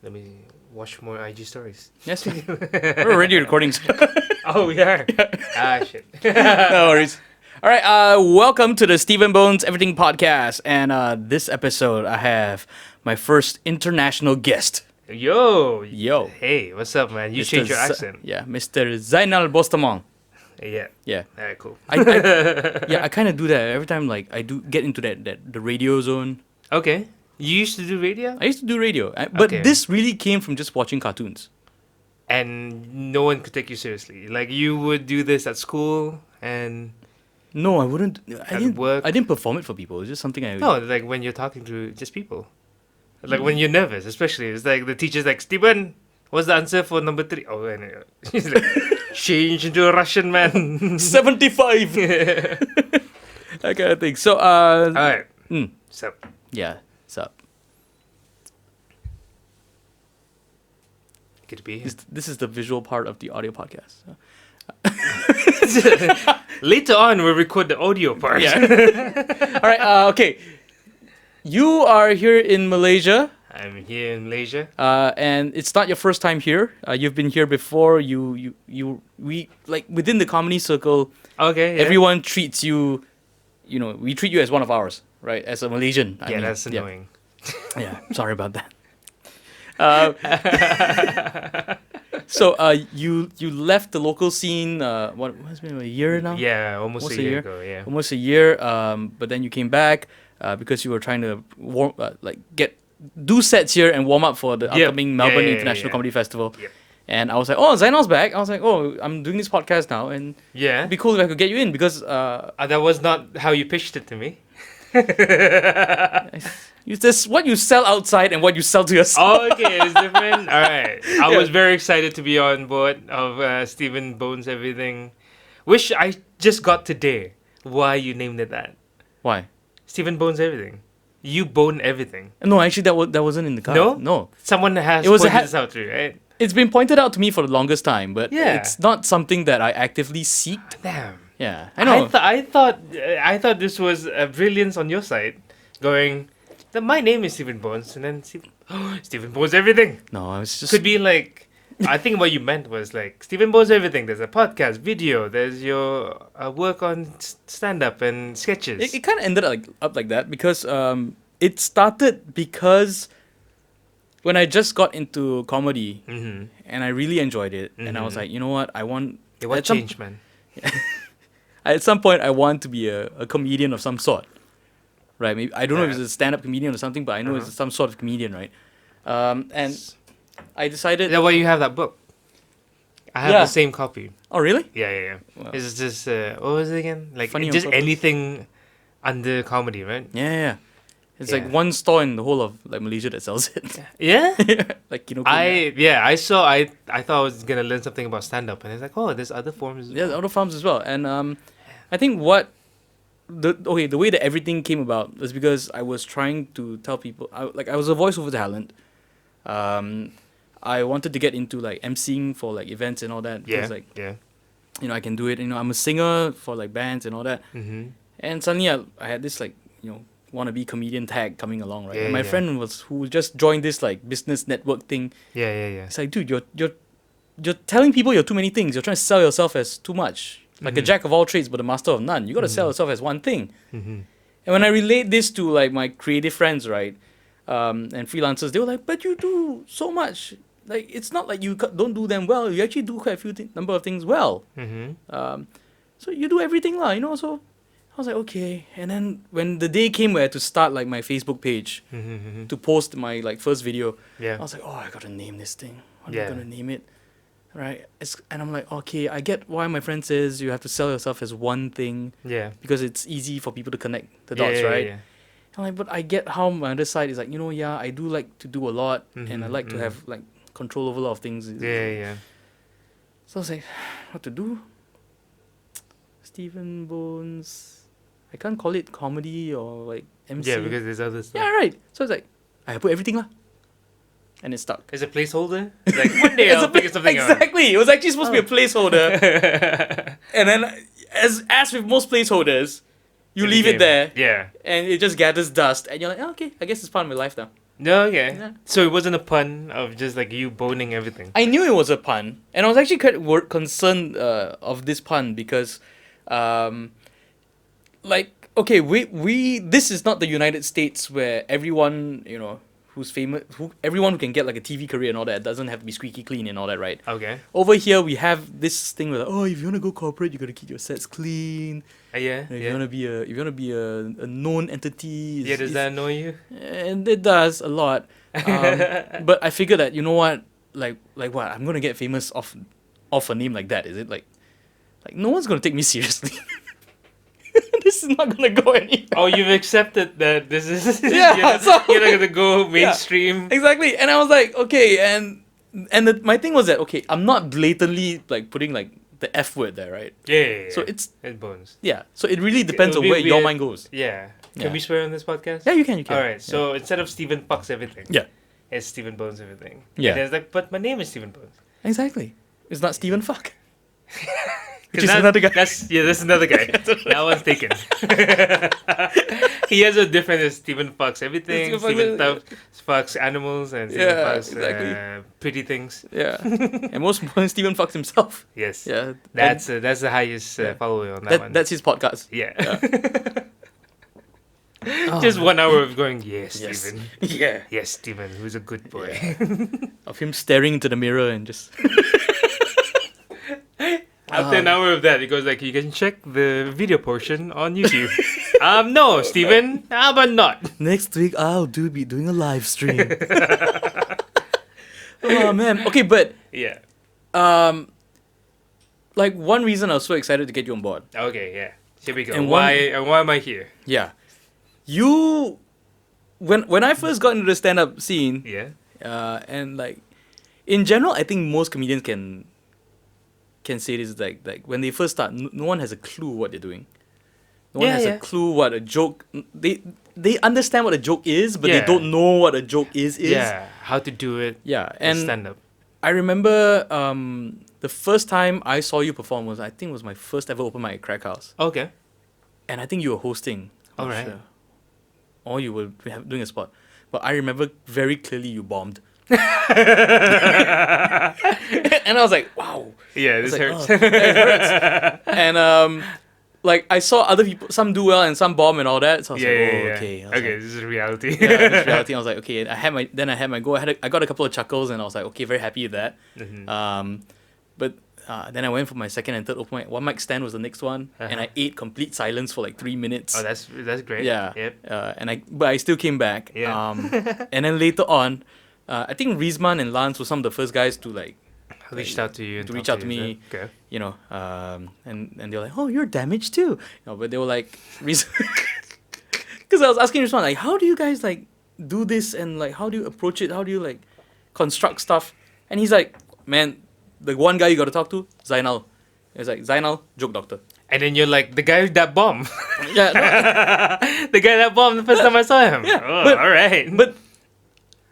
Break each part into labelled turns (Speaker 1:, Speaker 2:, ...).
Speaker 1: Let me watch more IG stories.
Speaker 2: Yes, we're already recording.
Speaker 1: Oh, we are. Shit.
Speaker 2: No worries. All right, welcome to the Stephen Bones Everything podcast. And this episode, I have my first international guest.
Speaker 1: Yo.
Speaker 2: Hey,
Speaker 1: what's up, man? You changed your accent.
Speaker 2: Yeah, Mr. Zainal Bostaman.
Speaker 1: Yeah.
Speaker 2: Yeah.
Speaker 1: All right, cool.
Speaker 2: I kind of do that every time. Like I do get into the radio zone.
Speaker 1: Okay. You used to do radio?
Speaker 2: I used to do radio, but
Speaker 1: Okay.
Speaker 2: this really came from just watching cartoons.
Speaker 1: And no one could take you seriously. Like, you would do this at school and...
Speaker 2: No, I wouldn't.
Speaker 1: At work?
Speaker 2: I didn't perform it for people. It's just something I.
Speaker 1: No, like when you're talking to just people. Like when you're nervous, especially. It's like the teacher's like, Stephen, what's the answer for number 3? Oh, and he's like, change into a Russian man.
Speaker 2: 75! That kind of thing. So,
Speaker 1: All right. So,
Speaker 2: yeah, sup.
Speaker 1: good to be here.
Speaker 2: This is the visual part of the audio podcast.
Speaker 1: Later on, we'll record the audio part.
Speaker 2: Yeah. All right, okay. You are here in Malaysia.
Speaker 1: I'm here in Malaysia.
Speaker 2: And it's not your first time here. You've been here before. We like within the comedy circle.
Speaker 1: Okay. Yeah.
Speaker 2: Everyone treats you. You know, we treat you as one of ours, right? As a Malaysian. I mean,
Speaker 1: that's annoying.
Speaker 2: Yeah, sorry about that. So you left the local scene. What has been a year now?
Speaker 1: Yeah, almost a year ago. Yeah.
Speaker 2: Almost a year. But then you came back because you were trying to do sets here and warm up for the upcoming Melbourne International Comedy Festival.
Speaker 1: Yep.
Speaker 2: And I was like, oh, Zainal's back. I was like, oh, I'm doing this podcast now, and it'd be cool if I could get you in because
Speaker 1: that was not how you pitched it to me.
Speaker 2: There's what you sell outside and what you sell to yourself.
Speaker 1: Oh, okay, it's different. All right, I was very excited to be on board of Stephen Bones Everything, which I just got today. Why you named it that?
Speaker 2: Why?
Speaker 1: Stephen Bones Everything. You bone everything.
Speaker 2: No, actually, that wasn't in the card.
Speaker 1: No. Someone has pointed this out to you, right?
Speaker 2: It's been pointed out to me for the longest time, but
Speaker 1: Yeah.
Speaker 2: it's not something that I actively seeked.
Speaker 1: Damn.
Speaker 2: Yeah, I know.
Speaker 1: I thought this was a brilliance on your side, going. My name is Stephen Bones, and then Stephen Bones Everything.
Speaker 2: No, I was just
Speaker 1: Could be like. I think what you meant was like Stephen Bones Everything. There's a podcast, video. There's your work on stand-up and sketches.
Speaker 2: It kind of ended up like that because it started because when I just got into comedy and I really enjoyed it, and I was like, you know what, I want.
Speaker 1: Yeah, what changed, man?
Speaker 2: At some point, I want to be a comedian of some sort, right? Maybe I don't know if it's a stand-up comedian or something, but I know it's some sort of comedian, right? And I decided.
Speaker 1: Is that why you have that book? I have the same copy.
Speaker 2: Oh, really?
Speaker 1: Yeah.
Speaker 2: Wow.
Speaker 1: It's just what was it again? Like
Speaker 2: Funny on
Speaker 1: just
Speaker 2: purpose.
Speaker 1: anything under comedy, right?
Speaker 2: Yeah. It's like one store in the whole of like Malaysia that sells it.
Speaker 1: Yeah.
Speaker 2: Like
Speaker 1: I saw. I thought I was gonna learn something about stand-up, and it's like, oh, there's other forms.
Speaker 2: Yeah, other farms as well. And I think the way that everything came about was because I was trying to tell people I was a voiceover talent. I wanted to get into like emceeing for like events and all that.
Speaker 1: Yeah.
Speaker 2: You know, I can do it. You know, I'm a singer for like bands and all that.
Speaker 1: Mm-hmm.
Speaker 2: And suddenly I had this like, you know, wannabe comedian tag coming along, right?
Speaker 1: Yeah,
Speaker 2: and my friend who just joined this like business network thing.
Speaker 1: Yeah.
Speaker 2: It's like, dude, you're telling people you're too many things. You're trying to sell yourself as too much. Like a jack of all trades, but a master of none. You got to sell yourself as one thing.
Speaker 1: Mm-hmm.
Speaker 2: And when I relate this to like my creative friends, right, and freelancers, they were like, "But you do so much. Like it's not like you don't do them well. You actually do quite a few number of things well.
Speaker 1: Mm-hmm.
Speaker 2: So you do everything lah, you know." So I was like, okay. And then when the day came where I had to start like my Facebook page to post my like first video, I was like, oh, I gotta name this thing. What am I gonna name it? Right? And I'm like, okay, I get why my friend says you have to sell yourself as one thing.
Speaker 1: Yeah.
Speaker 2: Because it's easy for people to connect the dots, right?
Speaker 1: Yeah.
Speaker 2: I'm like, but I get how my other side is like, you know, I do like to do a lot and I like to have like control over a lot of things.
Speaker 1: Yeah.
Speaker 2: So I was like, what to do? Stephen Bones. I can't call it comedy or like MC.
Speaker 1: Yeah, because there's other stuff.
Speaker 2: Yeah, right. So it's like, I put everything lah. And it stuck.
Speaker 1: It's a placeholder. It's like one day I'll figure something out.
Speaker 2: Exactly. It was actually supposed to be a placeholder. And then, as with most placeholders, you leave it there.
Speaker 1: Yeah.
Speaker 2: And it just gathers dust. And you're like, oh, okay, I guess it's part of my life now.
Speaker 1: No, okay.
Speaker 2: Yeah.
Speaker 1: So it wasn't a pun of just like you boning everything.
Speaker 2: I knew it was a pun, and I was actually quite concerned of this pun because, like, okay, we this is not the United States where everyone, you know, who's famous, everyone who can get like a TV career and all that doesn't have to be squeaky clean and all that, right?
Speaker 1: Okay.
Speaker 2: Over here, we have this thing where, like, oh, if you want to go corporate, you got to keep your sets clean.
Speaker 1: Yeah.
Speaker 2: If you want to be a known entity.
Speaker 1: Yeah, does that annoy you?
Speaker 2: And it does a lot. But I figured that, you know what, like what, I'm gonna get famous off a name like that, is it? Like no one's gonna take me seriously. This is not gonna go anywhere.
Speaker 1: Oh, you've accepted that this is
Speaker 2: Yeah,
Speaker 1: you're not gonna go mainstream.
Speaker 2: Yeah, exactly. And I was like, okay, and my thing was that, okay, I'm not blatantly like putting like the F word there, right?
Speaker 1: Yeah.
Speaker 2: So it's
Speaker 1: bones.
Speaker 2: yeah. So it really depends
Speaker 1: It would
Speaker 2: on
Speaker 1: be
Speaker 2: where your
Speaker 1: weird.
Speaker 2: mind goes.
Speaker 1: Yeah. Can
Speaker 2: Yeah.
Speaker 1: we swear on this podcast?
Speaker 2: Yeah, you can.
Speaker 1: All right. So instead of Stephen fucks everything,
Speaker 2: Yeah.
Speaker 1: it's Stephen Bones everything.
Speaker 2: Yeah.
Speaker 1: And it's like, but my name is Stephen Bones.
Speaker 2: Exactly. It's not Stephen Fuck. Which
Speaker 1: 'Cause
Speaker 2: is another guy.
Speaker 1: That's another guy. That one's taken. He has a different as Stephen fucks everything.
Speaker 2: Stephen
Speaker 1: Stephen fucks animals and Stephen
Speaker 2: Yeah,
Speaker 1: fucks
Speaker 2: exactly.
Speaker 1: pretty things.
Speaker 2: Yeah. And most important, Stephen fucks himself.
Speaker 1: Yes.
Speaker 2: Yeah.
Speaker 1: That's the highest follower on that one.
Speaker 2: That's his podcast.
Speaker 1: Yeah.
Speaker 2: Oh,
Speaker 1: Just 1 hour of going, yes,
Speaker 2: Yes.
Speaker 1: Stephen.
Speaker 2: Yeah.
Speaker 1: Yes, Stephen, who's a good boy.
Speaker 2: Of him staring into the mirror and just.
Speaker 1: After an hour of that, it goes like, you can check the video portion on YouTube. No, Stephen, but not.
Speaker 2: Next week I'll be doing a live stream. Oh man. Okay, but
Speaker 1: Yeah.
Speaker 2: like one reason I was so excited to get you on board.
Speaker 1: Okay, yeah. Here we go.
Speaker 2: And
Speaker 1: why am I here?
Speaker 2: Yeah. You when I first got into the stand up scene,
Speaker 1: Yeah.
Speaker 2: and like in general I think most comedians can say this, like when they first start, no one has a clue what they're doing. No one has a clue what a joke. They understand what a joke is, but they don't know what a joke is.
Speaker 1: Yeah. How to do it.
Speaker 2: Yeah, and
Speaker 1: Stand up.
Speaker 2: I remember the first time I saw you perform was, I think, was my first ever open mic at Crack House,
Speaker 1: Okay.
Speaker 2: and I think you were hosting. I'm
Speaker 1: All
Speaker 2: not
Speaker 1: right.
Speaker 2: sure. Or you were doing a spot, but I remember very clearly you bombed. And I was like, wow.
Speaker 1: Yeah,
Speaker 2: I
Speaker 1: this
Speaker 2: was like,
Speaker 1: hurts.
Speaker 2: "Oh, it hurts." And like I saw other people, some do well and some bomb and all that. So I was like, okay. I was
Speaker 1: Okay,
Speaker 2: like,
Speaker 1: this is reality.
Speaker 2: yeah, this is reality. I was like, okay. And I had my go. I got a couple of chuckles, and I was like, okay, very happy with that.
Speaker 1: Mhm.
Speaker 2: But then I went for my second and third open mic. One mic stand was the next one, and I ate complete silence for like 3 minutes.
Speaker 1: Oh, that's great.
Speaker 2: Yeah.
Speaker 1: Yep.
Speaker 2: But I still came back.
Speaker 1: Yeah.
Speaker 2: And then later on, I think Rizman and Lance were some of the first guys to like
Speaker 1: Reached out to you. And
Speaker 2: to reach
Speaker 1: talk
Speaker 2: out to me.
Speaker 1: Okay.
Speaker 2: You know, and they were like, oh, you're damaged too. You know, but they were like, because I was asking Rizman, like, how do you guys like do this, and like how do you approach it? How do you like construct stuff? And he's like, man, the one guy you got to talk to, Zainal. He's like, Zainal, joke doctor.
Speaker 1: And then you're like, the guy with that bomb.
Speaker 2: Yeah,
Speaker 1: The guy that bombed the first time I saw him.
Speaker 2: Yeah,
Speaker 1: Oh,
Speaker 2: but-
Speaker 1: all right.
Speaker 2: But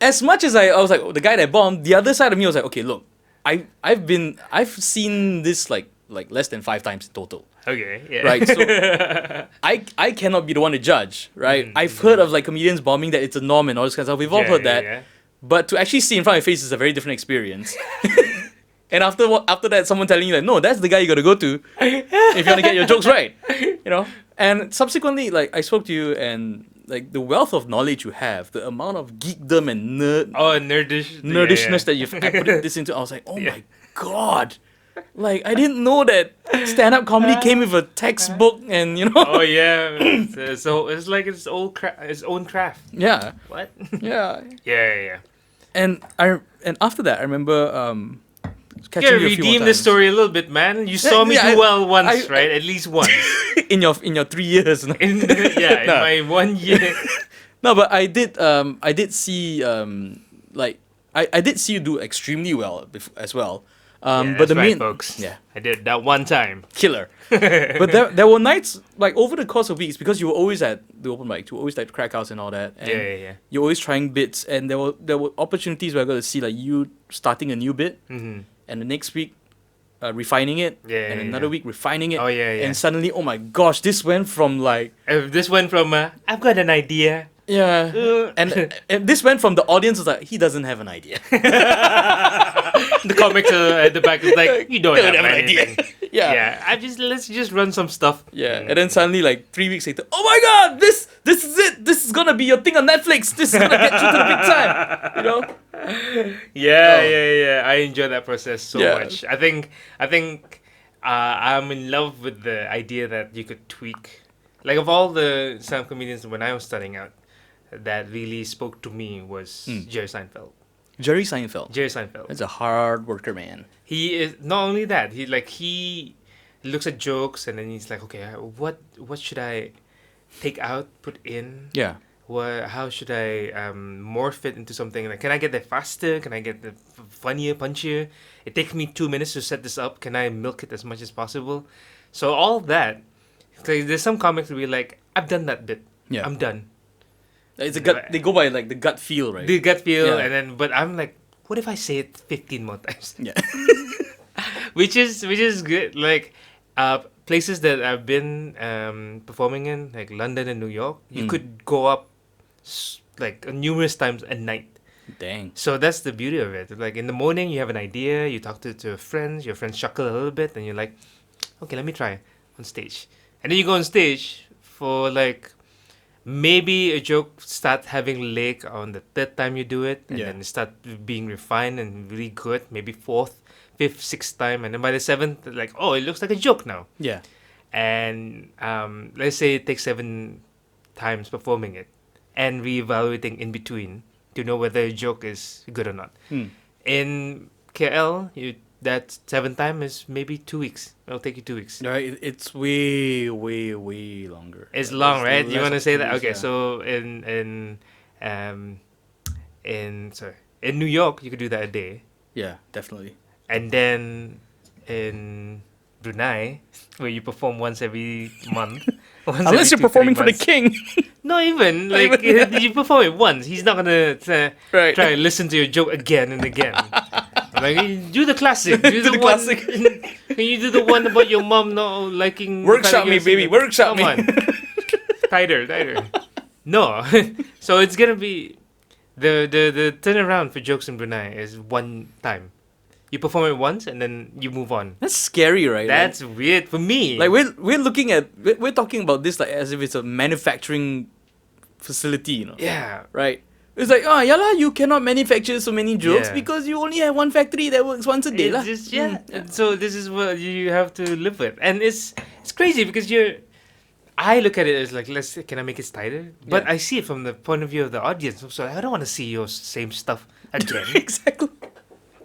Speaker 2: as much as I was like, oh, the guy that bombed, the other side of me was like, okay, look, I've seen this like less than 5 times in total.
Speaker 1: Okay. Yeah.
Speaker 2: Right, so I cannot be the one to judge, right? I've heard of like comedians bombing, that it's a norm and all this kind of stuff. We've all heard that.
Speaker 1: Yeah.
Speaker 2: But to actually see in front of your face is a very different experience. And after that, someone telling you that, no, that's the guy you got to go to if you want to get your jokes right, you know. And subsequently, like I spoke to you, and like the wealth of knowledge you have, the amount of geekdom and nerdishness that you've put this into, I was like, oh my god, like I didn't know that stand-up comedy came with a textbook, and you know.
Speaker 1: Oh yeah. So it's like its own craft.
Speaker 2: Yeah,
Speaker 1: What?
Speaker 2: yeah.
Speaker 1: Yeah.
Speaker 2: And after that, I remember catching
Speaker 1: Yeah,
Speaker 2: you a few more
Speaker 1: redeem the
Speaker 2: times.
Speaker 1: story a little bit, man. You saw me
Speaker 2: yeah,
Speaker 1: do well once,
Speaker 2: I-
Speaker 1: right? At least once.
Speaker 2: in your 3 years. No?
Speaker 1: In
Speaker 2: No.
Speaker 1: my 1 year.
Speaker 2: No, but I did see like I did see you do extremely well as well.
Speaker 1: Yeah,
Speaker 2: But
Speaker 1: that's
Speaker 2: the
Speaker 1: right,
Speaker 2: main
Speaker 1: folks.
Speaker 2: yeah,
Speaker 1: I did that one time.
Speaker 2: killer. But there were nights like over the course of weeks, because you were always at the open mic, you were always at Crack House and all that. And
Speaker 1: Yeah.
Speaker 2: you're always trying bits, and there were opportunities where I got to see like you starting a new bit,
Speaker 1: Mm-hmm.
Speaker 2: and the next week refining it,
Speaker 1: Yeah,
Speaker 2: and
Speaker 1: yeah,
Speaker 2: another
Speaker 1: yeah.
Speaker 2: week refining it.
Speaker 1: Oh, yeah.
Speaker 2: And suddenly, oh my gosh, this went from like
Speaker 1: This went from I've got an idea
Speaker 2: Yeah. And this went from the audience was like, he doesn't have an idea.
Speaker 1: The comics at the back is like, you don't have
Speaker 2: an
Speaker 1: anything.
Speaker 2: idea. Yeah.
Speaker 1: Yeah, let's just run some stuff.
Speaker 2: Yeah. And then suddenly, like 3 weeks later, oh my god, this is it. This is gonna be your thing on Netflix. This is gonna get you to the big time. You know?
Speaker 1: Yeah. I enjoy that process so
Speaker 2: Yeah.
Speaker 1: much. I think I'm in love with the idea that you could tweak. Like, of all the stand-up comedians when I was starting out, that really spoke to me was Jerry Seinfeld.
Speaker 2: Jerry Seinfeld.
Speaker 1: Jerry Seinfeld.
Speaker 2: That's a hard worker, man.
Speaker 1: He is not only that. He looks at jokes and then he's like, okay, what should I take out, put in?
Speaker 2: Yeah.
Speaker 1: How should I morph it into something? Like, can I get there faster? Can I get the funnier, punchier? It takes me 2 minutes to set this up. Can I milk it as much as possible? So all that. Like, there's some comics who be like, I've done that bit.
Speaker 2: Yeah.
Speaker 1: I'm done.
Speaker 2: It's a gut. They go by like the gut feel, right?
Speaker 1: The gut feel,
Speaker 2: Yeah.
Speaker 1: and then but I'm like, what if I say it 15 more times?
Speaker 2: Yeah.
Speaker 1: which is good. Like, places that I've been performing in, like London and New York, you could go up like numerous times a night.
Speaker 2: Dang.
Speaker 1: So that's the beauty of it. Like, in the morning, you have an idea, you talk to your friends chuckle a little bit, and you're like, okay, let me try on stage. And then you go on stage for like, maybe a joke start having leg on the third time you do it, and then it start being refined and really good, maybe fourth, fifth, sixth time, and then by the seventh, like, oh, it looks like a joke now.
Speaker 2: Yeah.
Speaker 1: And let's say it takes 7 times performing it and reevaluating in between to know whether a joke is good or not. In KL, that 7th time is maybe 2 weeks. It'll take you 2 weeks.
Speaker 2: Right, it's way longer.
Speaker 1: It's long, right? You want to say that?
Speaker 2: Weeks,
Speaker 1: Okay,
Speaker 2: yeah.
Speaker 1: so in New York, you could do that a day,
Speaker 2: Yeah, definitely.
Speaker 1: and then in Brunei, where you perform once every month.
Speaker 2: Unless you're performing for the king.
Speaker 1: Not even. Like, you perform it once. He's not going to
Speaker 2: Right.
Speaker 1: try and listen to your joke again and again. Like, do the classic. Do the one,
Speaker 2: classic.
Speaker 1: Can you do the one about your mom not liking...
Speaker 2: Workshop me, baby. Workshop me.
Speaker 1: Come on. Tighter. No. So it's going to be... The turnaround for jokes in Brunei is one time. You perform it once and then you move on.
Speaker 2: That's scary, right?
Speaker 1: That's weird for me.
Speaker 2: like we're looking at we're talking about this like as if it's a manufacturing facility, you know.
Speaker 1: Yeah.
Speaker 2: Right. It's like, oh yeah lah, you cannot manufacture so many jokes
Speaker 1: Yeah.
Speaker 2: because you only have one factory that works once a day lah.
Speaker 1: It's just, So this is what you have to live with, and it's crazy because I look at it as like, can I make it tighter? But
Speaker 2: Yeah.
Speaker 1: I see it from the point of view of the audience. So I don't want to see your same stuff again.
Speaker 2: Exactly.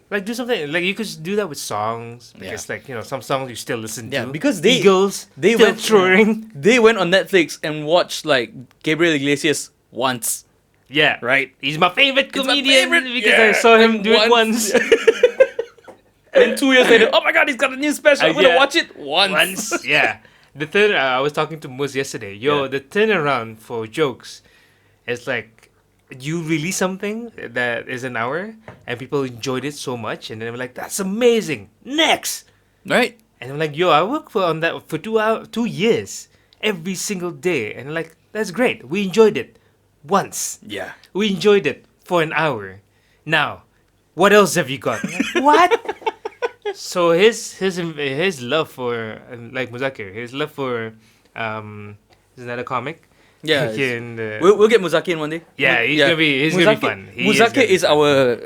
Speaker 1: Like, do something like you could do that with songs because like, some songs you still listen
Speaker 2: Yeah,
Speaker 1: to.
Speaker 2: because
Speaker 1: Eagles
Speaker 2: they
Speaker 1: still
Speaker 2: went
Speaker 1: touring.
Speaker 2: They went on Netflix and watched like Gabriel Iglesias once.
Speaker 1: Yeah,
Speaker 2: Right.
Speaker 1: He's my favorite
Speaker 2: He's my
Speaker 1: comedian
Speaker 2: favorite,
Speaker 1: because
Speaker 2: yeah.
Speaker 1: I saw him
Speaker 2: And
Speaker 1: do it once.
Speaker 2: And 2 years later, oh my god, he's got a new special. I'm gonna
Speaker 1: Yeah.
Speaker 2: watch it once.
Speaker 1: Yeah. The third, I was talking to Mus yesterday. The turnaround for jokes is like, you release something that is an hour and people enjoyed it so much, and then they're like, that's amazing. Next.
Speaker 2: Right.
Speaker 1: And I'm like, I worked on that for 2 years every single day, and I'm like, that's great. We enjoyed it once.
Speaker 2: Yeah.
Speaker 1: We enjoyed it for an hour. Now, what else have you got? I'm like, what? So his love for, like Muzakir, his love for isn't that a comic?
Speaker 2: Yeah.
Speaker 1: Here in the,
Speaker 2: We'll get Muzaki in one day.
Speaker 1: yeah, he's gonna be fun. He
Speaker 2: Muzaki
Speaker 1: gonna be
Speaker 2: is
Speaker 1: fun.
Speaker 2: our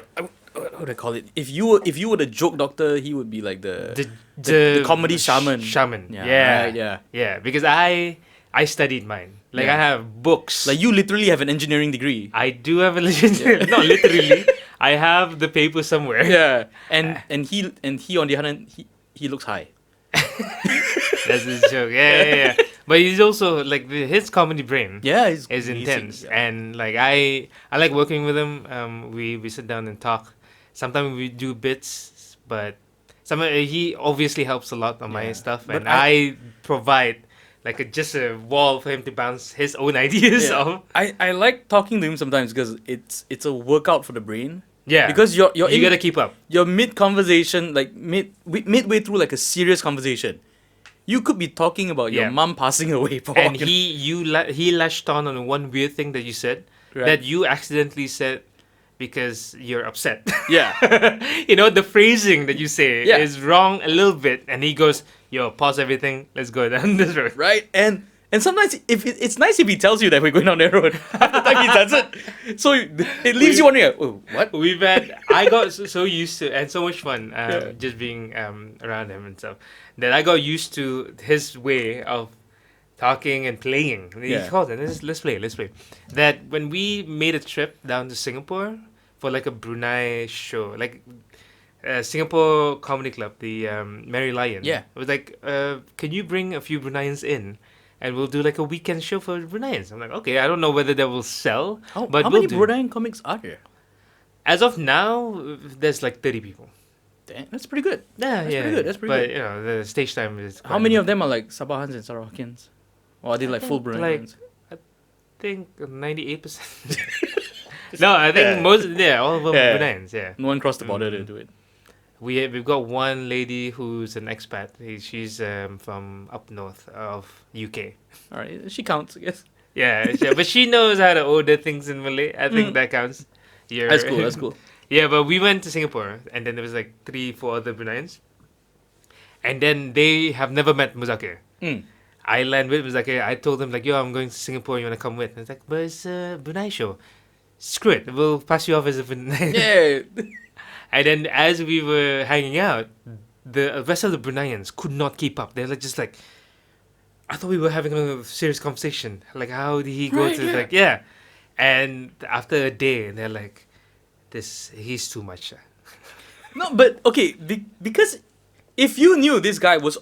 Speaker 2: what do I call it? If you were the joke doctor, he would be like the comedy shaman.
Speaker 1: Shaman.
Speaker 2: Yeah,
Speaker 1: Yeah.
Speaker 2: right,
Speaker 1: Yeah, because I studied mine. Like,
Speaker 2: Yeah.
Speaker 1: I have books.
Speaker 2: Like you literally have an engineering degree.
Speaker 1: I do have a legit, not literally. I have the paper somewhere.
Speaker 2: Yeah. And he on the other hand, he looks high.
Speaker 1: That's his joke. Yeah. But he's also like his comedy brain.
Speaker 2: Yeah, he's
Speaker 1: Is
Speaker 2: amazing.
Speaker 1: intense,
Speaker 2: Yeah.
Speaker 1: and like I like working with him. We sit down and talk. Sometimes we do bits, but he obviously helps a lot on my
Speaker 2: Yeah.
Speaker 1: stuff,
Speaker 2: But
Speaker 1: and I provide like just a wall for him to bounce his own ideas
Speaker 2: Yeah.
Speaker 1: off.
Speaker 2: I like talking to him sometimes because it's a workout for the brain.
Speaker 1: Yeah,
Speaker 2: Because you gotta
Speaker 1: keep up.
Speaker 2: you're mid conversation, like midway through like a serious conversation. You could be talking about your
Speaker 1: Yeah.
Speaker 2: mum passing away, for
Speaker 1: And
Speaker 2: all you know.
Speaker 1: he lashed on one weird thing that you said
Speaker 2: Right.
Speaker 1: that you accidentally said because you're upset.
Speaker 2: Yeah.
Speaker 1: You know, the phrasing that you say
Speaker 2: Yeah.
Speaker 1: is wrong a little bit, and he goes, "Yo, pause everything. Let's go down this road."
Speaker 2: Right? And sometimes if it's nice if he tells you that we're going down that road. Half the time he doesn't. So it leaves you wondering, oh, what?
Speaker 1: I got so used to, and so much fun just being around him and stuff, that I got used to his way of talking and playing. He
Speaker 2: Yeah.
Speaker 1: calls it, let's play. That when we made a trip down to Singapore for like a Brunei show, like Singapore Comedy Club, the Merry Lion.
Speaker 2: Yeah.
Speaker 1: It was like, can you bring a few Bruneians in? And we'll do like a weekend show for Bruneians. I'm like, okay, I don't know whether that will sell, but
Speaker 2: How
Speaker 1: we'll
Speaker 2: many
Speaker 1: do.
Speaker 2: Bruneian comics are there?
Speaker 1: As of now, there's like 30 people.
Speaker 2: Damn, that's pretty good.
Speaker 1: Yeah,
Speaker 2: That's
Speaker 1: yeah.
Speaker 2: pretty good, that's pretty
Speaker 1: but,
Speaker 2: good.
Speaker 1: you know, the stage time is.
Speaker 2: How many of them are like Sabahans and Sarawakians? Or are they like full Bruneians?
Speaker 1: I think 98%. No, I think all of them
Speaker 2: Yeah.
Speaker 1: are Bruneians. Yeah.
Speaker 2: No one crossed the border to do it.
Speaker 1: We've got one lady who's an expat. She's from up north of UK.
Speaker 2: All right, she counts, I guess.
Speaker 1: Yeah, but she knows how to order things in Malay. I think that counts.
Speaker 2: That's cool. That's cool.
Speaker 1: Yeah, but we went to Singapore, and then there was like 3-4 other Bruneians, and then they have never met Muzakir.
Speaker 2: Mm.
Speaker 1: I land with Muzakir. I told them like, "Yo, I'm going to Singapore. You wanna come with?" And it's like, "But it's a Brunei show. Screw it. We'll pass you off as a Brunei."
Speaker 2: Yeah.
Speaker 1: And then as we were hanging out, the rest of the Bruneians could not keep up. They're like just like, I thought we were having a serious conversation. Like, how did he go
Speaker 2: Right,
Speaker 1: to
Speaker 2: yeah.
Speaker 1: like, yeah. And after a day, they're like, he's too much.
Speaker 2: No, but okay, because if you knew this guy was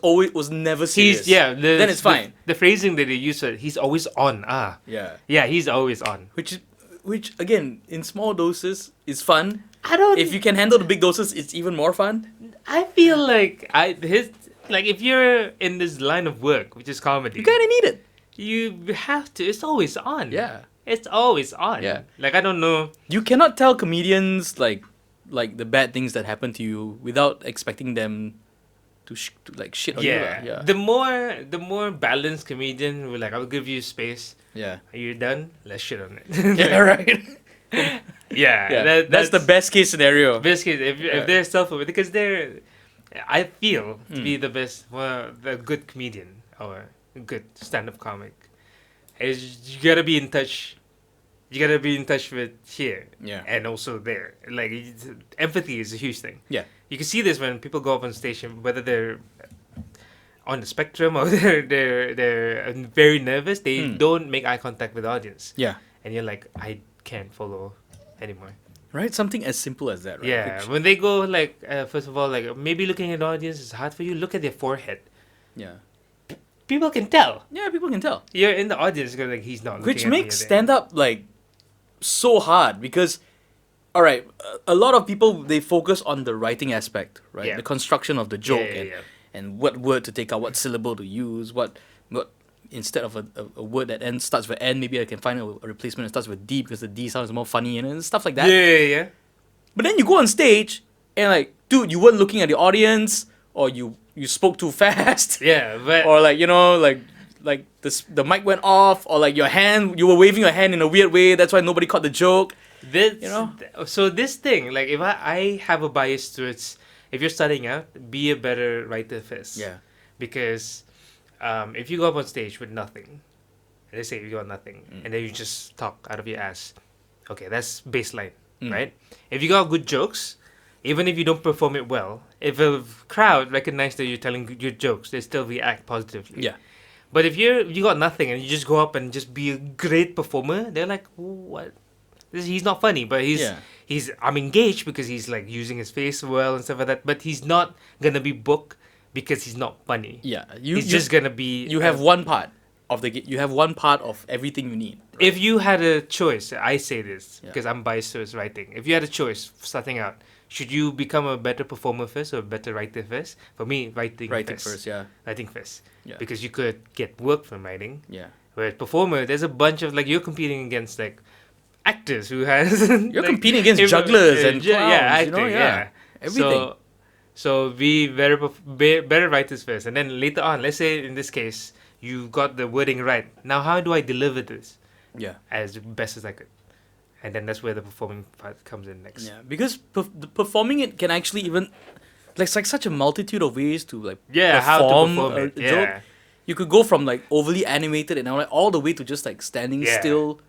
Speaker 2: never serious, then it's fine.
Speaker 1: The phrasing that they use, he's always on. Yeah, he's always on.
Speaker 2: Which again, in small doses is fun.
Speaker 1: I don't.
Speaker 2: If you can handle the big doses, it's even more fun.
Speaker 1: I feel like if you're in this line of work, which is comedy,
Speaker 2: You kind of need it.
Speaker 1: you have to. It's always on.
Speaker 2: Yeah.
Speaker 1: It's always on.
Speaker 2: Yeah.
Speaker 1: Like, I don't know.
Speaker 2: You cannot tell comedians like the bad things that happen to you without expecting them to shit on you.
Speaker 1: Yeah. The more balanced comedian will like, I'll give you space.
Speaker 2: Yeah.
Speaker 1: Are you done? Let's shit on it.
Speaker 2: Yeah. Right.
Speaker 1: Yeah.
Speaker 2: That's the best case scenario.
Speaker 1: best case. If they're self-aware, because I feel to be the best, the good comedian or a good stand-up comic is you gotta be in touch. You gotta be in touch with here,
Speaker 2: Yeah.
Speaker 1: and also there. Like, empathy is a huge thing.
Speaker 2: Yeah.
Speaker 1: You can see this when people go up on stage, whether they're on the spectrum or they're very nervous. They don't make eye contact with the audience,
Speaker 2: Yeah.
Speaker 1: and you're like, I can't follow anymore.
Speaker 2: Right. Something as simple as that. Right?
Speaker 1: Yeah, when they go like, first of all, like maybe looking at the audience is hard for you. Look at their forehead.
Speaker 2: Yeah.
Speaker 1: People can tell.
Speaker 2: Yeah. People can tell.
Speaker 1: You're in the audience, going like he's not.
Speaker 2: Which
Speaker 1: looking at me
Speaker 2: makes
Speaker 1: or
Speaker 2: stand up like so hard because, all right, a lot of people they focus on the writing aspect, right?
Speaker 1: Yeah.
Speaker 2: The construction of the joke
Speaker 1: Yeah.
Speaker 2: and what word to take out, what syllable to use, what instead of a word that starts with N, maybe I can find a replacement that starts with D because the D sounds more funny and stuff like that.
Speaker 1: Yeah.
Speaker 2: But then you go on stage and like, dude, you weren't looking at the audience or you spoke too fast.
Speaker 1: Yeah, but
Speaker 2: Or like, you know, like the mic went off, or like you were waving your hand in a weird way, that's why nobody caught the joke.
Speaker 1: this,
Speaker 2: You know?
Speaker 1: So this thing, like, if I have a bias towards, if you're starting out, be a better writer first.
Speaker 2: Yeah.
Speaker 1: Because if you go up on stage with nothing, let's say you got nothing, and then you just talk out of your ass, okay, that's baseline, right? If you got good jokes, even if you don't perform it well, if a crowd recognize that you're telling good jokes, they still react positively.
Speaker 2: Yeah.
Speaker 1: But if you got nothing and you just go up and just be a great performer, they're like, what? He's not funny, but I'm engaged because he's like using his face well and stuff like that. But he's not gonna be booked because he's not funny.
Speaker 2: Yeah.
Speaker 1: He's just gonna be.
Speaker 2: You have one part of you have one part of everything you need.
Speaker 1: If you had a choice, I say this
Speaker 2: Yeah.
Speaker 1: because I'm biased towards writing. If you had a choice starting out, should you become a better performer first or a better writer first? For me, writing first.
Speaker 2: Yeah.
Speaker 1: Writing first.
Speaker 2: Yeah.
Speaker 1: Because you could get work from writing.
Speaker 2: Yeah.
Speaker 1: Whereas performer, there's a bunch of like you're competing against like actors who has
Speaker 2: You're competing against jugglers and clowns,
Speaker 1: acting,
Speaker 2: you know, yeah. Everything.
Speaker 1: So be better writers first, and then later on, let's say in this case, you got the wording right. Now, how do I deliver this
Speaker 2: Yeah.
Speaker 1: as best as I could? And then that's where the performing part comes in next.
Speaker 2: Yeah, because performing it can actually even like it's like such a multitude of ways to like
Speaker 1: How to
Speaker 2: perform
Speaker 1: perform
Speaker 2: a
Speaker 1: it. Yeah.
Speaker 2: joke. You could go from like overly animated and all the way to just like standing
Speaker 1: Yeah.
Speaker 2: still.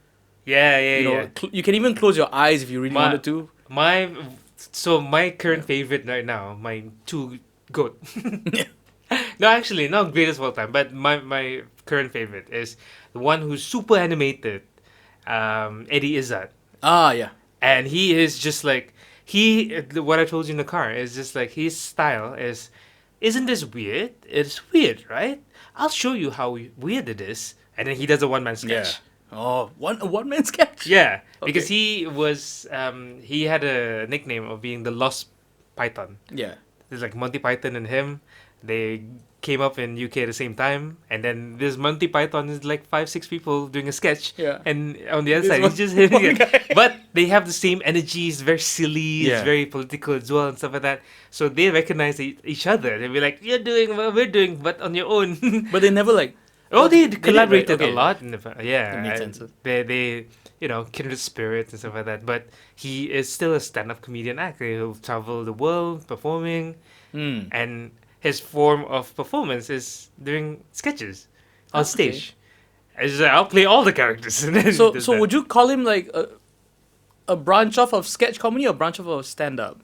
Speaker 1: Yeah,
Speaker 2: You know, you can even close your eyes if you really wanted to.
Speaker 1: My current favorite right now, my two goat. No, actually, not greatest of all time, but my current favorite is the one who's super animated, Eddie Izzard.
Speaker 2: Ah, yeah.
Speaker 1: And he is just like what I told you in the car is just like his style isn't this weird? It's weird, right? I'll show you how weird it is. And then he does a one-man sketch.
Speaker 2: Yeah. Oh, a one-man sketch?
Speaker 1: Yeah, because he was he had a nickname of being the Lost Python.
Speaker 2: Yeah.
Speaker 1: There's like Monty Python and him. They came up in UK at the same time, and then this Monty Python is like 5-6 people doing a sketch.
Speaker 2: Yeah.
Speaker 1: And on the other
Speaker 2: This
Speaker 1: side,
Speaker 2: one-
Speaker 1: he's just hitting
Speaker 2: one
Speaker 1: it.
Speaker 2: guy.
Speaker 1: But they have the same energy. It's very silly.
Speaker 2: Yeah.
Speaker 1: It's very political as well and stuff like that. So they recognize each other. They'll be like, "You're doing what we're doing, but on your own."
Speaker 2: But they never like.
Speaker 1: Oh, they
Speaker 2: did,
Speaker 1: collaborated
Speaker 2: right? Okay.
Speaker 1: a lot. In the, yeah,
Speaker 2: That makes
Speaker 1: and
Speaker 2: sense.
Speaker 1: They kindred spirits and stuff like that. But he is still a stand-up comedian actor. He'll travel the world performing, and his form of performance is doing sketches on stage. It's like, I'll play all the characters. And then
Speaker 2: So
Speaker 1: does
Speaker 2: so
Speaker 1: that.
Speaker 2: would you call him like a branch off of sketch comedy or branch off of stand-up?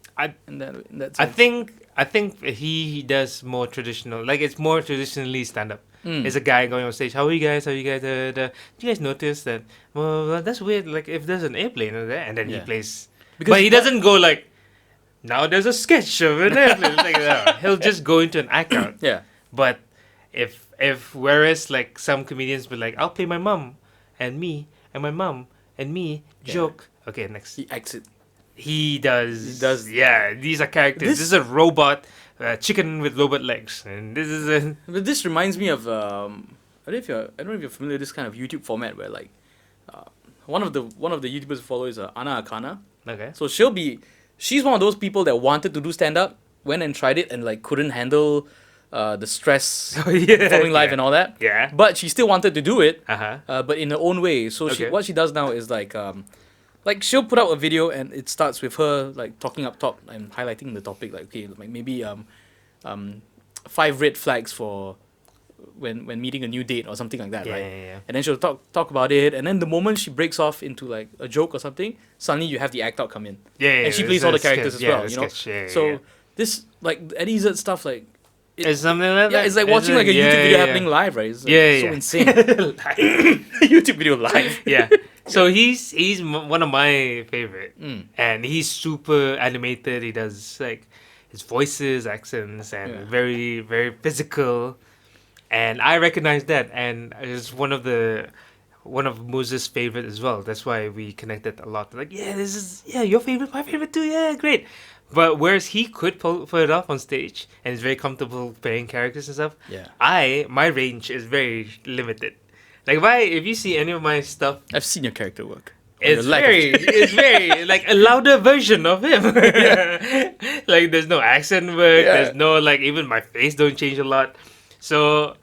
Speaker 2: In that
Speaker 1: I
Speaker 2: sense?
Speaker 1: I think he does more traditional. Like it's more traditionally stand-up.
Speaker 2: Mm.
Speaker 1: It's a guy going on stage. How are you guys? How are you guys? Do you guys notice that? Well, that's weird. Like if there's an airplane in there, and then he
Speaker 2: Yeah.
Speaker 1: plays.
Speaker 2: Because
Speaker 1: But he doesn't go like. Now there's a sketch of an airplane. Like that. He'll just go into an act out.
Speaker 2: Yeah.
Speaker 1: But if whereas like some comedians be like, I'll play my mom, and me, and my mom, and me
Speaker 2: Yeah.
Speaker 1: joke. Okay, next.
Speaker 2: He acts it.
Speaker 1: He does.
Speaker 2: He does.
Speaker 1: Yeah, these are characters. This is a robot, chicken with robot legs, and this is a.
Speaker 2: But this reminds me of I don't know if you're familiar with this kind of YouTube format where like one of the YouTubers who follow is Ana Akana.
Speaker 1: Okay.
Speaker 2: So she's one of those people that wanted to do stand up, went and tried it and like couldn't handle the stress performing live and all that.
Speaker 1: Yeah.
Speaker 2: But she still wanted to do it,
Speaker 1: Uh-huh.
Speaker 2: but in her own way. So
Speaker 1: Okay.
Speaker 2: what she does now is like she'll put out a video and it starts with her like talking up top and highlighting the topic like okay like maybe 5 red flags for when meeting a new date or something like that,
Speaker 1: Yeah,
Speaker 2: right?
Speaker 1: yeah.
Speaker 2: And then she'll talk about it, and then the moment she breaks off into like a joke or something, suddenly you have the act out come in,
Speaker 1: Yeah,
Speaker 2: and she plays all the characters as well, you know.
Speaker 1: Yeah,
Speaker 2: So this like Eddie Izzard stuff like
Speaker 1: it's something like
Speaker 2: yeah,
Speaker 1: that.
Speaker 2: it's like watching like a YouTube video happening live, right? It's like,
Speaker 1: Yeah,
Speaker 2: so
Speaker 1: yeah.
Speaker 2: insane. YouTube video live.
Speaker 1: Yeah. So he's one of my favorite, and he's super animated. He does like his voices, accents, and
Speaker 2: Yeah.
Speaker 1: very very physical. And I recognize that, and it's one of Moses' favorite as well. That's why we connected a lot. Like, yeah, this is your favorite, my favorite too. Yeah, great. But whereas he could pull it off on stage and is very comfortable playing characters and stuff,
Speaker 2: Yeah.
Speaker 1: my range is very limited. Like if you see any of my stuff,
Speaker 2: I've seen your character work.
Speaker 1: it's very like a louder version of him. Like there's no accent work.
Speaker 2: Yeah.
Speaker 1: There's no like even my face don't change a lot. So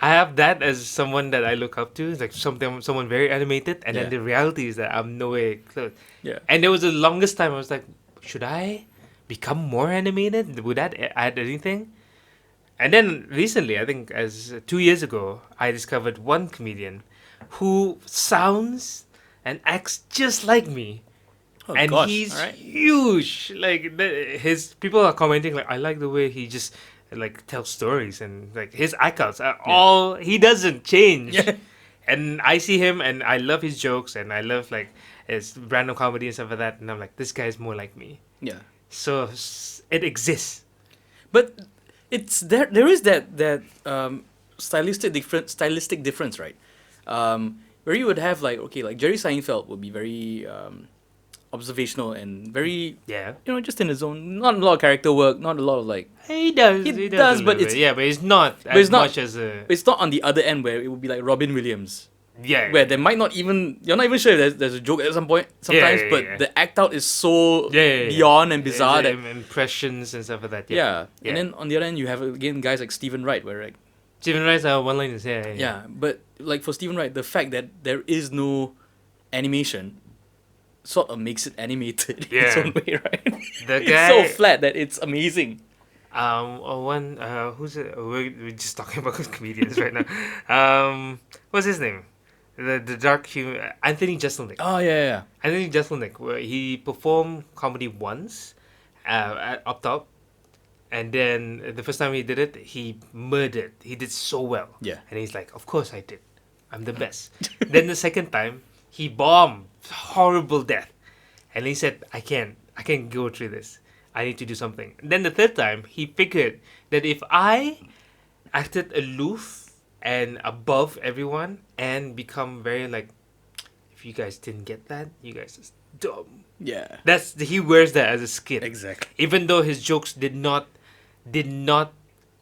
Speaker 1: I have that as someone that I look up to. It's like someone very animated, and then
Speaker 2: Yeah.
Speaker 1: the reality is that I'm nowhere close.
Speaker 2: Yeah.
Speaker 1: And there was the longest time I was like, should I become more animated? Would that add anything? And then recently, I think as 2 years ago, I discovered one comedian who sounds and acts just like me.
Speaker 2: Oh,
Speaker 1: And
Speaker 2: gosh.
Speaker 1: he's
Speaker 2: All right.
Speaker 1: huge. Like his people are commenting like, I like the way he just like tells stories, and like his icons are all he doesn't change.
Speaker 2: Yeah.
Speaker 1: And I see him and I love his jokes, and I love like his random comedy and stuff like that, and I'm like, this guy is more like me.
Speaker 2: Yeah.
Speaker 1: So it exists.
Speaker 2: But it's there is that stylistic difference, right? Where you would have like Jerry Seinfeld would be very observational and very
Speaker 1: Yeah.
Speaker 2: just in his own, not a lot of character work, not a lot of like
Speaker 1: He does.
Speaker 2: He
Speaker 1: a
Speaker 2: does, but
Speaker 1: little
Speaker 2: it's-
Speaker 1: bit. Yeah, but it's not as
Speaker 2: it's not-
Speaker 1: much as a.
Speaker 2: it's not on the other end where it would be like Robin Williams
Speaker 1: Yeah.
Speaker 2: where there might not even you're not even sure if there's a joke at some point sometimes, but the act out is so beyond and bizarre that
Speaker 1: impressions and stuff like that.
Speaker 2: yeah. And then on the other end, you have again guys like Stephen Wright, where like
Speaker 1: Stephen Wright's one-liners.
Speaker 2: yeah, but like for Stephen Wright, the fact that there is no animation sort of makes it animated in its own way, right?
Speaker 1: The
Speaker 2: It's
Speaker 1: guy,
Speaker 2: so flat that it's amazing.
Speaker 1: who's it? We're just talking about comedians right now. What's his name? The dark humor, Anthony Jeselnik.
Speaker 2: Oh yeah.
Speaker 1: Anthony Jeselnik, where he performed comedy once, at up top, and then the first time he did it, he murdered. He did so well.
Speaker 2: Yeah.
Speaker 1: And he's like, of course I did. I'm the best. Then the second time, he bombed. Horrible death. And he said, I can't go through this. I need to do something. Then the third time, he figured that if I acted aloof and above everyone and become very like, if you guys didn't get that, you guys are dumb.
Speaker 2: Yeah.
Speaker 1: He wears that as a skin.
Speaker 2: Exactly.
Speaker 1: Even though his jokes did not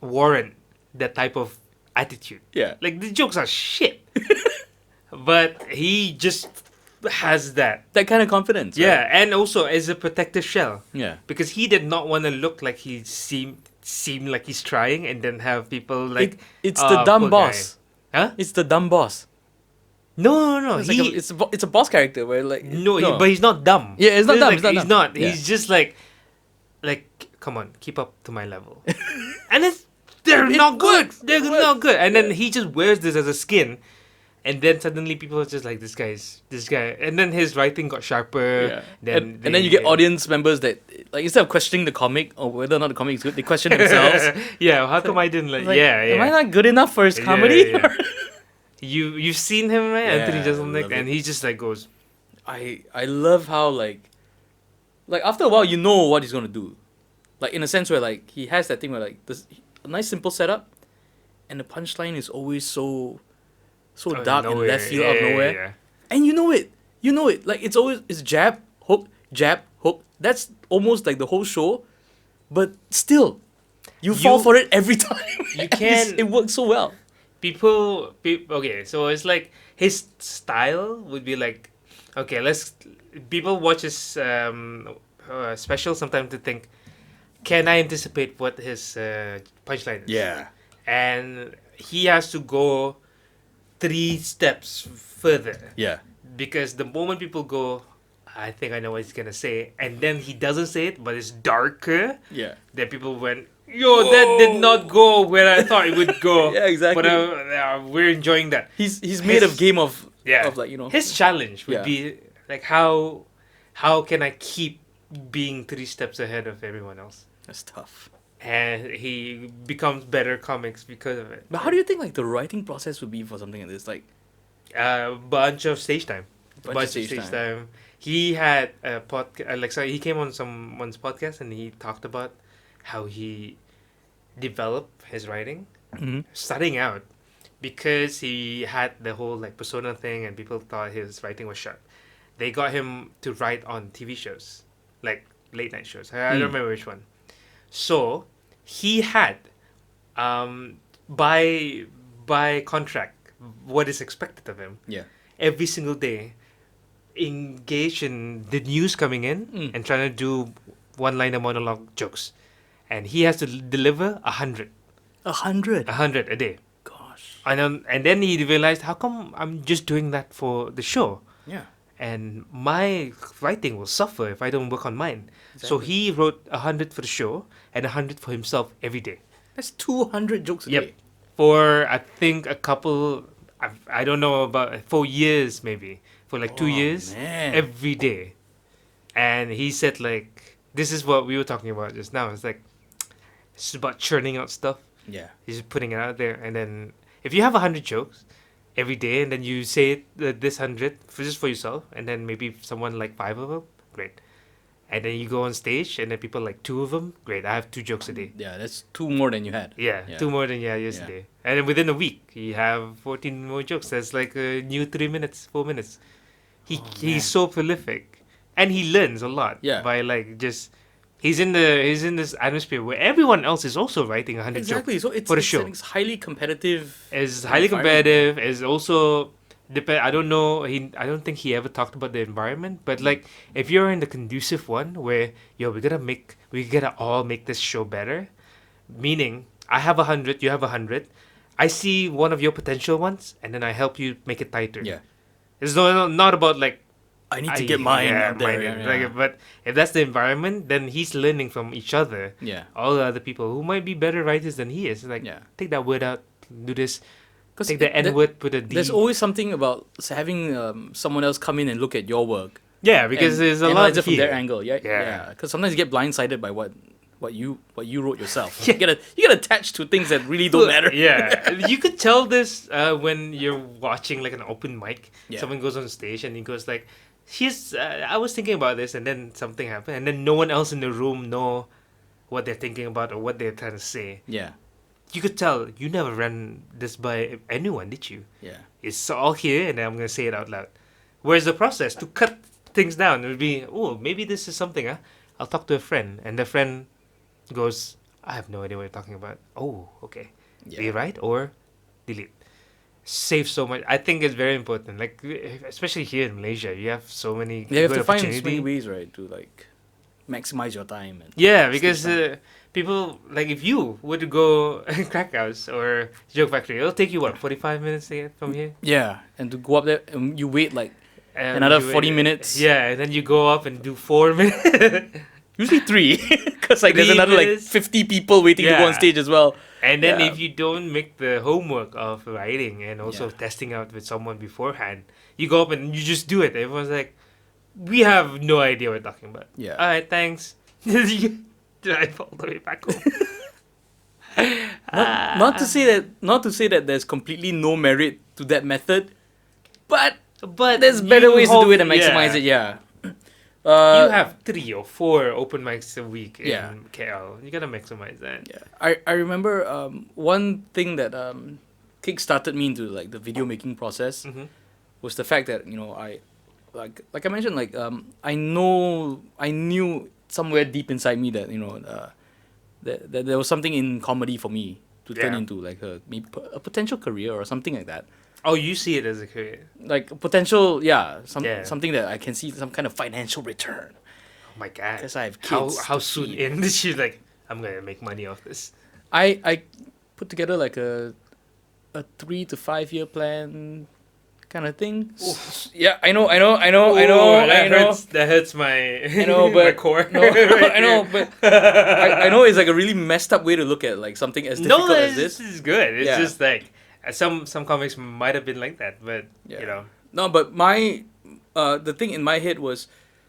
Speaker 1: warrant that type of attitude.
Speaker 2: Yeah.
Speaker 1: Like the jokes are shit. But he just has that
Speaker 2: kind of confidence. Right?
Speaker 1: Yeah, and also as a protective shell.
Speaker 2: Yeah.
Speaker 1: Because he did not want to look like he seem like he's trying, and then have people like
Speaker 2: it's the dumb
Speaker 1: poor
Speaker 2: boss.
Speaker 1: guy." Huh?
Speaker 2: It's the dumb boss.
Speaker 1: No.
Speaker 2: It's a boss character where like
Speaker 1: but he's not dumb.
Speaker 2: Yeah, it's not dumb.
Speaker 1: Like,
Speaker 2: It's not
Speaker 1: he's
Speaker 2: dumb.
Speaker 1: not.
Speaker 2: Yeah.
Speaker 1: He's just like, come on, keep up to my level. And they're not good. They're not good. And then he just wears this as a skin. And then suddenly people are just like, this guy. And then his writing got sharper.
Speaker 2: Yeah. And then you get audience members that, like, instead of questioning the comic or whether or not the comic is good, they question themselves.
Speaker 1: Yeah, how come I didn't like,
Speaker 2: Am I not good enough for his comedy?
Speaker 1: Yeah. You've seen him, right?
Speaker 2: Yeah,
Speaker 1: Anthony Jeselnik,
Speaker 2: love
Speaker 1: and
Speaker 2: it.
Speaker 1: he just like goes,
Speaker 2: I love how like after a while you know what he's gonna do. Like in a sense where like he has that thing where like this a nice simple setup and the punchline is always so dark and left field out of nowhere.
Speaker 1: Yeah.
Speaker 2: And you know it. Like it's jab, hook, jab, hook. That's almost like the whole show. But still, you fall for it every time.
Speaker 1: You can.
Speaker 2: It works so well.
Speaker 1: People, okay, so it's like his style would be like, okay, people watch his special sometimes to think, can I anticipate what his punchline is?
Speaker 2: Yeah.
Speaker 1: And he has to go 3 steps further.
Speaker 2: Yeah.
Speaker 1: Because the moment people go, I think I know what he's gonna say, and then he doesn't say it, but it's darker.
Speaker 2: Yeah.
Speaker 1: Then people went, yo, that did not go where I thought it would go.
Speaker 2: Yeah, exactly.
Speaker 1: But we're enjoying that.
Speaker 2: He's made a game of like,
Speaker 1: His challenge would
Speaker 2: Yeah.
Speaker 1: be like, how can I keep being 3 steps ahead of everyone else?
Speaker 2: That's tough.
Speaker 1: And he becomes better comics because of it.
Speaker 2: But how do you think like the writing process would be for something like this? Like
Speaker 1: Bunch of stage time.
Speaker 2: Bunch of stage
Speaker 1: time. He had a podcast. He came on someone's podcast and he talked about how he developed his writing, starting out, because he had the whole like persona thing and people thought his writing was sharp. They got him to write on TV shows, like late night shows. I don't remember which one. So he had, by contract, what is expected of him.
Speaker 2: Yeah.
Speaker 1: Every single day, engage in the news coming in and trying to do one-liner monologue jokes, and he has to deliver 100.
Speaker 2: 100.
Speaker 1: 100 a day.
Speaker 2: Gosh.
Speaker 1: And then he realized, how come I'm just doing that for the show?
Speaker 2: Yeah.
Speaker 1: And my writing will suffer if I don't work on mine.
Speaker 2: Exactly.
Speaker 1: So he wrote 100 for the show and 100 for himself every day.
Speaker 2: That's 200 jokes a day.
Speaker 1: For I think a couple, I don't know, about 4 years maybe. For like 2 years,
Speaker 2: man.
Speaker 1: every day. And he said like, this is what we were talking about just now. It's like, it's about churning out stuff.
Speaker 2: Yeah.
Speaker 1: He's just putting it out there. And then if you have 100 jokes every day and then you say this 100 just for yourself, and then maybe someone like 5 of them, great. And then you go on stage and then people like 2 of them, great. I have 2 jokes a day.
Speaker 2: Yeah, that's 2 more than you had.
Speaker 1: Yeah, 2 more than you had yesterday. And then within a week, you have 14 more jokes. That's like a new 3 minutes, 4 minutes. He's so prolific, and he learns a lot.
Speaker 2: Yeah.
Speaker 1: By like just he's in this atmosphere where everyone else is also writing 100
Speaker 2: Exactly.
Speaker 1: jokes
Speaker 2: So it's
Speaker 1: for the show.
Speaker 2: It's highly competitive.
Speaker 1: It's highly competitive. It's also I don't know. I don't think he ever talked about the environment. But like, if you're in the conducive one where we gotta all make this show better. Meaning, I have 100, you have 100. I see one of your potential ones, and then I help you make it tighter.
Speaker 2: Yeah.
Speaker 1: It's not about like
Speaker 2: I need to get mine up there.
Speaker 1: mine,
Speaker 2: Yeah,
Speaker 1: like, but if that's the environment, then he's learning from each other.
Speaker 2: yeah.
Speaker 1: All the other people who might be better writers than he is. Like,
Speaker 2: Yeah.
Speaker 1: take that word out, do this.
Speaker 2: 'Cause
Speaker 1: Take the N word, put a D.
Speaker 2: there's always something about having someone else come in and look at your work.
Speaker 1: Yeah, because
Speaker 2: and
Speaker 1: there's a lot
Speaker 2: analyze it from
Speaker 1: here.
Speaker 2: their angle. Yeah,
Speaker 1: Yeah.
Speaker 2: yeah. Because sometimes you get blindsided by what you wrote yourself. You get attached to things that really don't matter.
Speaker 1: Yeah, you could tell this when you're watching like an open mic.
Speaker 2: Yeah.
Speaker 1: Someone goes on stage and he goes like, "Here's I was thinking about this," and then something happened, and then no one else in the room know what they're thinking about or what they're trying to say.
Speaker 2: Yeah,
Speaker 1: You could tell you never ran this by anyone, did you?
Speaker 2: yeah,
Speaker 1: It's all here, and I'm gonna say it out loud. Where's the process to cut things down? It would be, oh, maybe this is something. I'll talk to a friend, and the friend goes, I have no idea what you're talking about. Oh, okay.
Speaker 2: yeah.
Speaker 1: Rewrite or delete. Save so much. I think it's very important. Like, especially here in Malaysia, you have so many.
Speaker 2: You have
Speaker 1: good
Speaker 2: to find so many
Speaker 1: opportunity.
Speaker 2: ways, right, to like maximize your time. And
Speaker 1: Yeah, because
Speaker 2: time.
Speaker 1: people, like, if you were to go Crack House or Joke Factory, it'll take you, what, 45 minutes to get from here?
Speaker 2: Yeah, and to go up there, you wait like
Speaker 1: And
Speaker 2: another
Speaker 1: you
Speaker 2: 40
Speaker 1: wait-
Speaker 2: minutes.
Speaker 1: Yeah, and then you go up and do 4 minutes.
Speaker 2: Usually 3, because like there's
Speaker 1: 3
Speaker 2: another like
Speaker 1: minutes.
Speaker 2: 50 people waiting to go on
Speaker 1: Yeah.
Speaker 2: stage as well.
Speaker 1: And then
Speaker 2: Yeah.
Speaker 1: if you don't make the homework of writing and also
Speaker 2: Yeah.
Speaker 1: testing out with someone beforehand, you go up and you just do it. Everyone's like, we have no idea what we're talking about.
Speaker 2: Yeah.
Speaker 1: All right, thanks. You drive all the way back home.
Speaker 2: Not to say that there's completely no merit to that method, but there's better
Speaker 1: you
Speaker 2: ways to do it and
Speaker 1: hope-
Speaker 2: maximize it. Yeah.
Speaker 1: You have 3 or 4 open mics a week
Speaker 2: Yeah.
Speaker 1: in KL. You gotta maximize that.
Speaker 2: Yeah. I remember one thing that kick-started me into like the video making process
Speaker 1: Mm-hmm.
Speaker 2: was the fact that I like I mentioned I knew somewhere deep inside me that that there was something in comedy for me to turn
Speaker 1: Yeah.
Speaker 2: into like maybe a potential career or something like that.
Speaker 1: Oh, you see it as a career.
Speaker 2: Like a potential, yeah,
Speaker 1: Yeah.
Speaker 2: something that I can see some kind of financial return.
Speaker 1: Oh my god.
Speaker 2: Because I have
Speaker 1: How
Speaker 2: kids.
Speaker 1: how
Speaker 2: to
Speaker 1: soon
Speaker 2: feed.
Speaker 1: in did she like, I'm gonna make money off this?
Speaker 2: I put together like a 3 to 5 year plan kind of thing. Yeah, I know.
Speaker 1: That hurts my
Speaker 2: I know, but
Speaker 1: my core.
Speaker 2: No,
Speaker 1: right
Speaker 2: I know,
Speaker 1: here.
Speaker 2: but I know it's like a really messed up way to look at like something as difficult
Speaker 1: No,
Speaker 2: as
Speaker 1: this
Speaker 2: this.
Speaker 1: is good. It's
Speaker 2: Yeah.
Speaker 1: just like some comics might have been like that, but
Speaker 2: Yeah.
Speaker 1: you know.
Speaker 2: No, but my the thing in my head was,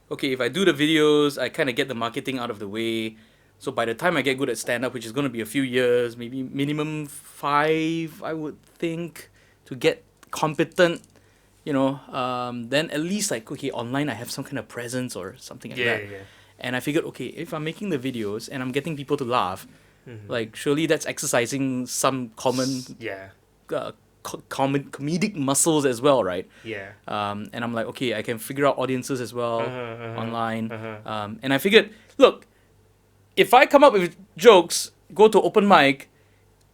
Speaker 2: okay, if I do the videos, I kind of get the marketing out of the way. So by the time I get good at stand up, which is going to be a few years, maybe minimum 5, I would think, to get competent, then at least like, okay, online I have some kind of presence or something like
Speaker 1: Yeah,
Speaker 2: that.
Speaker 1: yeah.
Speaker 2: And I figured, okay, if I'm making the videos and I'm getting people to laugh,
Speaker 1: Mhm.
Speaker 2: like surely that's exercising some common
Speaker 1: Yeah.
Speaker 2: comedic muscles as well, right?
Speaker 1: Yeah.
Speaker 2: And I'm like, okay, I can figure out audiences as well online.
Speaker 1: Uh-huh.
Speaker 2: And I figured, look, if I come up with jokes, go to open mic,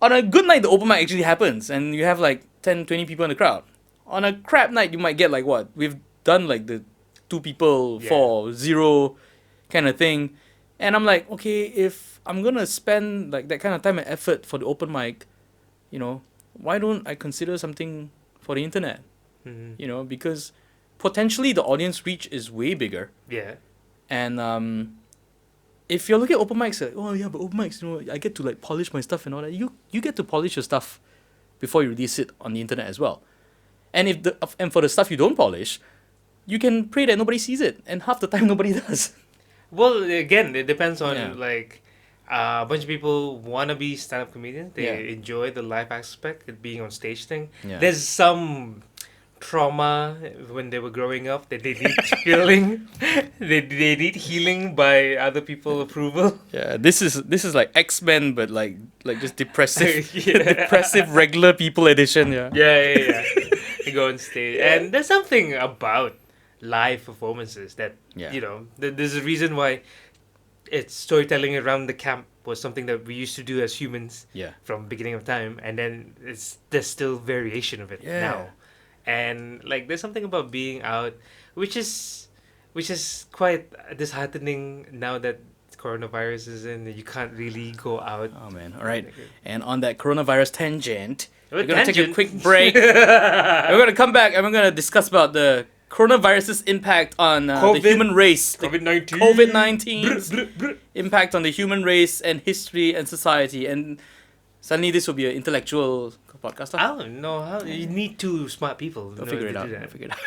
Speaker 2: on a good night, the open mic actually happens, and you have like 10, 20 people in the crowd. On a crap night, you might get like what? We've done like the 2 people,
Speaker 1: Yeah.
Speaker 2: 4, 0 kind of thing. And I'm like, okay, if I'm going to spend like that kind of time and effort for the open mic, why don't I consider something for the internet?
Speaker 1: Mhm.
Speaker 2: Because potentially the audience reach is way bigger.
Speaker 1: Yeah.
Speaker 2: And if you're looking at open mics, like, oh yeah, but open mics, I get to like polish my stuff and all that. You get to polish your stuff before you release it on the internet as well. And for the stuff you don't polish, you can pray that nobody sees it, and half the time nobody does.
Speaker 1: Well, again, it depends on
Speaker 2: Yeah.
Speaker 1: like a bunch of people want to be stand-up comedians. They
Speaker 2: Yeah.
Speaker 1: enjoy the live aspect, it being on stage thing.
Speaker 2: Yeah.
Speaker 1: There's some trauma when they were growing up that they need healing. They need healing by other people approval.
Speaker 2: Yeah, this is like X-Men, but like just depressive,
Speaker 1: Yeah.
Speaker 2: depressive regular people edition. Yeah.
Speaker 1: Yeah. They go on stage, and there's something about live performances that
Speaker 2: Yeah.
Speaker 1: There's a reason why it's storytelling around the camp was something that we used to do as humans
Speaker 2: Yeah.
Speaker 1: from beginning of time, and then there's still variation of it
Speaker 2: Yeah.
Speaker 1: now, And like there's something about being out, which is quite disheartening now that coronavirus is in. You can't really go out.
Speaker 2: Oh man! All right. And on that coronavirus tangent, we're gonna take a
Speaker 1: Tangent.
Speaker 2: quick break. We're gonna come back and we're gonna discuss about the coronavirus's impact on the human race.
Speaker 1: COVID-19.
Speaker 2: COVID-19's impact on the human race and history and society. And suddenly this will be an intellectual podcast.
Speaker 1: I don't know how. You need two smart people.
Speaker 2: They'll figure it out. They'll figure it out.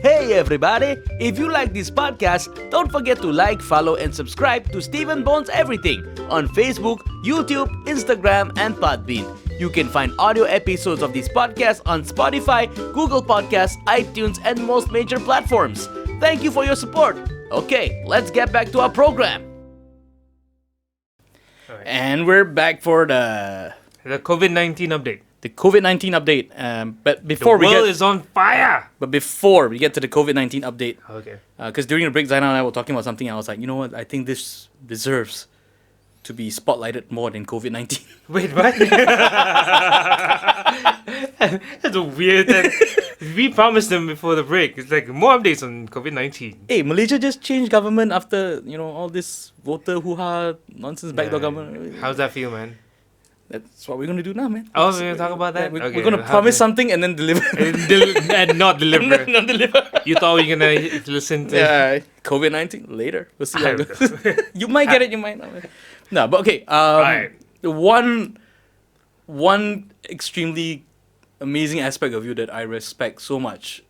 Speaker 3: Hey everybody! If you like this podcast, don't forget to like, follow, and subscribe to Stephen Bones Everything on Facebook, YouTube, Instagram, and Podbean. You can find audio episodes of this podcast on Spotify, Google Podcasts, iTunes, and most major platforms. Thank you for your support. Okay, let's get back to our program.
Speaker 1: Right.
Speaker 2: And we're back for the
Speaker 1: COVID-19 update.
Speaker 2: The COVID-19 update. But before
Speaker 1: the world is on fire.
Speaker 2: But before we get to the COVID-19 update,
Speaker 1: Okay.
Speaker 2: Because during the break, Zainal and I were talking about something, and I was like, you know what? I think this deserves to be spotlighted more than COVID-19.
Speaker 1: Wait, what? That's a weird. We promised them before the break. It's like more updates on COVID-19.
Speaker 2: Hey, Malaysia just changed government after all this voter hoo-ha nonsense backdoor
Speaker 1: Yeah.
Speaker 2: government.
Speaker 1: How's that feel, man?
Speaker 2: That's what we're gonna do now, man.
Speaker 1: Oh, we're gonna talk about that.
Speaker 2: Yeah,
Speaker 1: Okay,
Speaker 2: we're gonna
Speaker 1: how
Speaker 2: promise
Speaker 1: to-
Speaker 2: something and then deliver.
Speaker 1: and not deliver.
Speaker 2: Not deliver.
Speaker 1: You thought we were gonna listen to?
Speaker 2: Yeah, COVID-19 later. We'll see how
Speaker 1: I
Speaker 2: it
Speaker 1: don't
Speaker 2: goes.
Speaker 1: know.
Speaker 2: You might get it, you might not. No, but okay.
Speaker 1: Alright.
Speaker 2: The one extremely amazing aspect of you that I respect so much.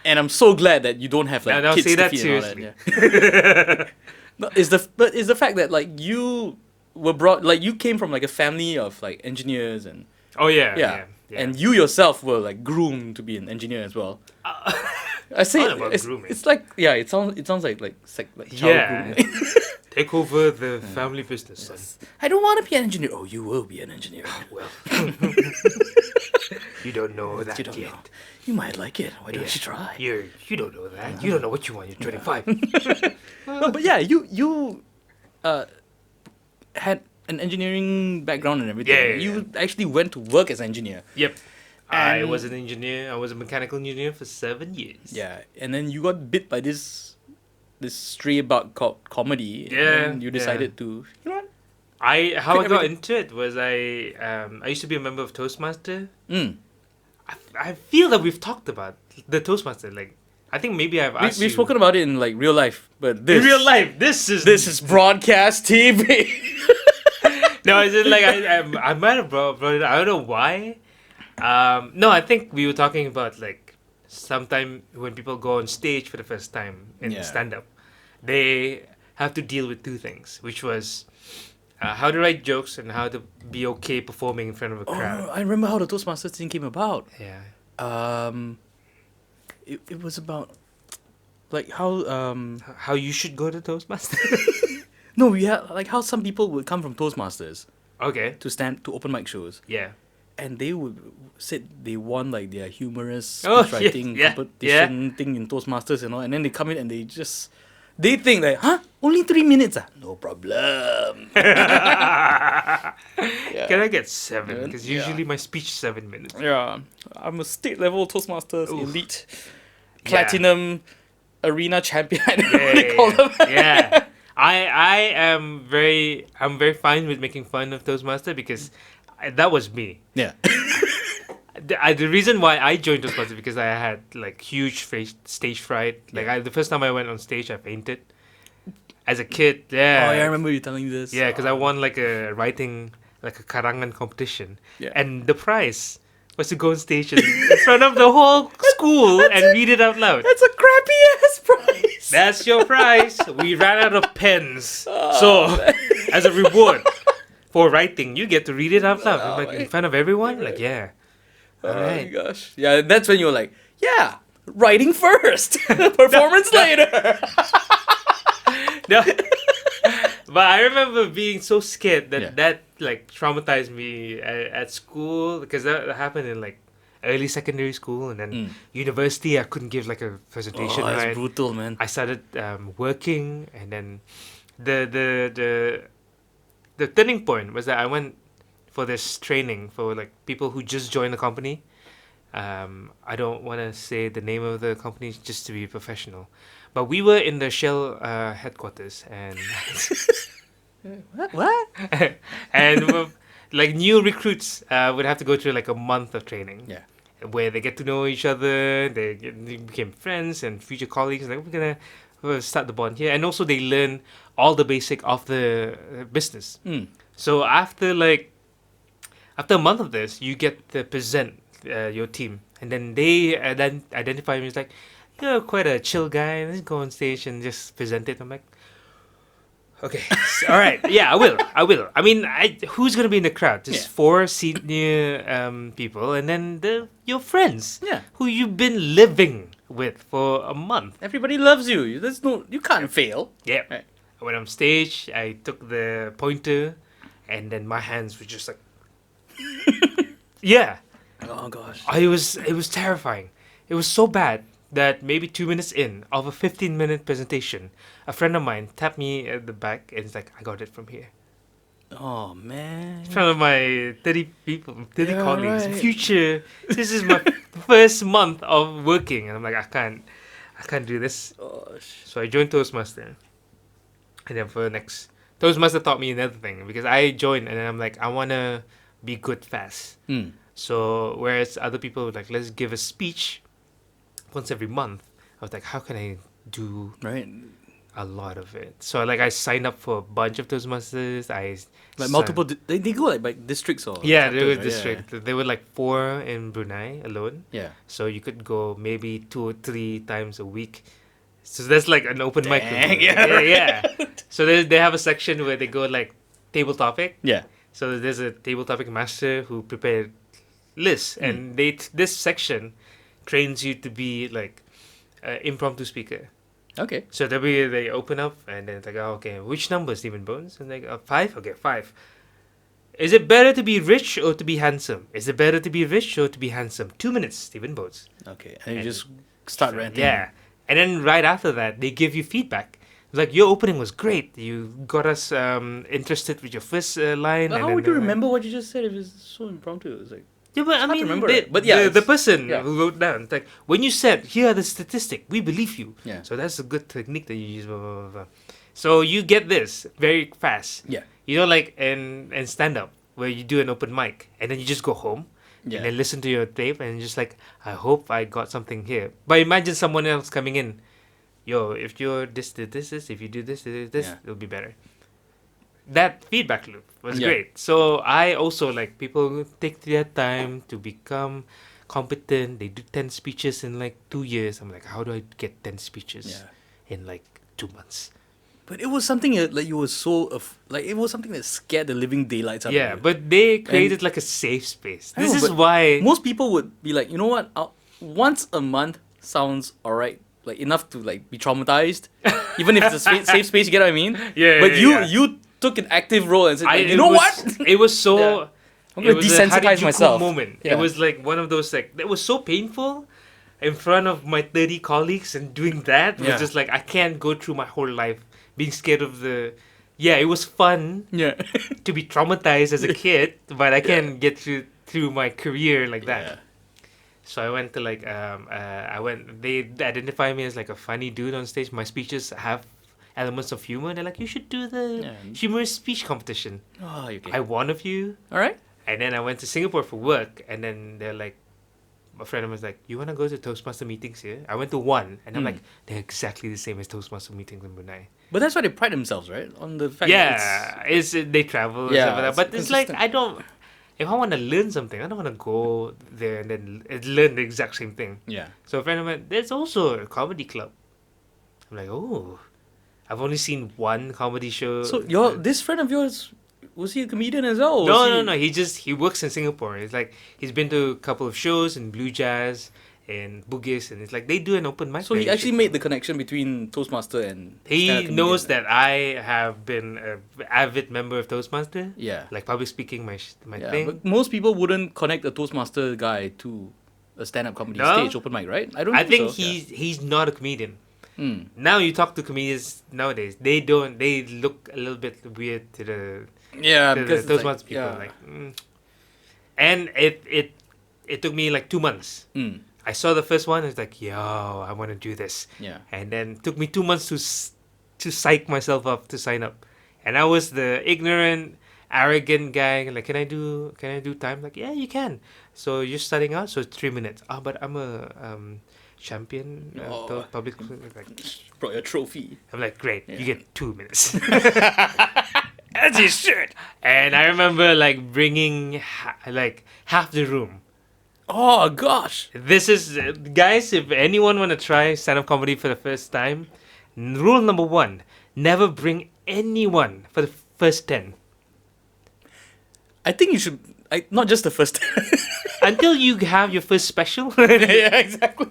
Speaker 2: And I'm so glad that you don't have like
Speaker 1: Now
Speaker 2: kids
Speaker 1: say
Speaker 2: to
Speaker 1: that
Speaker 2: feed and all that.
Speaker 1: seriously.
Speaker 2: Yeah. No, is the fact that like you were brought, like you came from like a family of like engineers and
Speaker 1: Oh yeah.
Speaker 2: yeah. And you yourself were like groomed to be an engineer as well. I say
Speaker 1: What about grooming?
Speaker 2: it's like it sounds like child
Speaker 1: Yeah.
Speaker 2: grooming.
Speaker 1: Take over the family business, son.
Speaker 2: I don't want to be an engineer. Oh, you will be an engineer.
Speaker 1: Well, you don't know that
Speaker 2: You don't
Speaker 1: yet.
Speaker 2: know. You might like it. Why don't you try?
Speaker 1: You don't know that. You don't know what you want. You're 25.
Speaker 2: No, but yeah, you had an engineering background and everything.
Speaker 1: Yeah.
Speaker 2: You actually went to work as an engineer.
Speaker 1: Yep. I
Speaker 2: And-
Speaker 1: was an engineer. I was a mechanical engineer for 7 years.
Speaker 2: Yeah, and then you got bit by this stray bug called comedy.
Speaker 1: Yeah,
Speaker 2: And you decided to, you know what?
Speaker 1: How I
Speaker 2: Quit
Speaker 1: got
Speaker 2: everything.
Speaker 1: into it was I used to be a member of Toastmaster.
Speaker 2: Mm.
Speaker 1: I feel that we've talked about the Toastmaster. Like I think maybe I've asked
Speaker 2: We've
Speaker 1: you.
Speaker 2: spoken about it in like real life, but
Speaker 1: in
Speaker 2: this
Speaker 1: real life. This is
Speaker 2: broadcast TV.
Speaker 1: no. Is it like I might have brought it. I don't know why. No, I think we were talking about like sometime when people go on stage for the first time in
Speaker 2: Yeah.
Speaker 1: stand-up, they have to deal with two things, which was how to write jokes and how to be okay performing in front of a
Speaker 2: Oh,
Speaker 1: crowd.
Speaker 2: I remember how the Toastmasters thing came about.
Speaker 1: Yeah.
Speaker 2: It was about like how
Speaker 1: How you should go to Toastmaster.
Speaker 2: no, we had like how some people would come from Toastmasters
Speaker 1: Okay.
Speaker 2: to open mic shows,
Speaker 1: Yeah.
Speaker 2: and they would said they won like their humorous
Speaker 1: Oh,
Speaker 2: speech writing
Speaker 1: yeah,
Speaker 2: competition thing in Toastmasters and all, and then they come in and they think like, huh, only 3 minutes, no problem.
Speaker 1: Can I get 7? Because
Speaker 2: Yeah.
Speaker 1: usually my speech is 7 minutes.
Speaker 2: Yeah, I'm a state level Toastmasters
Speaker 1: Oof.
Speaker 2: elite,
Speaker 1: Yeah.
Speaker 2: platinum arena champion. I don't know
Speaker 1: Yeah,
Speaker 2: what they call them.
Speaker 1: yeah. I'm very fine with making fun of Toastmaster because that was me.
Speaker 2: Yeah.
Speaker 1: The reason why I joined Toastmaster because I had like huge stage fright. Like the first time I went on stage, I fainted. As a kid, yeah.
Speaker 2: Oh, yeah, I remember you telling me this.
Speaker 1: Yeah, because I won like a writing, like a karangan competition.
Speaker 2: Yeah.
Speaker 1: And the prize was to go on stage in front of the whole school and read it out loud.
Speaker 2: That's a crappy ass prize.
Speaker 1: That's your prize. We ran out of pens. So, as a reward for writing, you get to read it out loud. I'm like, in front of everyone? Like, yeah.
Speaker 2: Oh my
Speaker 1: Alright.
Speaker 2: gosh. Yeah, that's when you're like, yeah, writing first, performance later.
Speaker 1: No. But I remember being so scared that
Speaker 2: Yeah.
Speaker 1: that like traumatized me at school because that happened in like early secondary school and then university. I couldn't give like a presentation.
Speaker 2: Oh, that's
Speaker 1: right?
Speaker 2: brutal, man.
Speaker 1: I started working and then the the turning point was that I went for this training for like people who just joined the company. I don't want to say the name of the company just to be professional, but we were in the Shell headquarters, and
Speaker 2: What?
Speaker 1: and like new recruits would have to go through like a month of training.
Speaker 2: Yeah.
Speaker 1: Where they get to know each other, they became friends and future colleagues. Like we're gonna start the bond here, and also they learn all the basic of the business. So after a month of this, you get to present your team, and then they identify me as like, you're quite a chill guy. Let's go on stage and just present it. I'm like, okay, all right, yeah, I will. I mean, who's gonna be in the crowd? Just 4 senior people, and then your friends, who you've been living with for a month.
Speaker 2: Everybody loves you. You can't fail.
Speaker 1: Yeah.
Speaker 2: Right.
Speaker 1: I went on stage. I took the pointer, and then my hands were just like, yeah.
Speaker 2: Oh gosh.
Speaker 1: It was terrifying. It was so bad that maybe 2 minutes in of a 15-minute presentation, a friend of mine tapped me at the back and it's like, I got it from here.
Speaker 2: Oh man.
Speaker 1: In front of my 30 colleagues.
Speaker 2: Right.
Speaker 1: Future. This is my first month of working, and I'm like, I can't do this.
Speaker 2: Gosh.
Speaker 1: So I joined Toastmaster, and then for the next, Toastmaster taught me another thing because I joined and then I'm like, I wanna be good fast. So whereas other people would like, let's give a speech once every month, I was like, how can I do a lot of it? So like I signed up for a bunch of Toastmasters.
Speaker 2: Multiple. They go like by districts or
Speaker 1: yeah,
Speaker 2: chapters,
Speaker 1: there were
Speaker 2: right?
Speaker 1: districts. There were like 4 in Brunei alone.
Speaker 2: Yeah.
Speaker 1: So you could go maybe 2 or 3 times a week. So that's like an open mic. Yeah. So they have a section where they go like table topic.
Speaker 2: Yeah.
Speaker 1: So there's a table topic master who prepared lists, and this section trains you to be like impromptu speaker.
Speaker 2: Okay.
Speaker 1: So they open up and then it's like, oh, okay, which number, Stephen Bones? And like, 5? Okay, 5. Is it better to be rich or to be handsome? Is it better to be rich or to be handsome? 2 minutes, Stephen Bones.
Speaker 2: Okay. And you just start ranting.
Speaker 1: Yeah. And then right after that, they give you feedback. It's like, your opening was great. You got us interested with your first line.
Speaker 2: But how would you remember what you just said if it's so impromptu? It's like,
Speaker 1: yeah, but I mean,
Speaker 2: remember it. But yeah,
Speaker 1: the person
Speaker 2: yeah.
Speaker 1: who wrote down, it's like, when you said, here are the statistics, we believe you.
Speaker 2: Yeah.
Speaker 1: So that's a good technique that you use, blah, blah, blah, blah. So you get this very fast.
Speaker 2: Yeah.
Speaker 1: You know, like in stand-up, where you do an open mic, and then you just go home,
Speaker 2: Yeah.
Speaker 1: and then listen to your tape, and just like, I hope I got something here. But imagine someone else coming in, yo, if you're this, if you do this,
Speaker 2: Yeah.
Speaker 1: it'll be better. That feedback loop was
Speaker 2: Yeah.
Speaker 1: great. So I also like people who take their time to become competent. They do 10 speeches in like 2 years. I'm like, how do I get 10 speeches in like 2 months?
Speaker 2: But it was something like you were so it was something that scared the living daylights out of you.
Speaker 1: Yeah, but they created like a safe space.
Speaker 2: I
Speaker 1: This
Speaker 2: know,
Speaker 1: is
Speaker 2: but
Speaker 1: why
Speaker 2: most people would be like, you know what? Once a month sounds alright, like enough to like be traumatized, even if it's a safe space. You get what I mean?
Speaker 1: Yeah,
Speaker 2: But
Speaker 1: yeah.
Speaker 2: you took an active role and said, like, you
Speaker 1: it
Speaker 2: know
Speaker 1: was,
Speaker 2: what?
Speaker 1: It was so.
Speaker 2: Yeah. I'm
Speaker 1: it
Speaker 2: gonna
Speaker 1: was a
Speaker 2: desensitize
Speaker 1: Harajuku
Speaker 2: myself.
Speaker 1: moment.
Speaker 2: Yeah.
Speaker 1: It was like one of those like that was so painful in front of my 30 colleagues, and doing that was
Speaker 2: Yeah.
Speaker 1: just like I can't go through my whole life being scared of the. Yeah, it was fun
Speaker 2: Yeah.
Speaker 1: to be traumatized as a kid, but I can't get through my career like that.
Speaker 2: Yeah.
Speaker 1: So I went to like they identify me as like a funny dude on stage. My speeches have elements of humor. They're like, you should do the humorous speech competition.
Speaker 2: Oh, okay.
Speaker 1: I won a few.
Speaker 2: All right.
Speaker 1: And then I went to Singapore for work, and then they're like, a friend of mine was like, you want to go to Toastmaster meetings here? I went to one, and I'm like, they're exactly the same as Toastmaster meetings in Brunei.
Speaker 2: But that's why they pride themselves, right? On the fact that
Speaker 1: Yeah, they travel and
Speaker 2: Yeah,
Speaker 1: stuff like that.
Speaker 2: it's
Speaker 1: But it's like,
Speaker 2: consistent.
Speaker 1: I don't, if I want to learn something, I don't want to go there and then learn the exact same thing.
Speaker 2: Yeah.
Speaker 1: So a friend of mine, there's also a comedy club. I'm like, oh, I've only seen one comedy show.
Speaker 2: So this friend of yours, was he a comedian as well? or
Speaker 1: No,
Speaker 2: was
Speaker 1: no. He works in Singapore. It's like he's been to a couple of shows in Blue Jazz and Bugis, and it's like they do an open mic.
Speaker 2: So he actually made the connection between Toastmaster and
Speaker 1: He
Speaker 2: stand-up
Speaker 1: knows
Speaker 2: comedian.
Speaker 1: that I have been an avid member of Toastmaster.
Speaker 2: Yeah.
Speaker 1: Like public speaking, my
Speaker 2: Yeah,
Speaker 1: thing.
Speaker 2: but most people wouldn't connect a Toastmaster guy to a stand-up comedy
Speaker 1: No.
Speaker 2: stage open mic, right?
Speaker 1: I think
Speaker 2: so.
Speaker 1: he's not a comedian.
Speaker 2: Mm.
Speaker 1: Now you talk to comedians nowadays, they look a little bit weird to the
Speaker 2: Yeah, because
Speaker 1: those
Speaker 2: it's
Speaker 1: ones people
Speaker 2: yeah.
Speaker 1: like. And it took me like 2 months. I saw the first one. It's like, yo, I want to do this.
Speaker 2: Yeah.
Speaker 1: And then it took me 2 months to psych myself up to sign up. And I was the ignorant, arrogant guy. Like, can I do time? Like, yeah, you can. So you're starting out. So it's 3 minutes. But I'm a champion. Public. Like,
Speaker 2: Brought your trophy.
Speaker 1: I'm like, great.
Speaker 2: Yeah.
Speaker 1: You get 2 minutes. As you should. And I remember like bringing like half the room.
Speaker 2: Oh gosh.
Speaker 1: This is guys. If anyone want to try stand-up comedy for the first time, rule number 1: never bring anyone for the first 10
Speaker 2: I think you should. Not just the first.
Speaker 1: until you have your first special.
Speaker 2: Yeah, exactly.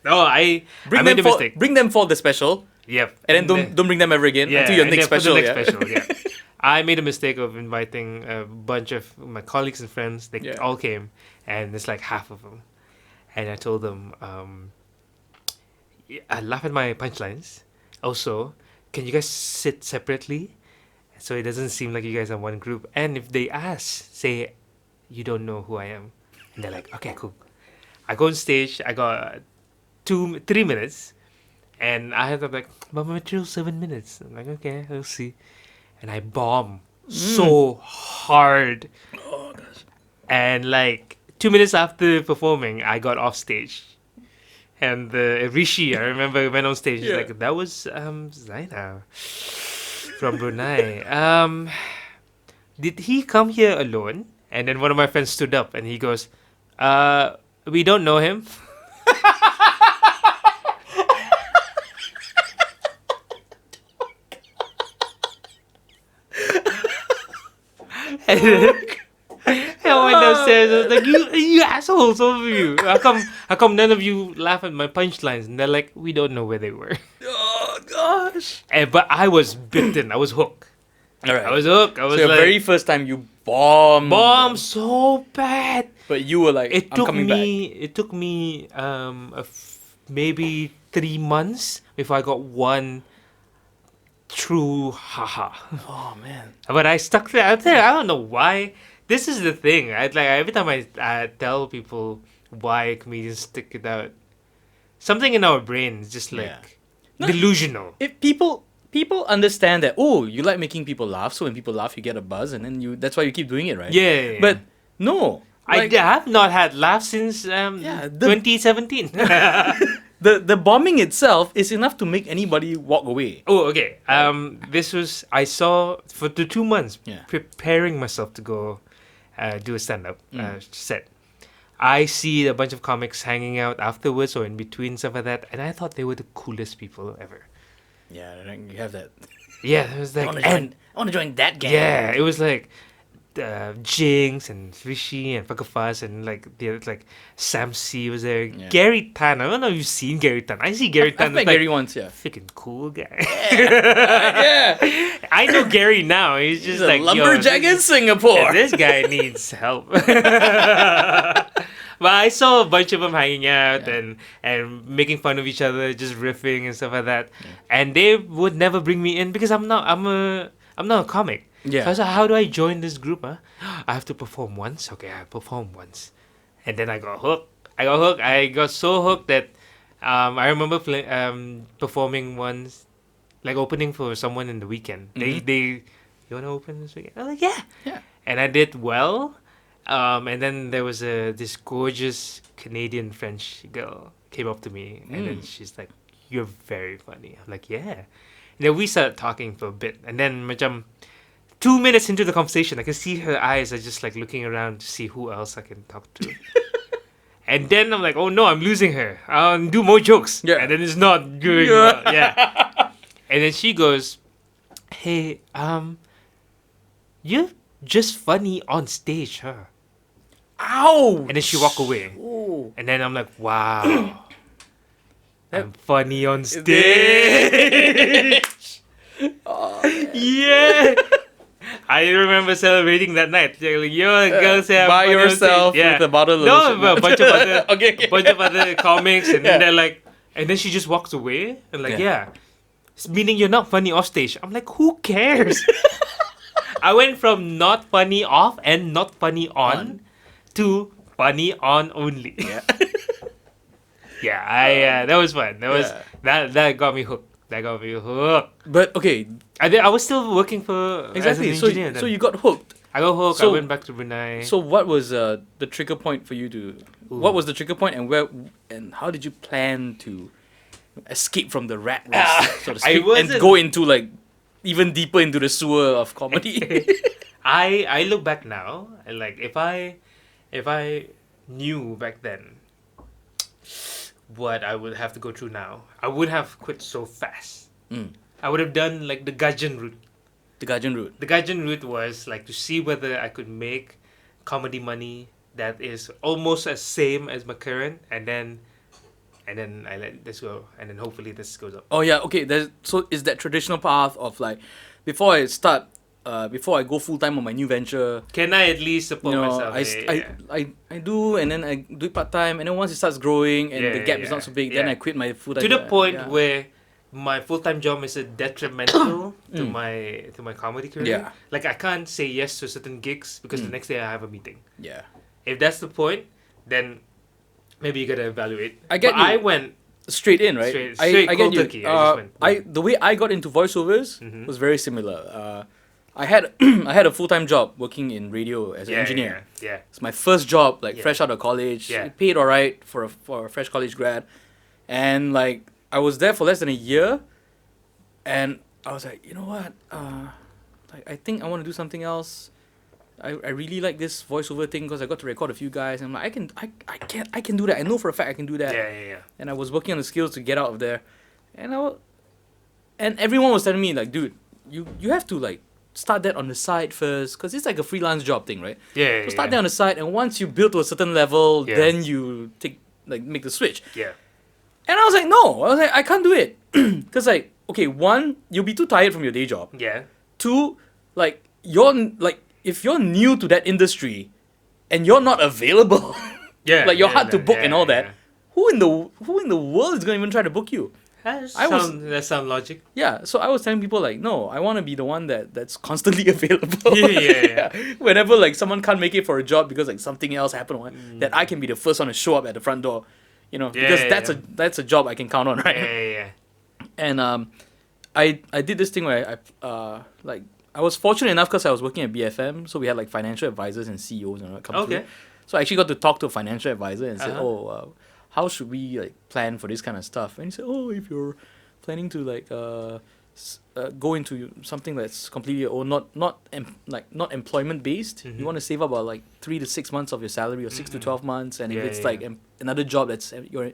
Speaker 1: No, I made a mistake.
Speaker 2: Bring them for the special,
Speaker 1: Yep.
Speaker 2: and then don't bring them ever again
Speaker 1: Yeah,
Speaker 2: until your
Speaker 1: and
Speaker 2: next
Speaker 1: then for the
Speaker 2: special.
Speaker 1: next special, yeah. I made a mistake of inviting a bunch of my colleagues and friends. They
Speaker 2: Yeah.
Speaker 1: all came, and it's like half of them. And I told them, I laugh at my punchlines. Also, can you guys sit separately, so it doesn't seem like you guys are one group? And if they ask, say, you don't know who I am, and they're like, okay, cool. I go on stage. I got 3 minutes. And I had to like, but my material's 7 minutes. I'm like, okay, we'll see. And I bomb so hard.
Speaker 2: Oh gosh.
Speaker 1: And like 2 minutes after performing, I got off stage. And Rishi, I remember, went on stage. He's
Speaker 2: Yeah.
Speaker 1: like, that was Zainal from Brunei. Did he come here alone? And then one of my friends stood up and he goes, we don't know him. And then I went downstairs. I was like, "You assholes, all of you! How come none of you laugh at my punchlines?" And they're like, "We don't know where they were."
Speaker 2: Oh gosh.
Speaker 1: But I was bitten. I was hooked.
Speaker 2: All right.
Speaker 1: I was hooked. I was
Speaker 2: So your
Speaker 1: like,
Speaker 2: very first time you bombed.
Speaker 1: bomb so bad.
Speaker 2: But you were like,
Speaker 1: It
Speaker 2: I'm
Speaker 1: took
Speaker 2: coming
Speaker 1: me. It took me maybe 3 months before I got one true haha.
Speaker 2: back. Oh man.
Speaker 1: But I stuck there. I don't know why. This is the thing. Every time I tell people why comedians stick it out, something in our brain is just like
Speaker 2: No.
Speaker 1: delusional.
Speaker 2: If people understand that, oh, you like making people laugh, so when people laugh you get a buzz, and then that's why you keep doing it, right?
Speaker 1: Yeah.
Speaker 2: But no.
Speaker 1: I have not had laughs since 2017.
Speaker 2: The bombing itself is enough to make anybody walk away.
Speaker 1: Oh, okay. This was I saw for the 2 months preparing myself to go do a stand-up set. I see a bunch of comics hanging out afterwards or in between, stuff like that, and I thought they were the coolest people ever.
Speaker 2: Yeah, you have that.
Speaker 1: Yeah, it was like,
Speaker 2: I want to join that gang.
Speaker 1: yeah, it was like Jinx and Rishi and Fakafas and like Sam C was there.
Speaker 2: Yeah.
Speaker 1: Gary Tan. I don't know if you've seen Gary Tan. I see Gary Tan.
Speaker 2: I've met
Speaker 1: like,
Speaker 2: Gary once, yeah.
Speaker 1: freaking cool guy.
Speaker 2: Yeah.
Speaker 1: I know Gary now. He's just
Speaker 2: He's a
Speaker 1: like
Speaker 2: lumberjack in Singapore.
Speaker 1: This guy needs help. But I saw a bunch of them hanging out and making fun of each other, just riffing and stuff like that.
Speaker 2: Yeah.
Speaker 1: And they would never bring me in because I'm not a comic.
Speaker 2: Yeah.
Speaker 1: So I was like, how do I join this group? Huh? I have to perform once. Okay, I perform once, and then I got hooked. I got so hooked that I remember performing once, like opening for someone in the weekend. They you want to open this weekend? I was like, yeah. And I did well. And then there was this gorgeous Canadian French girl came up to me, and then she's like, "You're very funny." I'm like, "Yeah." And then we started talking for a bit, and then macam 2 minutes into the conversation, I can see her eyes are just like looking around to see who else I can talk to. And then I'm like, "Oh no, I'm losing her. I'll do more jokes."
Speaker 2: Yeah.
Speaker 1: And then it's not good. Yeah. And then she goes, "Hey, you're just funny on stage, huh?"
Speaker 2: Ow!
Speaker 1: And then she walked away.
Speaker 2: Ooh.
Speaker 1: And then I'm like, wow. I'm funny on stage. Yeah. I remember celebrating that night. Like, yo, girls have
Speaker 2: By
Speaker 1: funny on
Speaker 2: yourself
Speaker 1: stage.
Speaker 2: with a bottle of
Speaker 1: No,
Speaker 2: lotion.
Speaker 1: but a bunch of other,
Speaker 2: Okay.
Speaker 1: a bunch of other comics, and then they're like, and then she just walks away, and like,
Speaker 2: Yeah.
Speaker 1: meaning you're not funny off stage. I'm like, who cares? I went from not funny off and not funny on to funny on only.
Speaker 2: Yeah.
Speaker 1: Yeah, I that was fun. That was
Speaker 2: Yeah.
Speaker 1: that got me hooked. That got me hooked.
Speaker 2: But okay,
Speaker 1: I was still working for
Speaker 2: exactly.
Speaker 1: as
Speaker 2: So
Speaker 1: an engineer.
Speaker 2: so
Speaker 1: then.
Speaker 2: you got hooked.
Speaker 1: I got hooked.
Speaker 2: so-
Speaker 1: I went back to Brunei.
Speaker 2: So what was the trigger point for you to? What was the trigger point, and how did you plan to escape from the rat race, so to
Speaker 1: I
Speaker 2: speak, and
Speaker 1: wasn't-
Speaker 2: go into like even deeper into the sewer of comedy?
Speaker 1: I look back now and like if I knew back then what I would have to go through now, I would have quit so fast. I would have done like the Gajan route.
Speaker 2: The Gajan route.
Speaker 1: The Gajan route was like to see whether I could make comedy money that is almost as same as my current, and then I let this go, and then hopefully this goes up.
Speaker 2: Oh yeah, okay. So is that traditional path of like before I start, before I go full time on my new venture,
Speaker 1: Can I at least support
Speaker 2: you know,
Speaker 1: myself?
Speaker 2: I do, and then I do it part time, and then once it starts growing and the gap is not so big, then
Speaker 1: Yeah.
Speaker 2: I quit my full time.
Speaker 1: To the point where my full-time job is a detrimental to my comedy career.
Speaker 2: Yeah.
Speaker 1: Like I can't say yes to certain gigs because the next day I have a meeting.
Speaker 2: yeah.
Speaker 1: If that's the point, then maybe you gotta evaluate.
Speaker 2: I get
Speaker 1: But
Speaker 2: you.
Speaker 1: I went
Speaker 2: Straight in, right?
Speaker 1: Straight
Speaker 2: I
Speaker 1: cold
Speaker 2: get you.
Speaker 1: turkey, I just went.
Speaker 2: The way I got into voiceovers was very similar. I had I had a full time job working in radio as an engineer.
Speaker 1: Yeah.
Speaker 2: It's my first job, like
Speaker 1: Yeah.
Speaker 2: fresh out of college.
Speaker 1: Yeah.
Speaker 2: It paid alright for a fresh college grad, and like I was there for less than a year, and I was like, you know what? Like I think I want to do something else. I really like this voiceover thing because I got to record a few guys, and I'm like, I can do that. I know for a fact I can do that.
Speaker 1: Yeah.
Speaker 2: And I was working on the skills to get out of there, and and everyone was telling me like, dude, you have to like start that on the side first, because it's like a freelance job thing, right?
Speaker 1: Yeah.
Speaker 2: So start that on the side, and once you build to a certain level,
Speaker 1: Yeah.
Speaker 2: then you make the switch.
Speaker 1: Yeah.
Speaker 2: And I was like, no, I can't do it, because like, okay, one, you'll be too tired from your day job.
Speaker 1: Yeah.
Speaker 2: Two, like if you're new to that industry, and you're not available,
Speaker 1: Yeah.
Speaker 2: like you're
Speaker 1: yeah,
Speaker 2: hard to
Speaker 1: yeah,
Speaker 2: book
Speaker 1: yeah,
Speaker 2: and all that.
Speaker 1: yeah.
Speaker 2: Who in the world is gonna even try to book you?
Speaker 1: That sound logic.
Speaker 2: Yeah, so I was telling people like, no, I want to be the one that's constantly available.
Speaker 1: Yeah.
Speaker 2: Whenever like someone can't make it for a job because like something else happened, that I can be the first one to show up at the front door, because that's a job I can count on, right?
Speaker 1: Yeah.
Speaker 2: And I did this thing where I was fortunate enough because I was working at BFM, so we had like financial advisors and CEOs and all that come through.
Speaker 1: Okay.
Speaker 2: So I actually got to talk to a financial advisor and said,
Speaker 1: Uh-huh.
Speaker 2: how should we like plan for this kind of stuff? And he said, if you're planning to like go into something that's completely or not employment based, you want to save up about like 3 to 6 months of your salary or 6 to 12 months, and if it's like another job that's where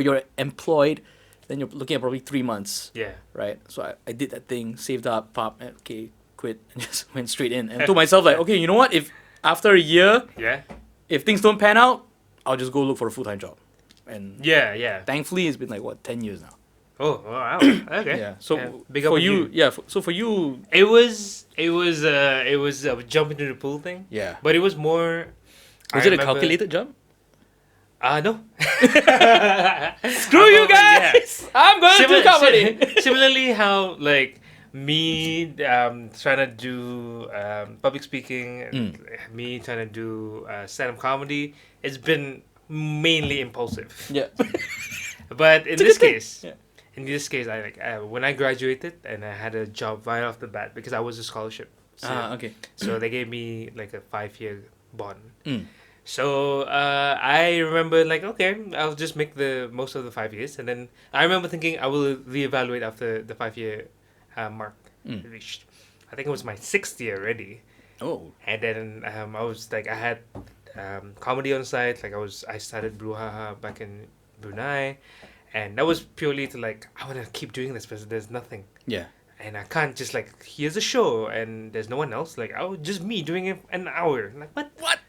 Speaker 2: you're employed, then you're looking at probably 3 months.
Speaker 1: Yeah.
Speaker 2: Right. So I did that thing, saved up, pop, okay, quit, and just went straight in and told myself like, okay, you know what? If after a year,
Speaker 1: Yeah.
Speaker 2: if things don't pan out, I'll just go look for a full time job. And
Speaker 1: Yeah.
Speaker 2: thankfully, it's been like 10 years now.
Speaker 1: Oh, wow. Okay.
Speaker 2: Yeah. So
Speaker 1: big up
Speaker 2: for
Speaker 1: on
Speaker 2: you, so for you,
Speaker 1: It was a jump into the pool thing,
Speaker 2: yeah.
Speaker 1: but it was more.
Speaker 2: Was it a calculated jump?
Speaker 1: No.
Speaker 2: Screw you guys! I'm going to do comedy.
Speaker 1: Similarly, how like me trying to do public speaking, and me trying to do stand-up comedy, it's been mainly impulsive.
Speaker 2: Yeah.
Speaker 1: But in
Speaker 2: It's a
Speaker 1: this
Speaker 2: good thing.
Speaker 1: case,
Speaker 2: Yeah.
Speaker 1: in this case, I when I graduated and I had a job right off the bat because I was a scholarship.
Speaker 2: Okay.
Speaker 1: So they gave me like a 5-year bond.
Speaker 2: Mm.
Speaker 1: So I remember like, okay, I'll just make the most of the 5 years, and then I remember thinking I will reevaluate after the 5-year mark reached. I think it was my 6th year already,
Speaker 2: Oh.
Speaker 1: and then I was like, I had comedy on site. Like I started Bruhaha back in Brunei, and that was purely to like, I want to keep doing this because there's nothing.
Speaker 2: Yeah.
Speaker 1: And I can't just like, here's a show and there's no one else. Like, just me doing it an hour. Like, what?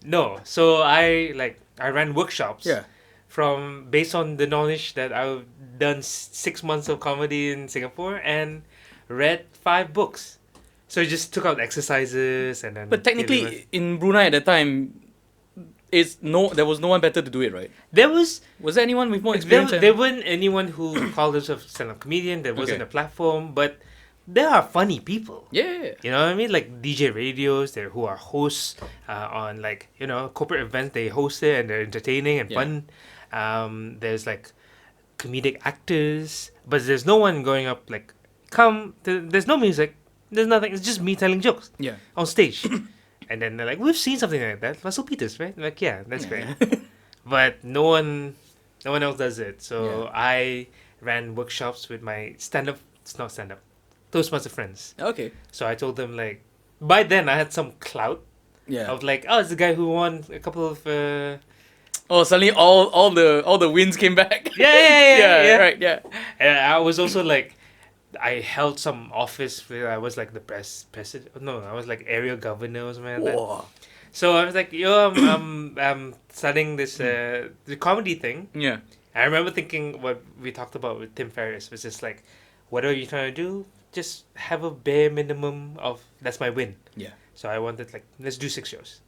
Speaker 1: No. So I ran workshops.
Speaker 2: Yeah.
Speaker 1: From based on the knowledge that I've done 6 months of comedy in Singapore and read 5 books. So I just took out exercises and then.
Speaker 2: But technically, in Brunei at that time, there was no one better to do it, right?
Speaker 1: there was
Speaker 2: Was there anyone with more
Speaker 1: there,
Speaker 2: experience?
Speaker 1: there wasn't anyone who called themselves stand-up comedian. There wasn't
Speaker 2: Okay.
Speaker 1: a platform, but there are funny people.
Speaker 2: Yeah.
Speaker 1: You know what I mean? Like DJ radios, there who are hosts on like corporate events. They host it and they're entertaining and fun. There's like comedic actors, but there's no one going up like, there's no music, there's nothing. It's just me telling jokes.
Speaker 2: Yeah.
Speaker 1: On stage, and then they're like, we've seen something like that. Russell Peters, right? Like, yeah, that's great. But no one else does it. So I ran workshops with my it's not stand up, Toastmaster friends.
Speaker 2: Okay.
Speaker 1: So I told them like, by then I had some clout.
Speaker 2: Yeah.
Speaker 1: Of like, oh, it's the guy who won a couple of.
Speaker 2: Oh, suddenly all the wins came back.
Speaker 1: Yeah.
Speaker 2: Right. Yeah.
Speaker 1: And I was also like, I held some office where I was like the president. No, I was like area governor or something like that. So I was like, yo, I'm studying this the comedy thing.
Speaker 2: Yeah.
Speaker 1: I remember thinking what we talked about with Tim Ferriss was just like, whatever you're trying to do, just have a bare minimum of that's my win.
Speaker 2: Yeah.
Speaker 1: So I wanted like, let's do 6 shows.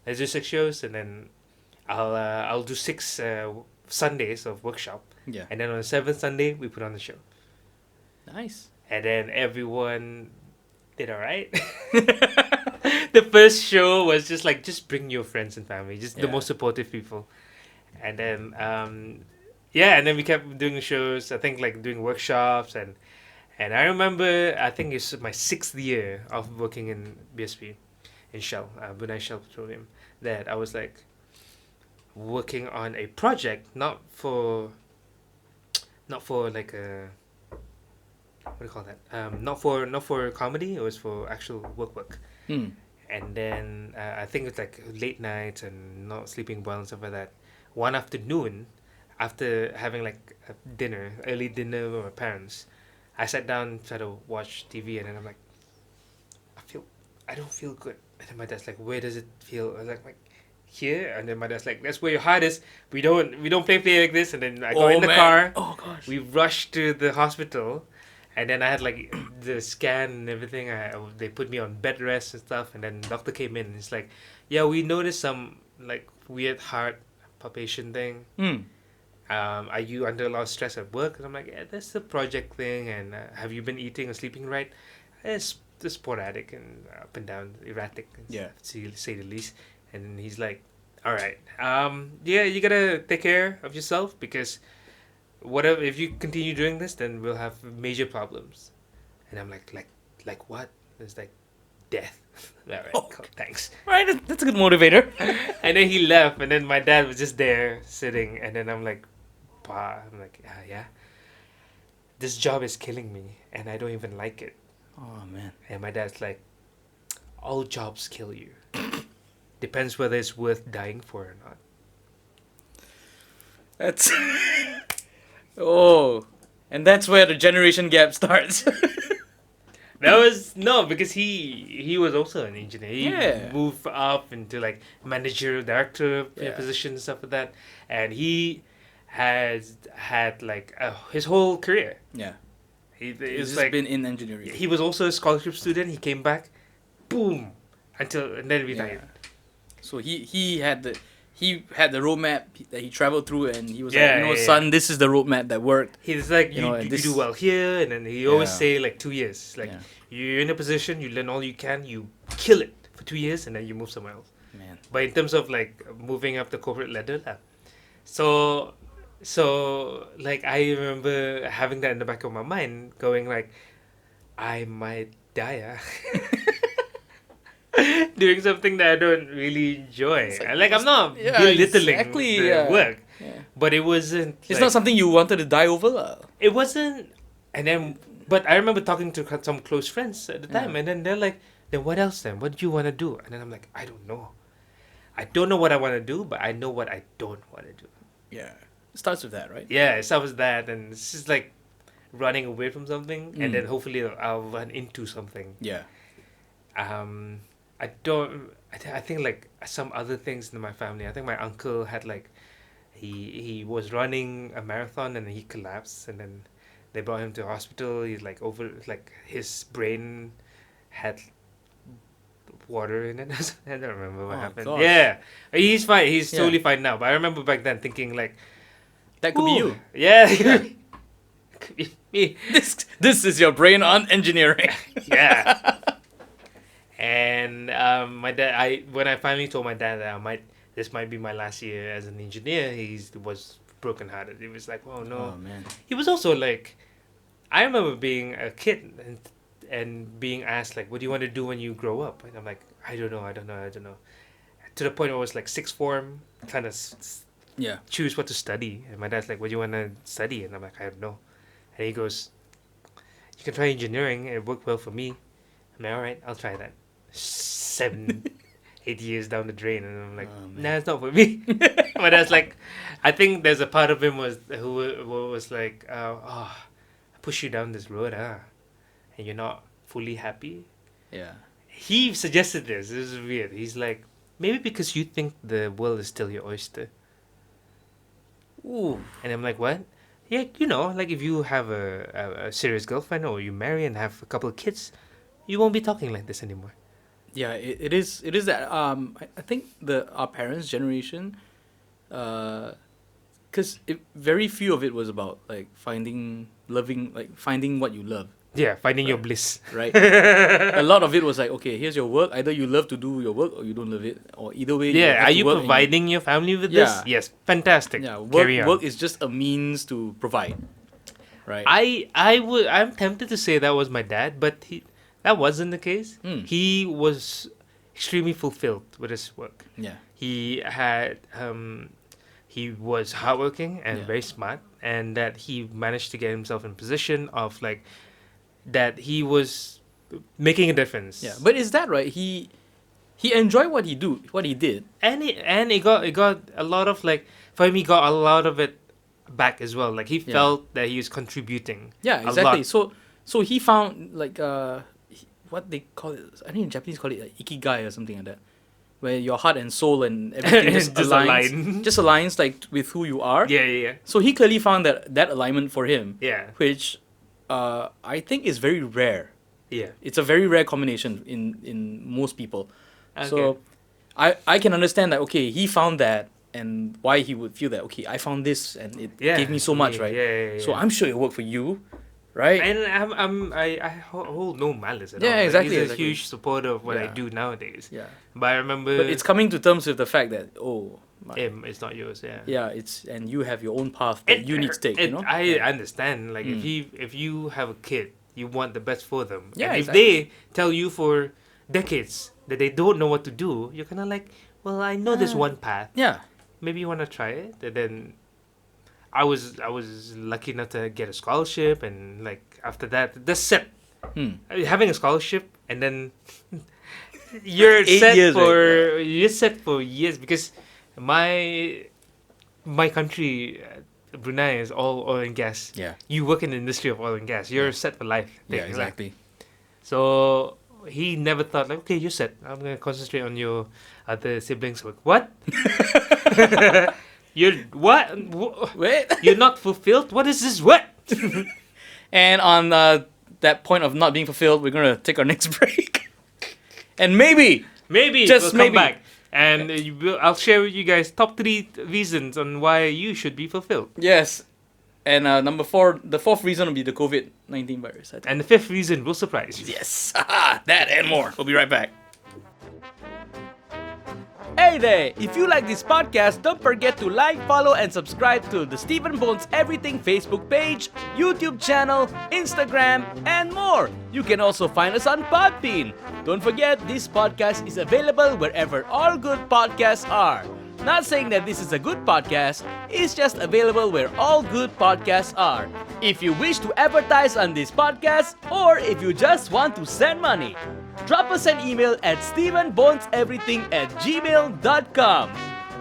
Speaker 1: Let's do 6 shows, and then I'll do 6 Sundays of workshop.
Speaker 2: Yeah.
Speaker 1: And then on the 7th Sunday we put on the show.
Speaker 2: Nice.
Speaker 1: And then everyone did alright. The first show was just like, just bring your friends and family, just the most supportive people. And then and then we kept doing shows. I think like doing workshops, and I remember I think it's my 6th year of working in BSP, in Shell, Brunei Shell Petroleum, that I was like working on a project, not for like a, what do you call that? Not for comedy. It was for actual work. And then I think it's like late nights and not sleeping well and stuff like that. One afternoon, after having like a early dinner with my parents, I sat down, tried to watch TV, and then I'm like, I don't feel good. And then my dad's like, where does it feel? I was like here. And then my dad's like, that's where your heart is. We don't play like this. And then I got in the car.
Speaker 2: Oh gosh.
Speaker 1: We rushed to the hospital. And then I had like the scan and everything. They put me on bed rest and stuff. And then the doctor came in and he's like, yeah, we noticed some like weird heart palpitation thing. Are you under a lot of stress at work? And I'm like, yeah, that's the project thing. And have you been eating or sleeping right? It's just sporadic and up and down, erratic. To say the least. And he's like, all right, you gotta take care of yourself, because whatever, if you continue doing this, then we'll have major problems. And I'm like what? It's like death. All right, cool, thanks.
Speaker 2: Right, that's a good motivator.
Speaker 1: And then he left, and then my dad was just there sitting, and then I'm like, Pa, yeah, this job is killing me, and I don't even like it.
Speaker 2: Oh man.
Speaker 1: And my dad's like, all jobs kill you. Depends whether it's worth dying for or not.
Speaker 2: That's and that's where the generation gap starts.
Speaker 1: That was because he was also an engineer. He moved up into like manager, director position and stuff like that, and he has had like his whole career.
Speaker 2: Yeah,
Speaker 1: He's
Speaker 2: like been in engineering.
Speaker 1: He was also a scholarship student. He came back, boom, and then retired.
Speaker 2: So he had the roadmap that he traveled through, and he was like, son, this is the roadmap that worked.
Speaker 1: He's like, you do well here, and then he always say like 2 years. Like you're in a position, you learn all you can, you kill it for 2 years, and then you move somewhere else.
Speaker 2: Man.
Speaker 1: But in terms of like moving up the corporate ladder, so like I remember having that in the back of my mind, going like, I might die. Doing something that I don't really enjoy. I'm not belittling the work, but it wasn't.
Speaker 2: It's not something you wanted to die over.
Speaker 1: It wasn't, and then. But I remember talking to some close friends at the time, and then they're like, "Then what else? Then what do you want to do?" And then I'm like, "I don't know. I don't know what I want to do, but I know what I don't want to do."
Speaker 2: Yeah, it starts with that, right?
Speaker 1: Yeah, it starts with that, and it's just like running away from something, and then hopefully I'll run into something.
Speaker 2: Yeah.
Speaker 1: I think like some other things in my family. I think my uncle had like, he was running a marathon and he collapsed, and then they brought him to the hospital. He's like his brain had water in it. I don't remember what happened.
Speaker 2: Gosh.
Speaker 1: Yeah, he's fine. He's totally fine now. But I remember back then thinking like,
Speaker 2: that could be you.
Speaker 1: Yeah. fuck me.
Speaker 2: This is your brain on engineering.
Speaker 1: Yeah. And my dad, when I finally told my dad that this might be my last year as an engineer, he was brokenhearted. He was like, "Oh no."
Speaker 2: Oh man.
Speaker 1: He was also like, I remember being a kid and being asked like, "What do you want to do when you grow up?" And I'm like, I don't know. To the point where it was like sixth form, trying to
Speaker 2: Yeah.
Speaker 1: choose what to study. And my dad's like, "What do you want to study?" And I'm like, I don't know. And he goes, "You can try engineering. It worked well for me." I'm like, all right, I'll try that. 7, 8 years down the drain, and I'm like, nah, it's not for me. My dad's like, I think there's a part of him who was like, I push you down this road, and you're not fully happy.
Speaker 2: Yeah.
Speaker 1: He suggested this. This is weird. He's like, maybe because you think the world is still your oyster.
Speaker 2: Ooh.
Speaker 1: And I'm like, what? Yeah, like if you have a serious girlfriend or you marry and have a couple of kids, you won't be talking like this anymore.
Speaker 2: Yeah, it is that I think our parents' generation, because very few of it was about like finding what you love.
Speaker 1: Yeah, finding your bliss.
Speaker 2: Right. A lot of it was like, okay, here's your work. Either you love to do your work or you don't love it, or either way.
Speaker 1: Yeah, are you providing your family with this? Yes, fantastic.
Speaker 2: Yeah,
Speaker 1: Carry on.
Speaker 2: work is just a means to provide. Right.
Speaker 1: I'm tempted to say that was my dad, but that wasn't the case. He was extremely fulfilled with his work.
Speaker 2: Yeah.
Speaker 1: He had he was hardworking and very smart, and that he managed to get himself in a position of like that he was making a difference.
Speaker 2: Yeah, but is that right? He enjoyed what he did,
Speaker 1: and he got a lot of like, for him, he got a lot of it back as well. Like he felt that he was contributing.
Speaker 2: Yeah, exactly. So he found like what they call it. I think in Japanese call it like ikigai or something like that, where your heart and soul and everything just aligns like with who you are.
Speaker 1: Yeah.
Speaker 2: So he clearly found that alignment for him.
Speaker 1: Yeah.
Speaker 2: Which I think is very rare.
Speaker 1: Yeah.
Speaker 2: It's a very rare combination in most people.
Speaker 1: Okay.
Speaker 2: So I can understand that, okay, he found that and why he would feel that, okay, I found this and it gave me so much, right?
Speaker 1: Yeah.
Speaker 2: So I'm sure it worked for you, right?
Speaker 1: And I hold no malice at all.
Speaker 2: Yeah,
Speaker 1: Like,
Speaker 2: exactly.
Speaker 1: he's a huge supporter of what I do nowadays.
Speaker 2: Yeah.
Speaker 1: But I remember...
Speaker 2: But it's coming to terms with the fact that,
Speaker 1: it's not yours, yeah.
Speaker 2: Yeah, and you have your own path that you need to take,
Speaker 1: I understand. Like, if you have a kid, you want the best for them.
Speaker 2: Yeah,
Speaker 1: and
Speaker 2: exactly.
Speaker 1: if they tell you for decades that they don't know what to do, you're kind of like, well, I know this one path.
Speaker 2: Yeah.
Speaker 1: Maybe you want to try it. And then I was lucky enough to get a scholarship, and like after that, that's set. Having a scholarship, and then you're set for years, because my country, Brunei, is all oil and gas.
Speaker 2: Yeah.
Speaker 1: You work in the industry of oil and gas. You're set for life.
Speaker 2: Yeah, exactly.
Speaker 1: So he never thought like, okay, you're set. I'm gonna concentrate on your other siblings' work. What? You're what?
Speaker 2: Wait.
Speaker 1: You're not fulfilled? What is this? What?
Speaker 2: And on that point of not being fulfilled, we're gonna take our next break. And maybe
Speaker 1: just we'll come back, and I'll share with you guys top 3 reasons on why you should be fulfilled.
Speaker 2: Yes. And number 4, the 4th reason will be the COVID-19 virus. I think.
Speaker 1: And the 5th reason will surprise you.
Speaker 2: Yes. That and more. We'll be right back.
Speaker 3: Hey there! If you like this podcast, don't forget to like, follow, and subscribe to the Stephen Bones Everything Facebook page, YouTube channel, Instagram, and more. You can also find us on Podbean. Don't forget, this podcast is available wherever all good podcasts are. Not saying that this is a good podcast, it's just available where all good podcasts are. If you wish to advertise on this podcast, or if you just want to send money, drop us an email at stephenboneseverything@gmail.com.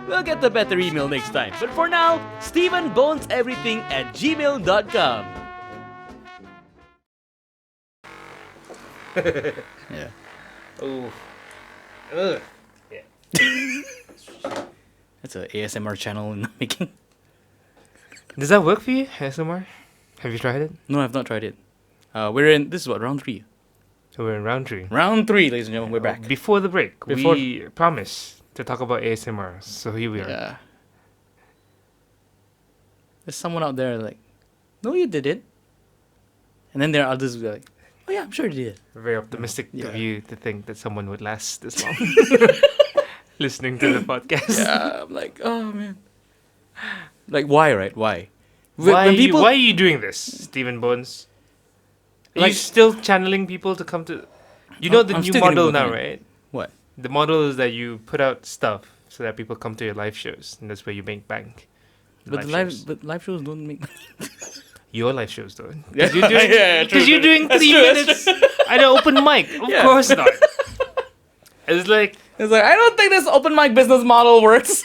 Speaker 3: We'll get the better email next time. But for now, stephenboneseverything@gmail.com.
Speaker 2: Yeah.
Speaker 1: Oh. Yeah.
Speaker 2: That's an ASMR channel in the making.
Speaker 1: Does that work for you, ASMR? Have you tried it?
Speaker 2: No, I've not tried it. This is what, round 3?
Speaker 1: So we're in round 3.
Speaker 2: Round 3, ladies and gentlemen, we're back.
Speaker 1: Before the break, we promised to talk about ASMR, so here we are.
Speaker 2: Yeah. There's someone out there like, no, you didn't. And then there are others who are like, oh yeah, I'm sure it did.
Speaker 1: Very optimistic
Speaker 2: Yeah.
Speaker 1: of you to think that someone would last this long listening to the podcast.
Speaker 2: Yeah, I'm like, oh man. Like, why, right? Why?
Speaker 1: Why are you doing this, Stephen Bones? Are you
Speaker 2: Like-
Speaker 1: still channeling people to come to... You know the
Speaker 2: I'm
Speaker 1: new
Speaker 2: still getting
Speaker 1: model
Speaker 2: work
Speaker 1: now,
Speaker 2: on it.
Speaker 1: right?
Speaker 2: What?
Speaker 1: The model is that you put out stuff so that people come to your live shows, and that's where you make bank.
Speaker 2: But live shows don't make money.
Speaker 1: Your live shows, though.
Speaker 2: Yeah.
Speaker 1: Because you're doing,
Speaker 2: Yeah, true,
Speaker 1: 'cause you're
Speaker 2: true.
Speaker 1: doing
Speaker 2: That's
Speaker 1: 3
Speaker 2: true, that's
Speaker 1: minutes at an open mic. Of
Speaker 2: Yeah.
Speaker 1: course not. It's like,
Speaker 2: It's like, I don't think this open mic business model works.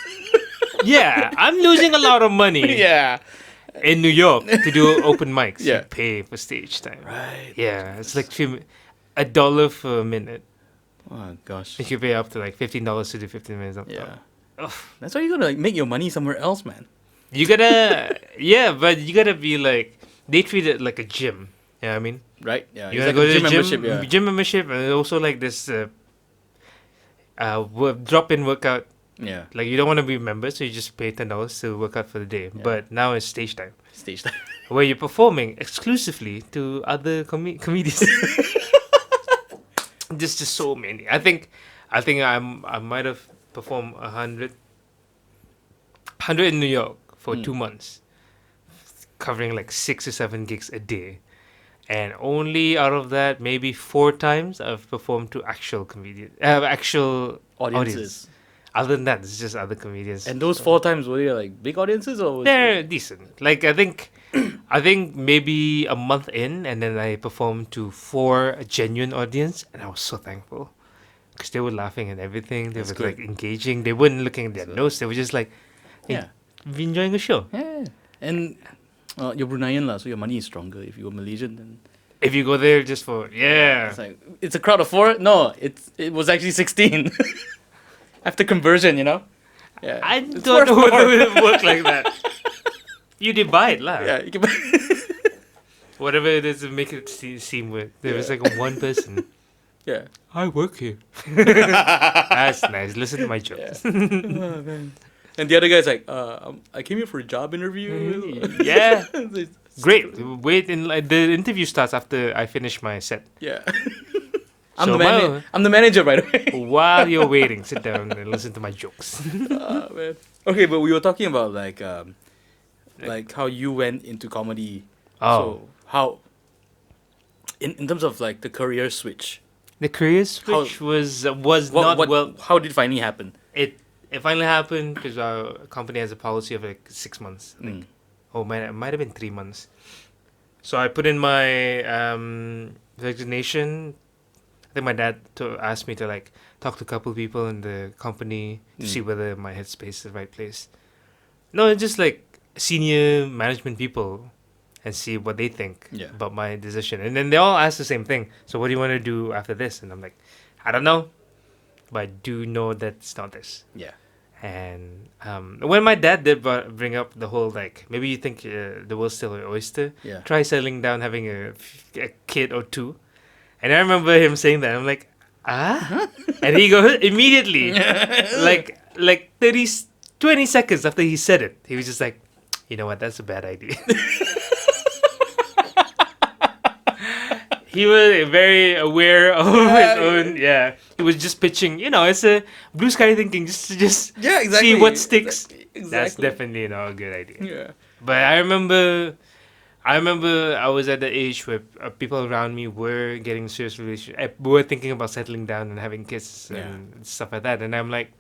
Speaker 1: yeah, I'm losing a lot of money
Speaker 2: Yeah.
Speaker 1: in New York to do open mics.
Speaker 2: Yeah.
Speaker 1: You pay for stage time.
Speaker 2: Right.
Speaker 1: Yeah, it's like $1 for a minute.
Speaker 2: Oh gosh.
Speaker 1: You can pay up to like $15 to do 15 minutes.
Speaker 2: Yeah.
Speaker 1: Ugh.
Speaker 2: That's why you gotta like make your money somewhere else, man.
Speaker 1: You gotta, yeah, but you gotta be like, they treat it like a gym. You know what I mean?
Speaker 2: Right? Yeah.
Speaker 1: You
Speaker 2: it's
Speaker 1: gotta
Speaker 2: like
Speaker 1: go
Speaker 2: a
Speaker 1: to the
Speaker 2: membership, yeah.
Speaker 1: gym membership, and also like this drop-in workout.
Speaker 2: Yeah.
Speaker 1: Like you don't want to be a member, so you just pay $10 to work out for the day.
Speaker 2: Yeah.
Speaker 1: But now it's stage time,
Speaker 2: Stage time.
Speaker 1: where you're performing exclusively to other comedians. There's just so many. I think I might have performed 100 in New York for 2 months, covering like 6 or 7 gigs a day, and only out of that maybe 4 times I've performed to actual actual audience.
Speaker 2: Audiences.
Speaker 1: Other than that, it's just other comedians.
Speaker 2: And those 4 times were they like big audiences or was
Speaker 1: They're decent. Like I think maybe a month in, and then I performed to 4 genuine audience, and I was so thankful because they were laughing and everything. They
Speaker 2: That's
Speaker 1: were
Speaker 2: good.
Speaker 1: like engaging. They weren't looking at their
Speaker 2: That's good.
Speaker 1: nose. They were just like, hey,
Speaker 2: Yeah.
Speaker 1: we enjoying the show.
Speaker 2: Yeah. And you're Bruneian lah, so your money is stronger. If you were Malaysian, then
Speaker 1: If you go there just for
Speaker 2: it's like it's a crowd of 4. No, it was actually 16. After conversion, you know. Yeah.
Speaker 1: I
Speaker 2: It's
Speaker 1: don't know
Speaker 2: worth
Speaker 1: whether
Speaker 2: more.
Speaker 1: it would work like that. You divide lah.
Speaker 2: Yeah. You can
Speaker 1: Whatever it is to make it seem weird. There was like one person.
Speaker 2: yeah.
Speaker 1: I work here. That's nice. Listen to my jokes.
Speaker 2: Oh, man. And the other guy's like, I came here for a job interview.
Speaker 1: Yeah.
Speaker 2: It's-
Speaker 1: Great. Wait, the interview starts after I finish my set.
Speaker 2: Yeah.
Speaker 1: So
Speaker 2: I'm the manager, by the way.
Speaker 1: while you're waiting, sit down and listen to my jokes.
Speaker 2: Oh, man. Okay, but we were talking about like how you went into comedy.
Speaker 1: Oh.
Speaker 2: So how in terms of like the career switch.
Speaker 1: The career switch was not well.
Speaker 2: How did it finally happen?
Speaker 1: It finally happened because our company has a policy of like 6 months. Like, it might have been 3 months. So I put in my resignation. I think my dad asked me to like talk to a couple of people in the company to see whether my headspace is the right place. No, it's just like senior management people and see what they think about my decision. And then they all ask the same thing. So what do you want to do after this? And I'm like, I don't know. But I do know that it's not this.
Speaker 2: Yeah.
Speaker 1: And when my dad did bring up the whole like, maybe you think the world's still an oyster,
Speaker 2: Yeah.
Speaker 1: try settling down, having a kid or 2. And I remember him saying that. I'm like, and he goes immediately, like 20 seconds after he said it, he was just like, you know what, that's a bad idea. He was very aware of his own. Yeah, he was just pitching. It's a blue sky thinking. Just
Speaker 2: Yeah, exactly.
Speaker 1: see what sticks.
Speaker 2: Exactly.
Speaker 1: That's definitely not a good idea.
Speaker 2: Yeah.
Speaker 1: But I remember I was at the age where people around me were getting serious relationships. Were thinking about settling down and having kids and stuff like that. And I'm like,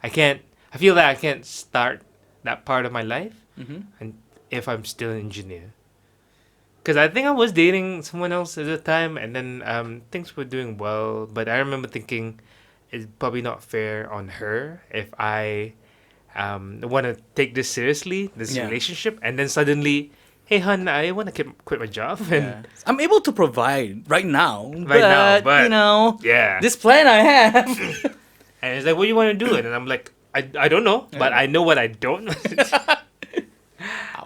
Speaker 1: I feel that I can't start that part of my life, and if I'm still an engineer. Because I think I was dating someone else at the time, and then things were doing well. But I remember thinking it's probably not fair on her if I want to take this seriously, this relationship, and then suddenly, hey, hun, I want to quit my job. And
Speaker 2: I'm able to provide right now,
Speaker 1: but
Speaker 2: you know,
Speaker 1: yeah.
Speaker 2: this plan I have.
Speaker 1: And it's like, what do you want to do? And I'm like, I don't know, but I know what I don't.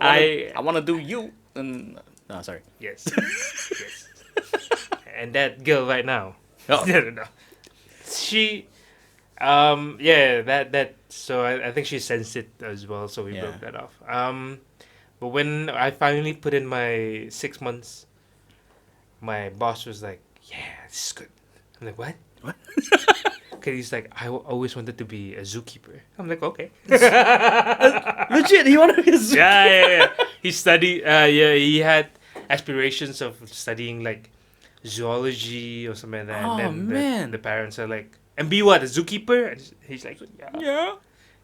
Speaker 2: I want to do you. And no, sorry.
Speaker 1: Yes. Yes. And that girl right now.
Speaker 2: Oh.
Speaker 1: No. She, that. So I think she sensed it as well. So we broke that off. But when I finally put in my 6 months, my boss was like, "Yeah, this is good." I'm like, "What?"
Speaker 2: What?
Speaker 1: Because he's like, always wanted to be a zookeeper. I'm like, "Okay."
Speaker 2: Legit, he wanted to be a zoo.
Speaker 1: Yeah. He studied. He had aspirations of studying like zoology or something like that.
Speaker 2: Oh,
Speaker 1: And then
Speaker 2: man.
Speaker 1: the parents are like, "And be what, a zookeeper?" And he's like, "Yeah."
Speaker 2: Yeah.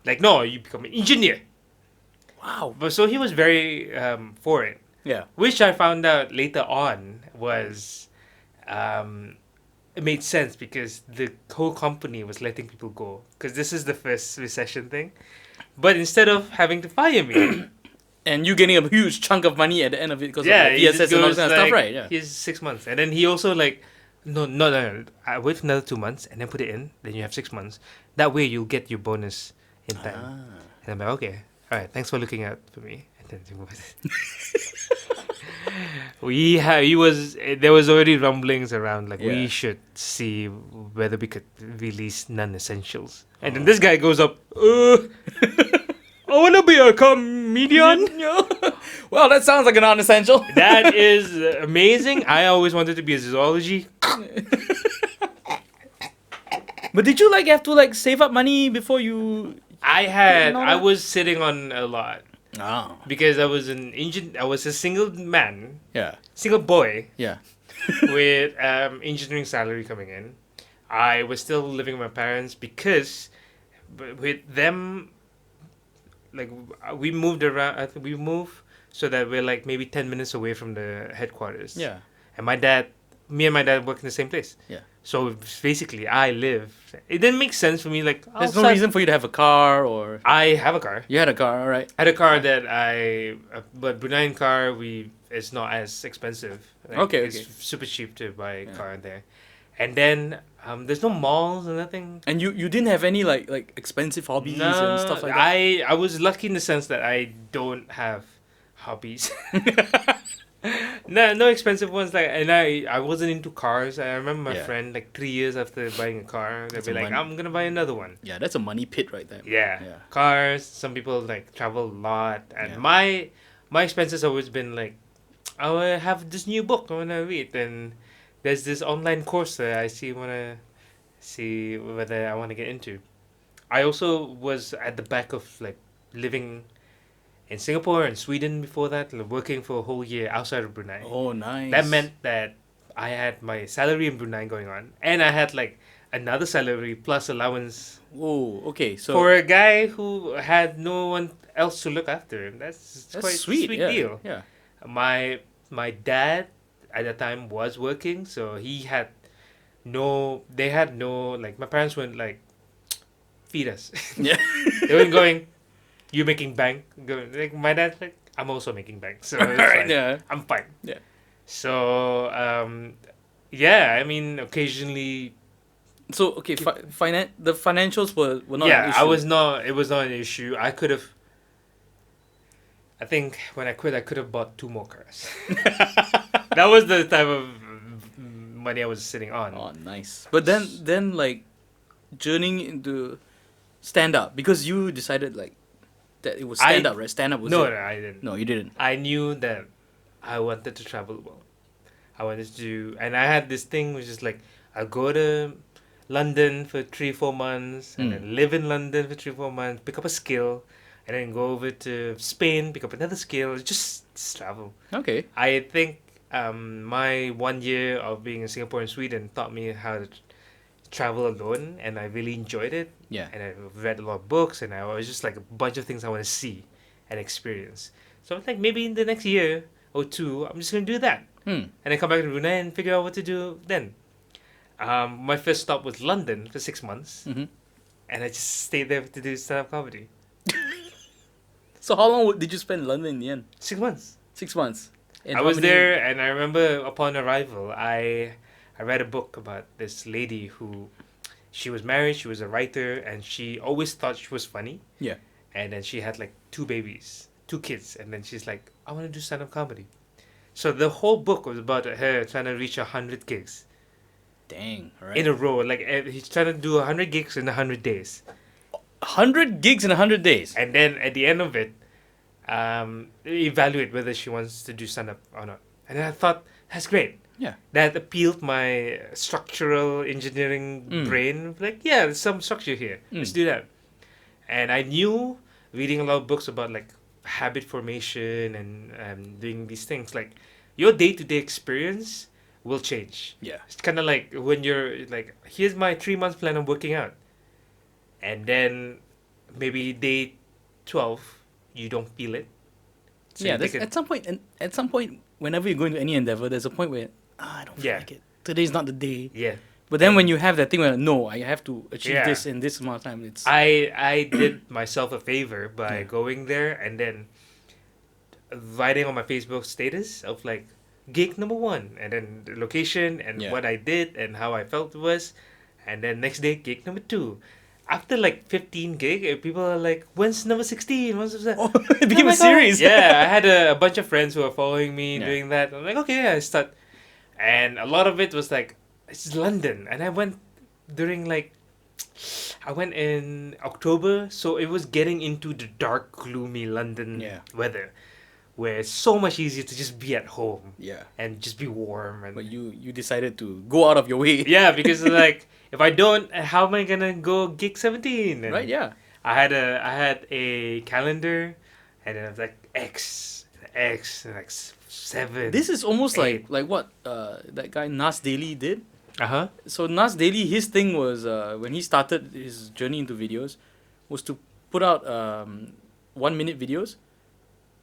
Speaker 1: Like, no, you become an engineer.
Speaker 2: Wow.
Speaker 1: But so he was very for it,
Speaker 2: Yeah.
Speaker 1: which I found out later on was, it made sense because the whole company was letting people go because this is the first recession thing. But instead of having to fire me,
Speaker 2: And you getting a huge chunk of money at the end of it because
Speaker 1: yeah,
Speaker 2: of
Speaker 1: he
Speaker 2: like
Speaker 1: just
Speaker 2: VSS and all
Speaker 1: goes
Speaker 2: that kind of stuff,
Speaker 1: like,
Speaker 2: right? Yeah.
Speaker 1: here's 6 months, and then he also like, no. I wait for another 2 months and then put it in. Then you have 6 months. That way you'll get your bonus in time.
Speaker 2: Ah.
Speaker 1: And I'm like, okay, all right, thanks for looking out for me. And then there was already rumblings around like we
Speaker 2: Yeah.
Speaker 1: should see whether we could release non-essentials. And then this guy goes up, I want to be a comedian.
Speaker 2: Well, that sounds like a non-essential.
Speaker 1: That is amazing. I always wanted to be a zoology.
Speaker 2: But did you like have to like save up money before you?
Speaker 1: I was sitting on a lot
Speaker 2: Oh.
Speaker 1: because I was I was a single man,
Speaker 2: Yeah.
Speaker 1: single boy
Speaker 2: Yeah.
Speaker 1: with engineering salary coming in. I was still living with my parents because with them, like we moved around. We moved so that we're like maybe 10 minutes away from the headquarters.
Speaker 2: Yeah.
Speaker 1: And me and my dad work in the same place.
Speaker 2: Yeah.
Speaker 1: So basically, I live. It didn't make sense for me. Like,
Speaker 2: There's no reason for you to have a car or.
Speaker 1: I have a car.
Speaker 2: You had a car, all right.
Speaker 1: I had a car that but Brunei car it's not as expensive.
Speaker 2: Okay,
Speaker 1: It's
Speaker 2: okay.
Speaker 1: super cheap to buy a
Speaker 2: Yeah.
Speaker 1: car there, and then there's no malls or nothing.
Speaker 2: And you didn't have any like expensive hobbies and stuff like that.
Speaker 1: I was lucky in the sense that I don't have hobbies. No expensive ones and I wasn't into cars. I remember my
Speaker 2: Yeah.
Speaker 1: friend like 3 years after buying a car, they'd
Speaker 2: That's
Speaker 1: be
Speaker 2: a
Speaker 1: like,
Speaker 2: money-
Speaker 1: "I'm gonna buy another one."
Speaker 2: Yeah, that's a money pit right there.
Speaker 1: Yeah.
Speaker 2: Yeah.
Speaker 1: Cars. Some people like travel a lot, and
Speaker 2: Yeah.
Speaker 1: my expenses always been like, I will have this new book I wanna read, and there's this online course that I wanna see whether I wanna get into. I also was at the back of like living in Singapore and Sweden before that, like, working for a whole year outside of Brunei.
Speaker 2: Oh, nice.
Speaker 1: That meant that I had my salary in Brunei going on, and I had like another salary plus allowance
Speaker 2: Oh, okay. So
Speaker 1: for a guy who had no one else to look after him. That's quite
Speaker 2: sweet.
Speaker 1: sweet
Speaker 2: Yeah.
Speaker 1: deal.
Speaker 2: Yeah.
Speaker 1: My dad at that time was working, so he had they had no, like, my parents weren't like, feed us.
Speaker 2: Yeah.
Speaker 1: They weren't going, you making bank. Like, my dad's like, I'm also making bank, so it's
Speaker 2: Right,
Speaker 1: like,
Speaker 2: yeah.
Speaker 1: I'm fine.
Speaker 2: Yeah.
Speaker 1: So yeah, I mean, occasionally,
Speaker 2: So okay, the financials were not an
Speaker 1: yeah,
Speaker 2: issue.
Speaker 1: I was not. It was not an issue. I could have. I think when I quit, I could have bought 2 more cars. That was the type of money I was sitting on.
Speaker 2: Oh, nice. But then like journeying into stand up because you decided like that it was stand up, right? Stand up was
Speaker 1: No,
Speaker 2: it?
Speaker 1: no, I didn't.
Speaker 2: No, you didn't.
Speaker 1: I knew that I wanted to travel the world. I wanted to, and I had this thing which is like, I'll go to London for 3-4 months, and then live in London for 3-4 months, pick up a skill, and then go over to Spain, pick up another skill, just travel.
Speaker 2: Okay.
Speaker 1: I think my 1 year of being in Singapore and Sweden taught me how to travel alone, and I really enjoyed it.
Speaker 2: Yeah.
Speaker 1: And I read a lot of books, and I was just like a bunch of things I want to see and experience. So I was like, maybe in the next year or 2, I'm just gonna do that, and then come back to Brunei and figure out what to do then. My first stop was London for 6 months,
Speaker 2: Mm-hmm.
Speaker 1: and I just stayed there to do stand-up comedy.
Speaker 2: So how long did you spend in London in the end?
Speaker 1: 6 months.
Speaker 2: 6 months. And
Speaker 1: I
Speaker 2: how
Speaker 1: was
Speaker 2: many-
Speaker 1: there, and I remember upon arrival, I read a book about this lady who, she was married, she was a writer, and she always thought she was funny.
Speaker 2: Yeah.
Speaker 1: And then she had like 2 babies, 2 kids, and then she's like, I want to do stand-up comedy. So the whole book was about her trying to reach 100 gigs
Speaker 2: Dang. All right.
Speaker 1: in a row. Like, he's trying to do 100 gigs in 100 days.
Speaker 2: 100 gigs in 100 days.
Speaker 1: And then at the end of it, evaluate whether she wants to do stand-up or not. And then I thought, that's great.
Speaker 2: Yeah.
Speaker 1: that appealed my structural engineering brain. Like, yeah, there's some structure here. Let's do that. And I knew reading a lot of books about like habit formation and doing these things, like your day-to-day experience will change.
Speaker 2: Yeah.
Speaker 1: It's kind of like when you're like, here's my 3 month plan of working out, and then maybe day 12 you don't feel it. So
Speaker 2: Yeah,
Speaker 1: you take
Speaker 2: at some point, and at some point, whenever you go into any endeavor, there's a point where I don't feel
Speaker 1: Yeah.
Speaker 2: like it. Today's not the day.
Speaker 1: yeah.
Speaker 2: But then when you have that thing where no, I have to achieve
Speaker 1: Yeah.
Speaker 2: this in this amount of time, it's
Speaker 1: I did myself a favor by
Speaker 2: Yeah.
Speaker 1: going there and then writing on my Facebook status of like gig number 1 and then the location and
Speaker 2: Yeah.
Speaker 1: what I did and how I felt was, and then next day gig number 2. After like 15 gig, people are like, when's number 16? When's that?
Speaker 2: oh, it became
Speaker 1: I'm
Speaker 2: a
Speaker 1: like, "Oh."
Speaker 2: series.
Speaker 1: Yeah, I had a bunch of friends who are following me
Speaker 2: Yeah.
Speaker 1: doing that. I'm like, okay, I start, and a lot of it was like, it's London, and I went during like, I went in October, so it was getting into the dark, gloomy London
Speaker 2: Yeah.
Speaker 1: weather, where it's so much easier to just be at home
Speaker 2: Yeah.
Speaker 1: and just be warm and
Speaker 2: But you decided to go out of your way.
Speaker 1: yeah, because like if I don't, how am I gonna go gig 17? And
Speaker 2: Right. Yeah.
Speaker 1: I had a calendar, and then I was like X, and like 7.
Speaker 2: This is almost
Speaker 1: Eight.
Speaker 2: like what that guy Nas Daily did.
Speaker 1: Uh-huh.
Speaker 2: So Nas Daily, his thing was when he started his journey into videos, was to put out 1 minute videos,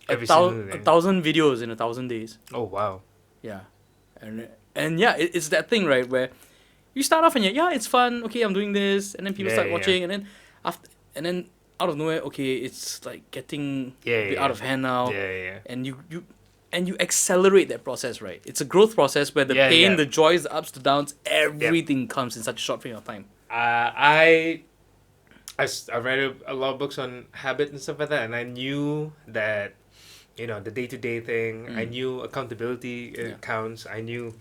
Speaker 1: Every single day.
Speaker 2: 1,000 videos in 1,000 days.
Speaker 1: Oh wow.
Speaker 2: Yeah, and yeah, it's that thing, right, where you start off and it's fun. Okay, I'm doing this, and then people
Speaker 1: Yeah,
Speaker 2: start
Speaker 1: yeah.
Speaker 2: watching, and then out of nowhere, okay, it's like getting
Speaker 1: Yeah,
Speaker 2: a bit
Speaker 1: yeah.
Speaker 2: out of hand now,
Speaker 1: Yeah.
Speaker 2: and you accelerate that process, right? It's a growth process where the
Speaker 1: Yeah,
Speaker 2: pain,
Speaker 1: yeah.
Speaker 2: the joys, the ups, the downs, everything comes in such a short frame of time.
Speaker 1: I read a lot of books on habit and stuff like that, and I knew that, you know, the day-to-day thing. I knew accountability counts. I knew,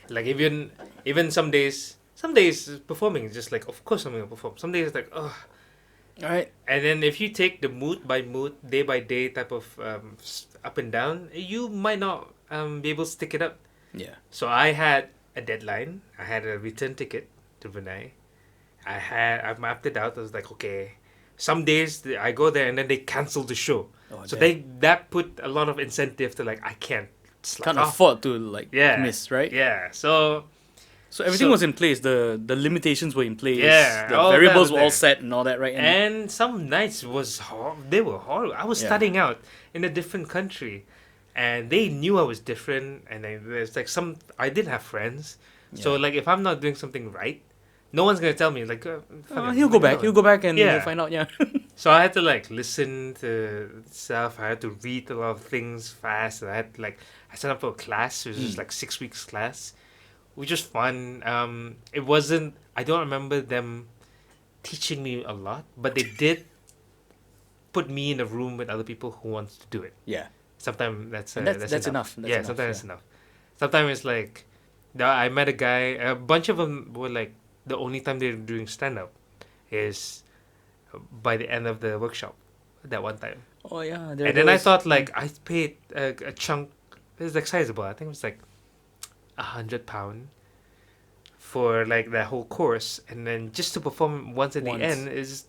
Speaker 1: like, even some days performing is just like, of course I'm gonna perform. Some days it's like, oh.
Speaker 2: All right.
Speaker 1: And then if you take the mood by mood, day by day type of up and down, you might not be able to stick it up.
Speaker 2: Yeah.
Speaker 1: So I had a deadline. I had a return ticket to Brunei. I mapped it out. I was like, okay, some days I go there and then they cancel the show.
Speaker 2: Oh,
Speaker 1: So
Speaker 2: damn.
Speaker 1: that put a lot of incentive to like, I can't slack
Speaker 2: Can't
Speaker 1: off.
Speaker 2: afford to like
Speaker 1: Yeah.
Speaker 2: miss, right?
Speaker 1: Yeah. So
Speaker 2: So everything
Speaker 1: So-
Speaker 2: was in place. The limitations were in place.
Speaker 1: Yeah,
Speaker 2: The
Speaker 1: all that
Speaker 2: variables
Speaker 1: was
Speaker 2: were all
Speaker 1: there.
Speaker 2: set and all that, right?
Speaker 1: and some nights they were horrible. I was
Speaker 2: Yeah.
Speaker 1: studying out in a different country, and they knew I was different. And there's like I didn't have friends, so
Speaker 2: Yeah.
Speaker 1: like if I'm not doing something right, no one's gonna tell me. Like fuck it,
Speaker 2: he'll go
Speaker 1: like,
Speaker 2: back.
Speaker 1: no.
Speaker 2: He'll go back and
Speaker 1: Yeah.
Speaker 2: you'll find out. Yeah.
Speaker 1: So I had to like listen to stuff. I had to read a lot of things fast. And I signed up for a class. It was just like 6 weeks class, which was fun. It wasn't. I don't remember them teaching me a lot, but they did put me in a room with other people who wants to do it.
Speaker 2: yeah.
Speaker 1: Sometimes that's
Speaker 2: That's enough. That's
Speaker 1: yeah,
Speaker 2: enough,
Speaker 1: sometimes
Speaker 2: yeah.
Speaker 1: that's enough. Sometimes it's like, I met a guy. A bunch of them were like the only time they're doing stand up is by the end of the workshop. That one time,
Speaker 2: Oh yeah.
Speaker 1: and then I thought like I paid a chunk. It was like sizable. I think it was like £100 for like that whole course, and then just to perform once at the
Speaker 2: Once.
Speaker 1: end is,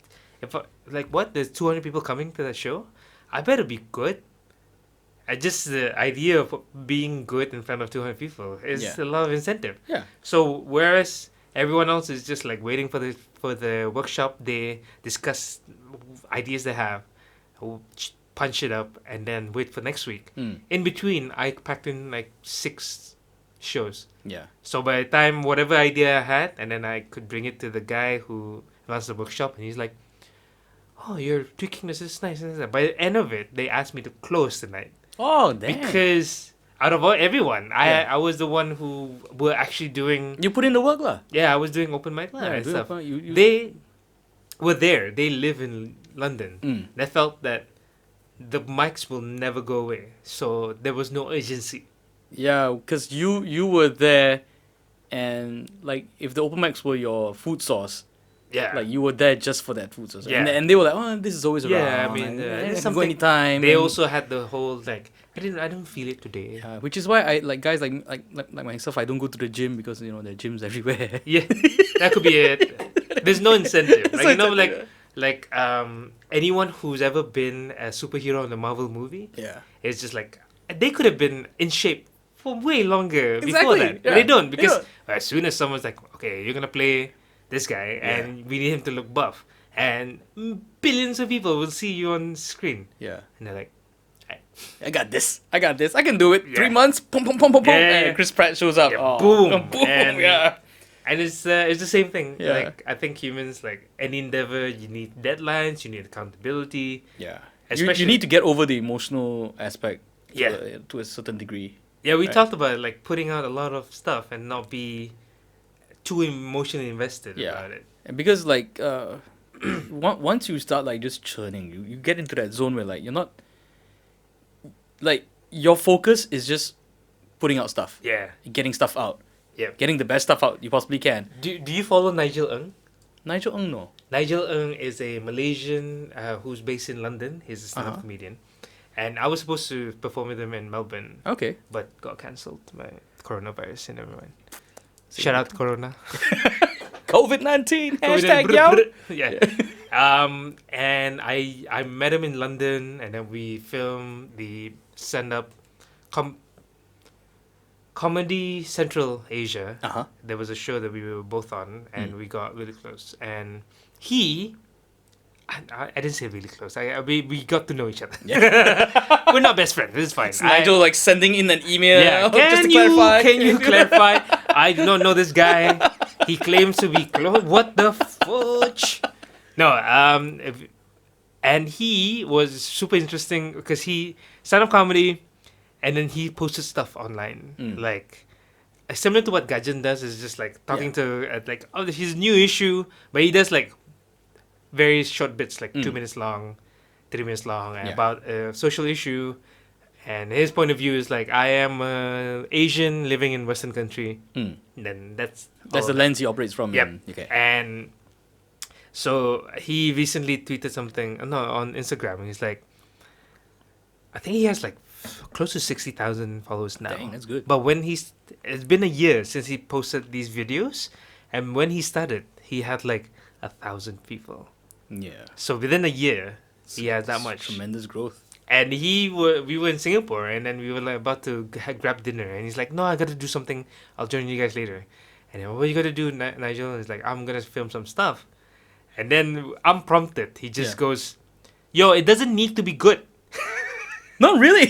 Speaker 1: like what? There's 200 people coming to that show. I better be good. Just the idea of being good in front of 200 people is
Speaker 2: Yeah.
Speaker 1: a lot of incentive.
Speaker 2: Yeah.
Speaker 1: So whereas everyone else is just like waiting for the workshop, they discuss ideas they have, punch it up, and then wait for next week. In between, I packed in like 6 shows.
Speaker 2: Yeah.
Speaker 1: So by the time whatever idea I had, and then I could bring it to the guy who runs the workshop, and he's like, "Oh, you're tweaking this. It's nice." By the end of it, they asked me to close the night.
Speaker 2: Oh damn.
Speaker 1: Because out of everyone,
Speaker 2: Yeah.
Speaker 1: I was the one who were actually doing.
Speaker 2: you put in the work, lah.
Speaker 1: Yeah, I was doing open mic
Speaker 2: Yeah,
Speaker 1: and
Speaker 2: doing
Speaker 1: stuff.
Speaker 2: open- you-
Speaker 1: They were there. They live in London.
Speaker 2: Mm.
Speaker 1: They felt that the mics will never go away, so there was no urgency.
Speaker 2: Yeah, because you were there, and like if the open mics were your food source,
Speaker 1: Yeah.
Speaker 2: Like you were there just for that food. So
Speaker 1: Yeah.
Speaker 2: and they were like, oh, this is always around.
Speaker 1: Yeah, I mean,
Speaker 2: and
Speaker 1: it's
Speaker 2: can go
Speaker 1: something-
Speaker 2: anytime.
Speaker 1: They
Speaker 2: and-
Speaker 1: also had the whole like I don't feel it today.
Speaker 2: Yeah, which is why I like guys like myself. I don't go to the gym because there are gyms everywhere.
Speaker 1: Yeah, that could be it. There's no incentive. Like
Speaker 2: no
Speaker 1: like
Speaker 2: incentive,
Speaker 1: anyone who's ever been a superhero in a Marvel movie,
Speaker 2: Yeah.
Speaker 1: it's just like they could have been in shape for way longer before
Speaker 2: Exactly,
Speaker 1: that.
Speaker 2: yeah.
Speaker 1: But they don't
Speaker 2: They
Speaker 1: because
Speaker 2: don't.
Speaker 1: as soon as someone's like, okay, you're gonna play this guy, and we need him to look buff, and billions of people will see you on screen,
Speaker 2: Yeah.
Speaker 1: and they're like,
Speaker 2: I got this. I can do it.
Speaker 1: Yeah.
Speaker 2: 3 months. Pum pum pum pum pum.
Speaker 1: Yeah.
Speaker 2: And Chris Pratt shows up.
Speaker 1: Yeah,
Speaker 2: Oh,
Speaker 1: boom.
Speaker 2: boom.
Speaker 1: And-
Speaker 2: Yeah.
Speaker 1: and it's the same thing.
Speaker 2: Yeah.
Speaker 1: Like I think humans, like any endeavor, you need deadlines, you need accountability.
Speaker 2: Yeah.
Speaker 1: Especially-
Speaker 2: You need to get over the emotional aspect.
Speaker 1: Yeah.
Speaker 2: To a certain degree.
Speaker 1: Yeah, we
Speaker 2: Right.
Speaker 1: talked about like putting out a lot of stuff and not be too emotionally invested
Speaker 2: Yeah.
Speaker 1: about it.
Speaker 2: And because like once you start like just churning, you get into that zone where like you're not like your focus is just putting out stuff,
Speaker 1: Yeah.
Speaker 2: getting stuff out,
Speaker 1: Yeah.
Speaker 2: getting the best stuff out you possibly can.
Speaker 1: Do you follow Nigel Ng?
Speaker 2: Nigel Ng, no.
Speaker 1: Nigel Ng is a Malaysian who's based in London. He's a stand-up
Speaker 2: Uh-huh.
Speaker 1: comedian, and I was supposed to perform with him in Melbourne,
Speaker 2: Okay.
Speaker 1: but got cancelled by coronavirus. And never mind.
Speaker 2: See.
Speaker 1: Shout out Corona.
Speaker 2: COVID-19 hashtag yo.
Speaker 1: Yeah. And I met him in London, and then we filmed the stand-up Comedy Central Asia.
Speaker 2: Uh-huh.
Speaker 1: There was a show that we were both on, and
Speaker 2: Mm.
Speaker 1: we got really close. And he, I didn't say really close. We got to know each other. We're not best friends. It's fine.
Speaker 2: It's Nigel like sending in an email
Speaker 1: Yeah.
Speaker 2: just to
Speaker 1: Can
Speaker 2: clarify.
Speaker 1: you clarify? I do not know this guy. He claims to be close. What the fudge? No. And he was super interesting because he stand-up comedy, and then he posted stuff online like similar to what Gajan does. Is just like talking to like his new issue, but he does like very short bits, like 2 minutes long, 3 minutes long, and about a social issue. And his point of view is like, I am Asian living in Western country. And then that's
Speaker 2: the lens he operates from.
Speaker 1: Yep.
Speaker 2: Okay.
Speaker 1: And so he recently tweeted something on Instagram. He's like, I think he has like close to 60,000 followers now.
Speaker 2: Dang, that's good.
Speaker 1: But when it's been a year since he posted these videos, and when he started, he had like 1,000 people.
Speaker 2: Yeah.
Speaker 1: So within a year, he had that
Speaker 2: It's
Speaker 1: much.
Speaker 2: tremendous growth.
Speaker 1: And we were in Singapore, and then we were like about to grab dinner, and he's like, "No, I got to do something. I'll join you guys later." And then, what you got to do, Nigel? And he's like, "I'm gonna film some stuff." And then unprompted, he just goes, "Yo, it doesn't need to be good."
Speaker 2: Not really.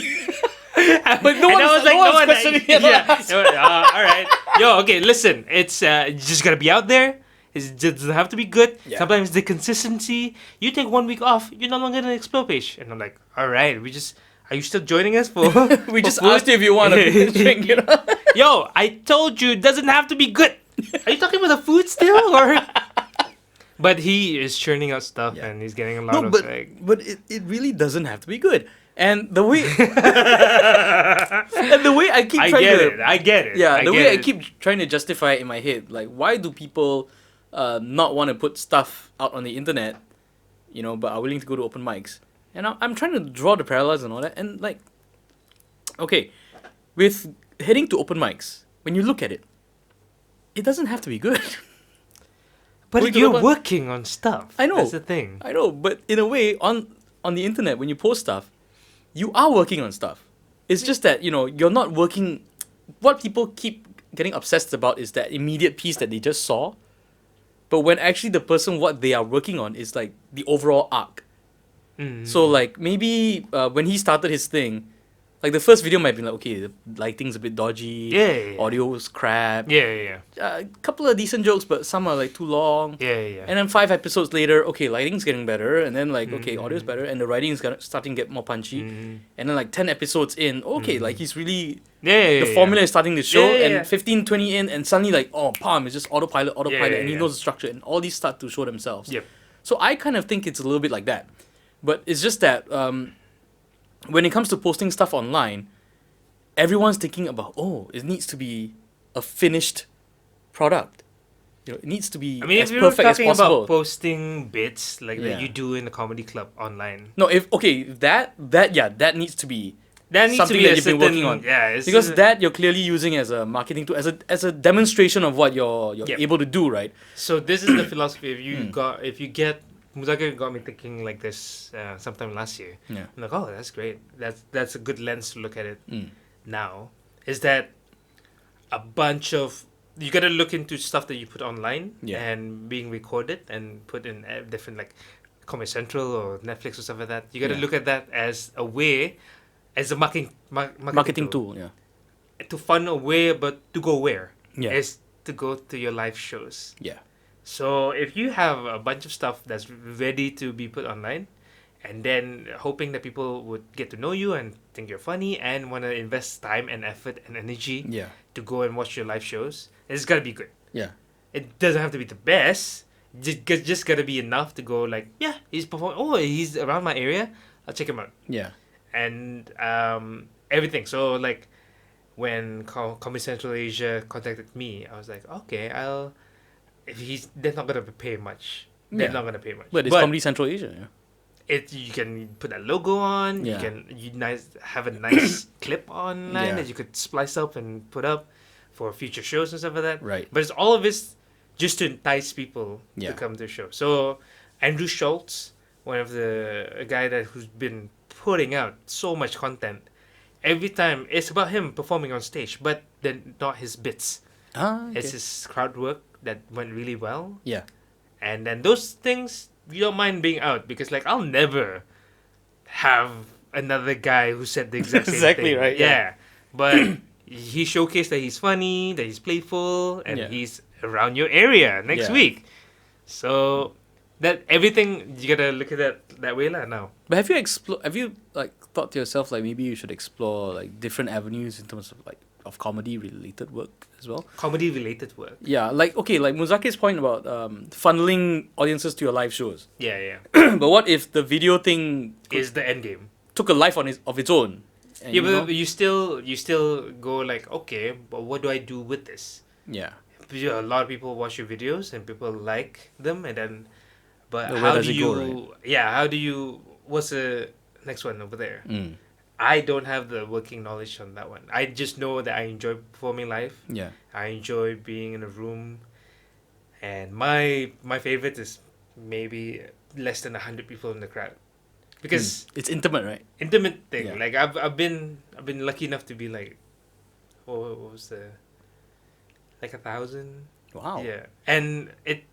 Speaker 2: But no one was questioning it.
Speaker 1: All right. Yo, okay, listen. It's you just gotta be out there. It doesn't have to be good.
Speaker 2: Yeah.
Speaker 1: Sometimes the consistency. You take 1 week off, you're no longer in an explore page. And I'm like, all right. Are you still joining us for?
Speaker 2: We
Speaker 1: for
Speaker 2: just
Speaker 1: food?
Speaker 2: asked you if you want to drink,
Speaker 1: Yo, I told you it doesn't have to be good. Are you talking about the food still, or? But he is churning out stuff, and he's getting a lot of like.
Speaker 2: But it really doesn't have to be good. And the way I keep
Speaker 1: I
Speaker 2: trying
Speaker 1: get
Speaker 2: to
Speaker 1: it. I get it.
Speaker 2: yeah, the way I
Speaker 1: it.
Speaker 2: keep trying to justify it in my head, like why do people not want to put stuff out on the internet, but are willing to go to open mics? And I'm trying to draw the parallels and all that. And like, okay, with heading to open mics, when you look at it, it doesn't have to be good.
Speaker 1: But
Speaker 2: Going to
Speaker 1: you're
Speaker 2: the-
Speaker 1: working on stuff.
Speaker 2: I know.
Speaker 1: That's the thing.
Speaker 2: I know, but in a way, on the internet, when you post stuff, you are working on stuff. It's just that, you're not working. What people keep getting obsessed about is that immediate piece that they just saw. But when actually the person, what they are working on is like the overall arc. So like maybe when he started his thing, like the first video might be like, okay, the lighting's a bit dodgy.
Speaker 1: Yeah.
Speaker 2: Audio's crap.
Speaker 1: Yeah.
Speaker 2: A couple of decent jokes, but some are like too long.
Speaker 1: Yeah.
Speaker 2: And then 5 episodes later, okay, lighting's getting better, and then like okay, audio's better, and the writing is starting to get more punchy. And then like 10 episodes in, okay, like he's really the formula is starting to show,
Speaker 1: Yeah.
Speaker 2: and 15, 20 in, and suddenly like palm, it's just autopilot, and he
Speaker 1: yeah.
Speaker 2: knows the structure, and all these start to show themselves.
Speaker 1: Yep.
Speaker 2: So I kind of think it's a little bit like that, but it's just that when it comes to posting stuff online, everyone's thinking about it needs to be a finished product. it needs to be
Speaker 1: I mean,
Speaker 2: as
Speaker 1: if you're
Speaker 2: perfect as
Speaker 1: talking
Speaker 2: possible.
Speaker 1: about posting bits like
Speaker 2: Yeah.
Speaker 1: that you do in the comedy club online,
Speaker 2: No, if that needs to be
Speaker 1: that needs
Speaker 2: something
Speaker 1: to be
Speaker 2: that
Speaker 1: a
Speaker 2: you've been
Speaker 1: certain,
Speaker 2: working on.
Speaker 1: Yeah, it's
Speaker 2: because
Speaker 1: just-
Speaker 2: that you're clearly using as a marketing tool, as a demonstration of what you're
Speaker 1: Yep.
Speaker 2: able to do, right?
Speaker 1: So this is the philosophy.
Speaker 2: Hmm.
Speaker 1: If you get Muzakir got me thinking like this sometime last year.
Speaker 2: Yeah.
Speaker 1: I'm like, oh, that's great. That's a good lens to look at it
Speaker 2: Mm.
Speaker 1: now. Is that a bunch of you got to look into stuff that you put online
Speaker 2: Yeah.
Speaker 1: and being recorded and put in different like Comedy Central or Netflix or stuff like that. You got to
Speaker 2: Yeah.
Speaker 1: look at that as a way, as a
Speaker 2: Marketing tool, yeah.
Speaker 1: to fund a way, but to go where
Speaker 2: Yeah.
Speaker 1: is to go to your live shows.
Speaker 2: Yeah.
Speaker 1: So if you have a bunch of stuff that's ready to be put online, and then hoping that people would get to know you and think you're funny and want to invest time and effort and energy
Speaker 2: Yeah.
Speaker 1: to go and watch your live shows, it's gotta be good.
Speaker 2: Yeah.
Speaker 1: It doesn't have to be the best. Just gotta be enough to go like, yeah, he's performing. Oh, he's around my area. I'll check him out.
Speaker 2: Yeah.
Speaker 1: And everything. So like, when Comedy Central Asia contacted me, I was like, okay, they're not gonna pay much. They're
Speaker 2: Yeah.
Speaker 1: not gonna pay much.
Speaker 2: But it's Comedy Central Asia, yeah.
Speaker 1: You can put that logo on.
Speaker 2: Yeah.
Speaker 1: You have a nice clip online
Speaker 2: Yeah.
Speaker 1: that you could splice up and put up for future shows and stuff like that.
Speaker 2: Right.
Speaker 1: But it's all of this just to entice people
Speaker 2: Yeah.
Speaker 1: to come to the show. So Andrew Schultz, a guy who's been putting out so much content, every time it's about him performing on stage, but then not his bits.
Speaker 2: Okay.
Speaker 1: It's his crowd work that went really well.
Speaker 2: Yeah.
Speaker 1: And then those things you don't mind being out because like I'll never have another guy who said the exact same
Speaker 2: Exactly
Speaker 1: thing.
Speaker 2: right,
Speaker 1: Yeah.
Speaker 2: yeah.
Speaker 1: But he showcased that he's funny, that he's playful, and
Speaker 2: Yeah.
Speaker 1: he's around your area next
Speaker 2: Yeah.
Speaker 1: week. So that everything you gotta look at that way lah now.
Speaker 2: But have you like thought to yourself like maybe you should explore like different avenues in terms of like of comedy related work as well?
Speaker 1: Comedy related work.
Speaker 2: Yeah, like okay, like Muzakir's point about funneling audiences to your live shows.
Speaker 1: Yeah, yeah.
Speaker 2: But what if the video thing
Speaker 1: Is the end game.
Speaker 2: took a life of its own? And,
Speaker 1: Yeah,
Speaker 2: you know-
Speaker 1: but you still go like, okay, but what do I do with this?
Speaker 2: yeah,
Speaker 1: A lot of people watch your videos and people like them, and then, but
Speaker 2: Where
Speaker 1: how
Speaker 2: does
Speaker 1: do
Speaker 2: it
Speaker 1: you?
Speaker 2: go,
Speaker 1: Yeah, how do you? What's the next one over there?
Speaker 2: mm.
Speaker 1: I don't have the working knowledge on that one. I just know that I enjoy performing live.
Speaker 2: yeah,
Speaker 1: I enjoy being in a room, and my favorite is maybe less than 100 people in the crowd, because
Speaker 2: it's intimate, right?
Speaker 1: intimate thing.
Speaker 2: Yeah.
Speaker 1: Like I've been lucky enough to be like, what was the, like 1,000.
Speaker 2: Wow.
Speaker 1: Yeah, and it's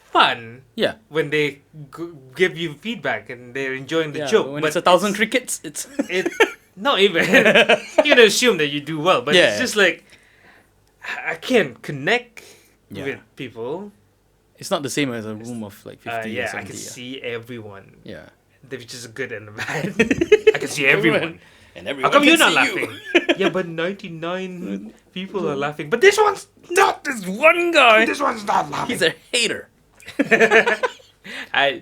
Speaker 1: fun
Speaker 2: Yeah.
Speaker 1: when they give you feedback and they're enjoying the
Speaker 2: Yeah,
Speaker 1: joke.
Speaker 2: when
Speaker 1: but
Speaker 2: it's 1,000 crickets, it's
Speaker 1: it not even you're gonna assume that you do well, but
Speaker 2: Yeah.
Speaker 1: it's just like I can't connect
Speaker 2: Yeah.
Speaker 1: with people.
Speaker 2: it's not the same as a room of like 50 or
Speaker 1: Yeah,
Speaker 2: 70.
Speaker 1: I can see everyone,
Speaker 2: Yeah.
Speaker 1: which is good and the bad. I can see everyone.
Speaker 2: And
Speaker 1: How
Speaker 2: everyone
Speaker 1: come
Speaker 2: can
Speaker 1: you're not
Speaker 2: see
Speaker 1: laughing? Yeah, but 99 people are laughing, but this one's not.
Speaker 2: This one guy,
Speaker 1: This one's not laughing.
Speaker 2: he's a hater.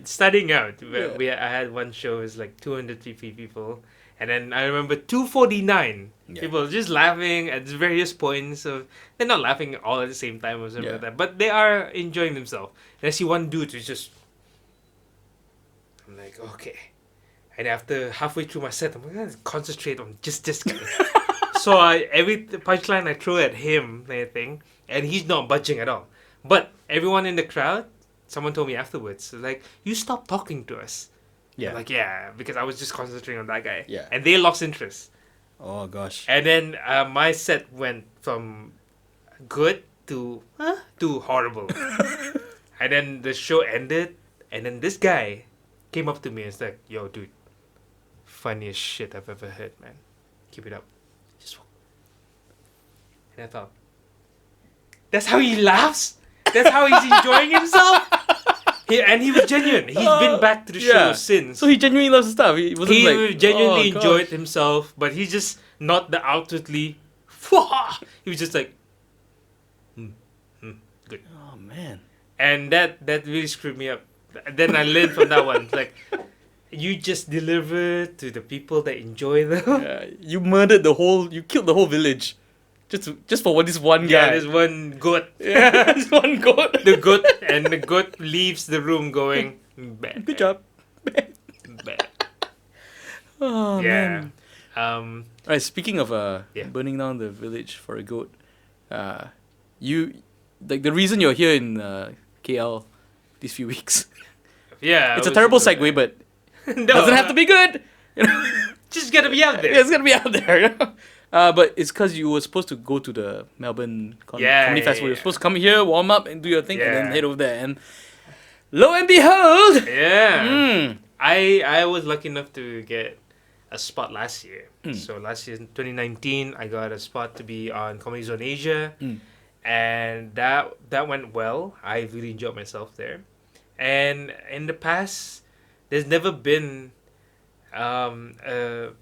Speaker 1: Starting out,
Speaker 2: Yeah.
Speaker 1: I had one show is like 250 people, and then I remember 249
Speaker 2: Yeah.
Speaker 1: people just laughing at various points of. They're not laughing all at the same time or something
Speaker 2: Yeah.
Speaker 1: like that, but they are enjoying themselves. And I see one dude who's just. I'm like, okay, and after halfway through my set, I'm like, gonna concentrate on just this guy. So every punchline I throw at him, thing, and he's not budging at all. But everyone in the crowd, someone told me afterwards, like, you stopped talking to us.
Speaker 2: Yeah.
Speaker 1: I'm like, yeah, because I was just concentrating on that guy.
Speaker 2: Yeah.
Speaker 1: And they lost interest.
Speaker 2: Oh gosh.
Speaker 1: And then my set went from good to horrible. And then the show ended, and then this guy came up to me and was like, yo, dude, funniest shit I've ever heard, man. Keep it up. Just walk. And I thought, that's how he laughs? That's how he's enjoying himself? And he was genuine. He's been back to the show since.
Speaker 2: So he genuinely loves the stuff. He wasn't
Speaker 1: He
Speaker 2: like
Speaker 1: genuinely
Speaker 2: "Oh,
Speaker 1: enjoyed
Speaker 2: gosh."
Speaker 1: himself, but he's just not the outwardly. He was just like, good.
Speaker 2: Oh man.
Speaker 1: And that really screwed me up. Then I learned from that one. Like, you just deliver to the people that enjoy them.
Speaker 2: Yeah, you killed the whole village. just for this one
Speaker 1: Yeah,
Speaker 2: guy.
Speaker 1: there's one goat.
Speaker 2: Yeah, this one goat.
Speaker 1: The goat and the goat leaves the room going. Bad,
Speaker 2: Good job.
Speaker 1: Bad.
Speaker 2: Oh
Speaker 1: Yeah.
Speaker 2: man. Right. Speaking of
Speaker 1: Yeah.
Speaker 2: burning down the village for a goat, you like the reason you're here in KL these few weeks.
Speaker 1: Yeah.
Speaker 2: It's a terrible segue, but
Speaker 1: No,
Speaker 2: doesn't have to be good. You know,
Speaker 1: Just gotta be out there.
Speaker 2: it's gonna be out there. You know? But it's because you were supposed to go to the Melbourne Comedy
Speaker 1: Yeah,
Speaker 2: Festival. You're
Speaker 1: yeah.
Speaker 2: supposed to come here, warm up, and do your thing, and then
Speaker 1: Yeah.
Speaker 2: head over there. And lo and behold,
Speaker 1: Yeah. I was lucky enough to get a spot last year. So last year in 2019, I got a spot to be on Comedy Zone Asia, and that went well. I really enjoyed myself there. And in the past, there's never been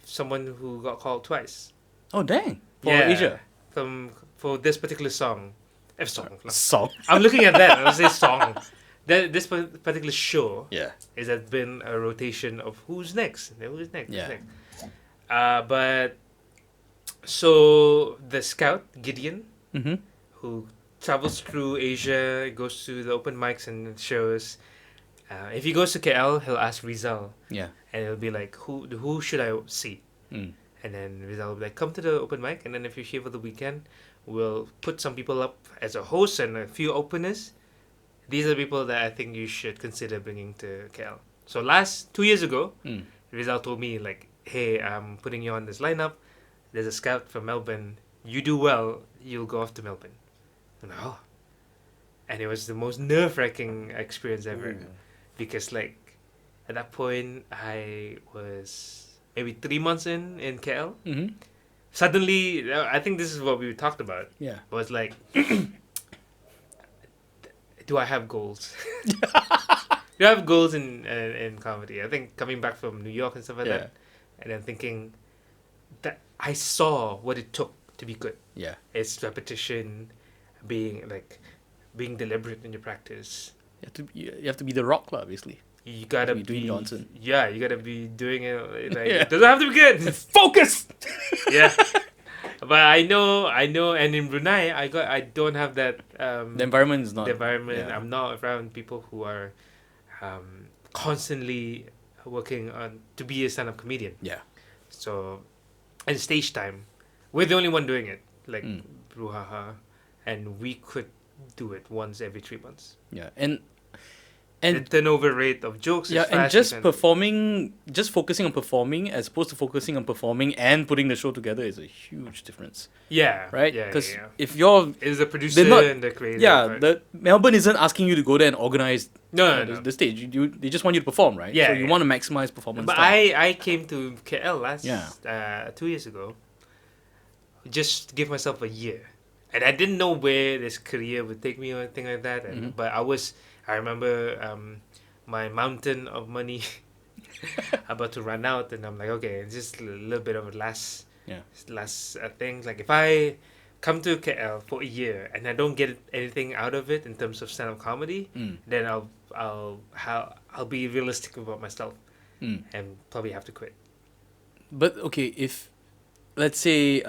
Speaker 1: someone who got called twice.
Speaker 2: oh dang, for Asia
Speaker 1: For this particular song.
Speaker 2: song.
Speaker 1: I'm looking at that. I was say song. This particular show
Speaker 2: Yeah.
Speaker 1: is has been a rotation of who's next. Who's next?
Speaker 2: Yeah.
Speaker 1: Who's next? But so the scout Gideon,
Speaker 2: Mm-hmm.
Speaker 1: who travels through Asia, goes to the open mics and shows. If he goes to KL, he'll ask Rizal,
Speaker 2: Yeah.
Speaker 1: and it'll be like, who should I see?
Speaker 2: Mm.
Speaker 1: And then Rizal will be like, come to the open mic, and then if you're here for the weekend, we'll put some people up as a host and a few openers. These are the people that I think you should consider bringing to KL. So 2 years ago, Rizal told me like, hey, I'm putting you on this lineup. There's a scout from Melbourne. You do well, you'll go off to Melbourne. And oh. And it was the most nerve-wracking experience ever. Because like, at that point, I was maybe 3 months in KL.
Speaker 2: Mm-hmm.
Speaker 1: Suddenly, I think this is what we talked about.
Speaker 2: Yeah.
Speaker 1: Was like, do I have goals? Do I have goals in comedy? I think coming back from New York and stuff like that, and then thinking that I saw what it took to be good.
Speaker 2: Yeah.
Speaker 1: It's repetition, being deliberate in your practice.
Speaker 2: You have to be the Rock, lah, obviously.
Speaker 1: You gotta
Speaker 2: be Dwayne Johnson.
Speaker 1: Yeah, you gotta be doing it. Like,
Speaker 2: Yeah.
Speaker 1: it doesn't have to be good.
Speaker 2: Focus.
Speaker 1: Yeah. But I know, and in Brunei, I don't have that.
Speaker 2: The environment is not.
Speaker 1: The environment.
Speaker 2: yeah.
Speaker 1: I'm not around people who are constantly working on to be a stand-up comedian.
Speaker 2: Yeah.
Speaker 1: So, and stage time, we're the only one doing it. Like
Speaker 2: Mm.
Speaker 1: Bruhaha, and we could do it once every 3 months.
Speaker 2: Yeah.
Speaker 1: The
Speaker 2: And
Speaker 1: turnover rate of jokes.
Speaker 2: yeah,
Speaker 1: is fast,
Speaker 2: and just
Speaker 1: you can-
Speaker 2: performing, just focusing on performing as opposed to focusing on performing and putting the show together is a huge difference,
Speaker 1: Yeah.
Speaker 2: right?
Speaker 1: Yeah.
Speaker 2: Because
Speaker 1: Yeah.
Speaker 2: if you're,
Speaker 1: It's the producer
Speaker 2: not-
Speaker 1: and the creator.
Speaker 2: yeah,
Speaker 1: part.
Speaker 2: the Melbourne isn't asking you to go there and organize
Speaker 1: no,
Speaker 2: the stage. They just want you to perform, right?
Speaker 1: Yeah,
Speaker 2: So you
Speaker 1: yeah.
Speaker 2: want to maximize performance.
Speaker 1: But
Speaker 2: time.
Speaker 1: I came to KL last 2 years ago. Just give myself a year, and I didn't know where this career would take me or anything like that. And but I remember my mountain of money about to run out, and I'm like, okay, it's just a little bit of a last thing. Like if I come to KL for a year and I don't get anything out of it in terms of stand-up comedy, then I'll be realistic about myself and probably have to quit.
Speaker 2: But okay, if let's say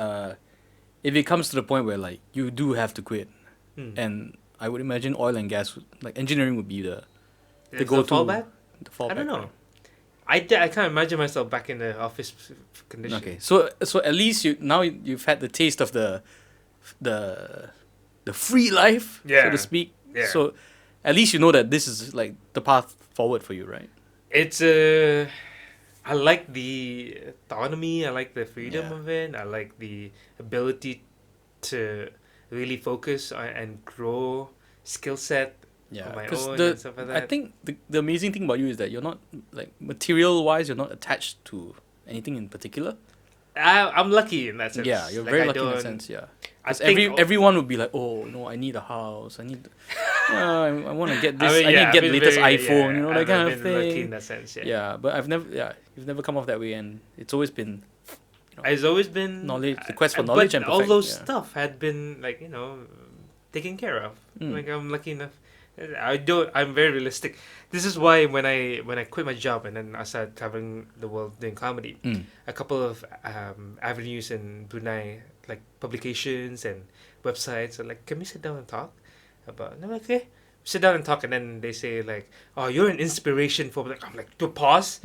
Speaker 2: if it comes to the point where like you do have to quit, and I would imagine oil and gas, like engineering, would be the
Speaker 1: Is
Speaker 2: go-to
Speaker 1: the fallback?
Speaker 2: the fallback.
Speaker 1: I don't know.
Speaker 2: right?
Speaker 1: I can't imagine myself back in the office condition.
Speaker 2: Okay, so at least you've had the taste of the free life, so
Speaker 1: Yeah.
Speaker 2: to speak.
Speaker 1: Yeah.
Speaker 2: So at least you know that this is like the path forward for you, right?
Speaker 1: It's I like the autonomy. I like the freedom
Speaker 2: Yeah.
Speaker 1: of it. I like the ability to really focus on, and grow skill set
Speaker 2: Yeah,
Speaker 1: on my
Speaker 2: 'cause
Speaker 1: own and stuff like that.
Speaker 2: I think the amazing thing about you is that you're not like material wise, you're not attached to anything in particular.
Speaker 1: I'm lucky in that sense.
Speaker 2: Yeah, you're
Speaker 1: Like,
Speaker 2: very
Speaker 1: I
Speaker 2: lucky in that
Speaker 1: don't-
Speaker 2: sense. Yeah,
Speaker 1: I
Speaker 2: 'cause
Speaker 1: think
Speaker 2: everyone would be like, oh no, I need a house. I need, I want to get this. I,
Speaker 1: mean,
Speaker 2: need to
Speaker 1: I've
Speaker 2: get the
Speaker 1: been
Speaker 2: latest
Speaker 1: very-
Speaker 2: iPhone. You know, that
Speaker 1: I've
Speaker 2: kind of
Speaker 1: been lucky in
Speaker 2: thing.
Speaker 1: that sense. Yeah.
Speaker 2: Yeah, but you've never come off that way, and it's always been
Speaker 1: It's always been
Speaker 2: knowledge, the quest for
Speaker 1: but
Speaker 2: knowledge and
Speaker 1: all
Speaker 2: perfect,
Speaker 1: those
Speaker 2: yeah.
Speaker 1: stuff had been like taken care of.
Speaker 2: Mm.
Speaker 1: Like I'm lucky enough. I'm very realistic. This is why when I quit my job and then I started traveling the world doing comedy, a couple of avenues in Brunei, like publications and websites, are like, can we sit down and talk about? And I'm like, okay, sit down and talk, and then they say like, oh, you're an inspiration for. Like, I'm like, to pause,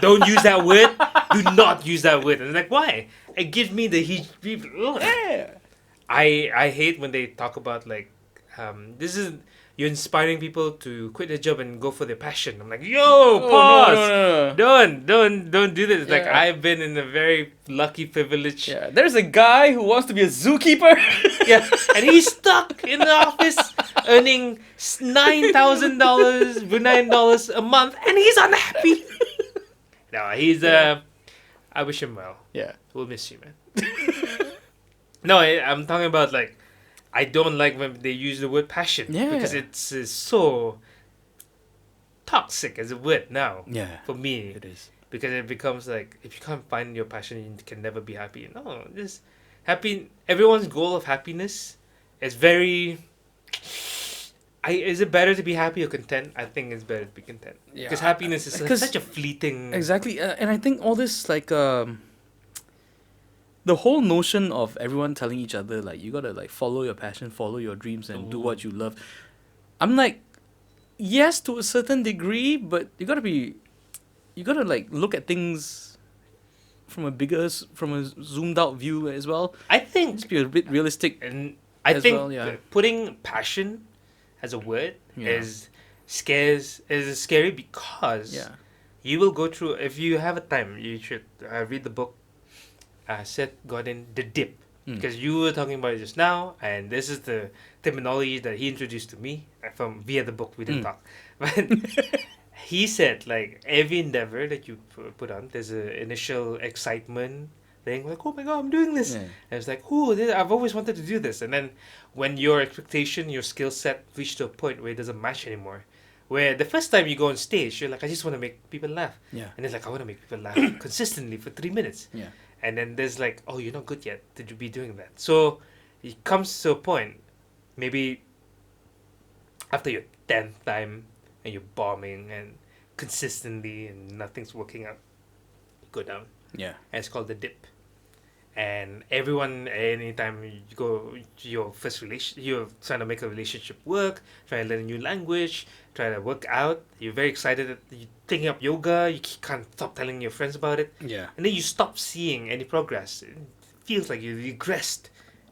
Speaker 1: don't use that word. Do not use that word. And I'm like, why? It gives me the
Speaker 2: Yeah.
Speaker 1: I hate when they talk about like, this is. You're inspiring people to quit their job and go for their passion. I'm like, yo, pause.
Speaker 2: No.
Speaker 1: Don't do this. Like,
Speaker 2: Yeah.
Speaker 1: I've been in a very lucky, privileged.
Speaker 2: Yeah, there's a guy who wants to be a zookeeper.
Speaker 1: Yeah, and he's stuck in the office earning $9,000 Bruneian dollars a month, and he's unhappy. No, he's I wish him well.
Speaker 2: Yeah.
Speaker 1: We'll miss you, man. No, I'm talking about like, I don't like when they use the word passion, because it's so toxic as a word now.
Speaker 2: Yeah.
Speaker 1: For me,
Speaker 2: It is.
Speaker 1: because it becomes like, if you can't find your passion, you can never be happy. No, just happy. Everyone's goal of happiness is very. Is it better to be happy or content? I think it's better to be content, because happiness is such a fleeting.
Speaker 2: Exactly, and I think all this like the whole notion of everyone telling each other like, you gotta like follow your passion, follow your dreams, and do what you love. I'm like, yes, to a certain degree, but you gotta like look at things from a zoomed out view as well.
Speaker 1: I think
Speaker 2: Just be a bit realistic.
Speaker 1: And I think
Speaker 2: well, yeah.
Speaker 1: putting passion as a word
Speaker 2: Yeah.
Speaker 1: is scary, because you will go through. If you have a time, you should read the book Seth Godin, The Dip, because you were talking about it just now, and this is the terminology that he introduced to me from via the book. We didn't talk, but he said like every endeavor that you put on, there's an initial excitement thing, like, oh my god, I'm doing this. And it's like, oh, I've always wanted to do this, and then when your expectation, your skill set reach to a point where it doesn't match anymore. Where the first time you go on stage, you're like, I just want to make people laugh.
Speaker 2: Yeah.
Speaker 1: And it's like, I want to make people laugh consistently for 3 minutes.
Speaker 2: Yeah.
Speaker 1: And then there's like, oh, you're not good yet to be doing that. So it comes to a point, maybe after your 10th time and you're bombing and consistently and nothing's working out, go down.
Speaker 2: Yeah.
Speaker 1: And it's called the dip. And everyone, anytime you go to your first you're trying to make a relationship work, trying to learn a new language, trying to work out, you're very excited that you're taking up yoga, you can't stop telling your friends about it.
Speaker 2: Yeah.
Speaker 1: And then you stop seeing any progress. It feels like you regressed.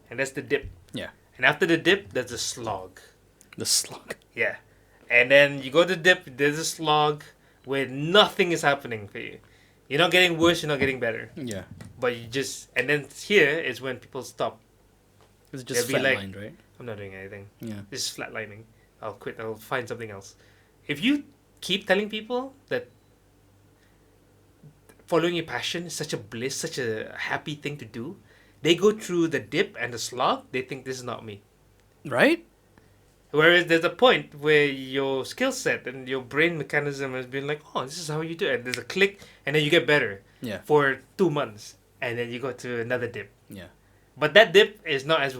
Speaker 1: And that's the dip.
Speaker 2: Yeah.
Speaker 1: And after the dip, there's a slog.
Speaker 2: The slug.
Speaker 1: Yeah. And then you go to the dip, there's a slog where nothing is happening for you. You're not getting worse, you're not getting better.
Speaker 2: Yeah.
Speaker 1: But you just, and then here is when people stop.
Speaker 2: It's just
Speaker 1: They'll be like,
Speaker 2: flatlined, right?
Speaker 1: I'm not doing anything.
Speaker 2: Yeah.
Speaker 1: This is flatlining. I'll quit. I'll find something else. If you keep telling people that following your passion is such a bliss, such a happy thing to do, they go through the dip and the slog, they think this is not me.
Speaker 2: Right?
Speaker 1: Whereas there's a point where your skill set and your brain mechanism has been like, oh, this is how you do it. And there's a click, and then you get better for 2 months. And then you go to another dip.
Speaker 2: Yeah.
Speaker 1: But that dip is not as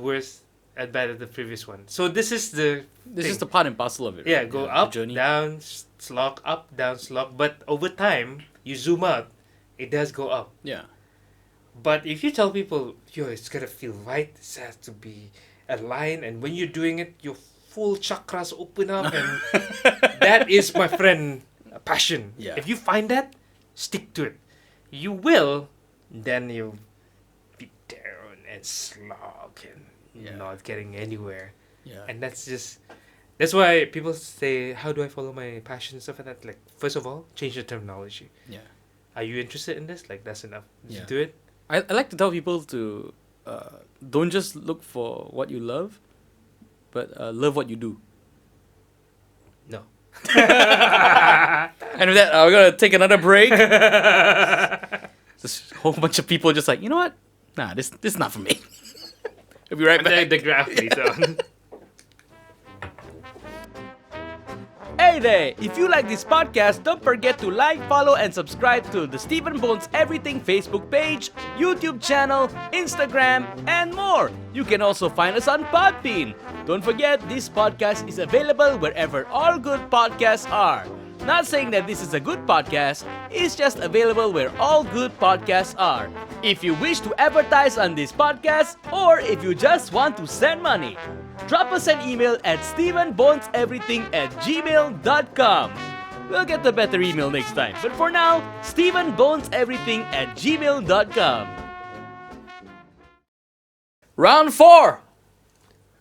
Speaker 1: bad as the previous one. So this is the
Speaker 2: This
Speaker 1: thing.
Speaker 2: is the part and parcel of it.
Speaker 1: Yeah,
Speaker 2: right?
Speaker 1: go
Speaker 2: the
Speaker 1: up,
Speaker 2: journey.
Speaker 1: down, slog, up, down, slog. But over time, you zoom out, it does go up.
Speaker 2: Yeah.
Speaker 1: But if you tell people, yo, it's gotta feel right, it has to be aligned, and when you're doing it, your full chakras open up, and that is, my friend, a passion.
Speaker 2: Yeah.
Speaker 1: If you find that, stick to it. You will, then you'll be down and slog and not getting anywhere.
Speaker 2: Yeah.
Speaker 1: And that's why people say, how do I follow my passion and stuff like that? Like, first of all, change the terminology.
Speaker 2: Yeah.
Speaker 1: Are you interested in this? Like, that's enough.
Speaker 2: Yeah.
Speaker 1: Do it.
Speaker 2: I like to tell people to don't just look for what you love, but love what you do.
Speaker 1: No.
Speaker 2: And with that, we're gonna take another break. Just a whole bunch of people just like, you know what? Nah, this is not for me. We'll be right back.
Speaker 1: The graph later on.
Speaker 3: Hey Hey there! If you like this podcast, don't forget to like, follow, and subscribe to the Stephen Bones Everything Facebook page, YouTube channel, Instagram, and more. You can also find us on Podbean. Don't forget, this podcast is available wherever all good podcasts are. Not saying that this is a good podcast, it's just available where all good podcasts are. If you wish to advertise on this podcast, or if you just want to send money, drop us an email at stephenboneseverything@gmail.com. We'll get the better email next time. But for now, stephenboneseverything@gmail.com.
Speaker 2: Round 4.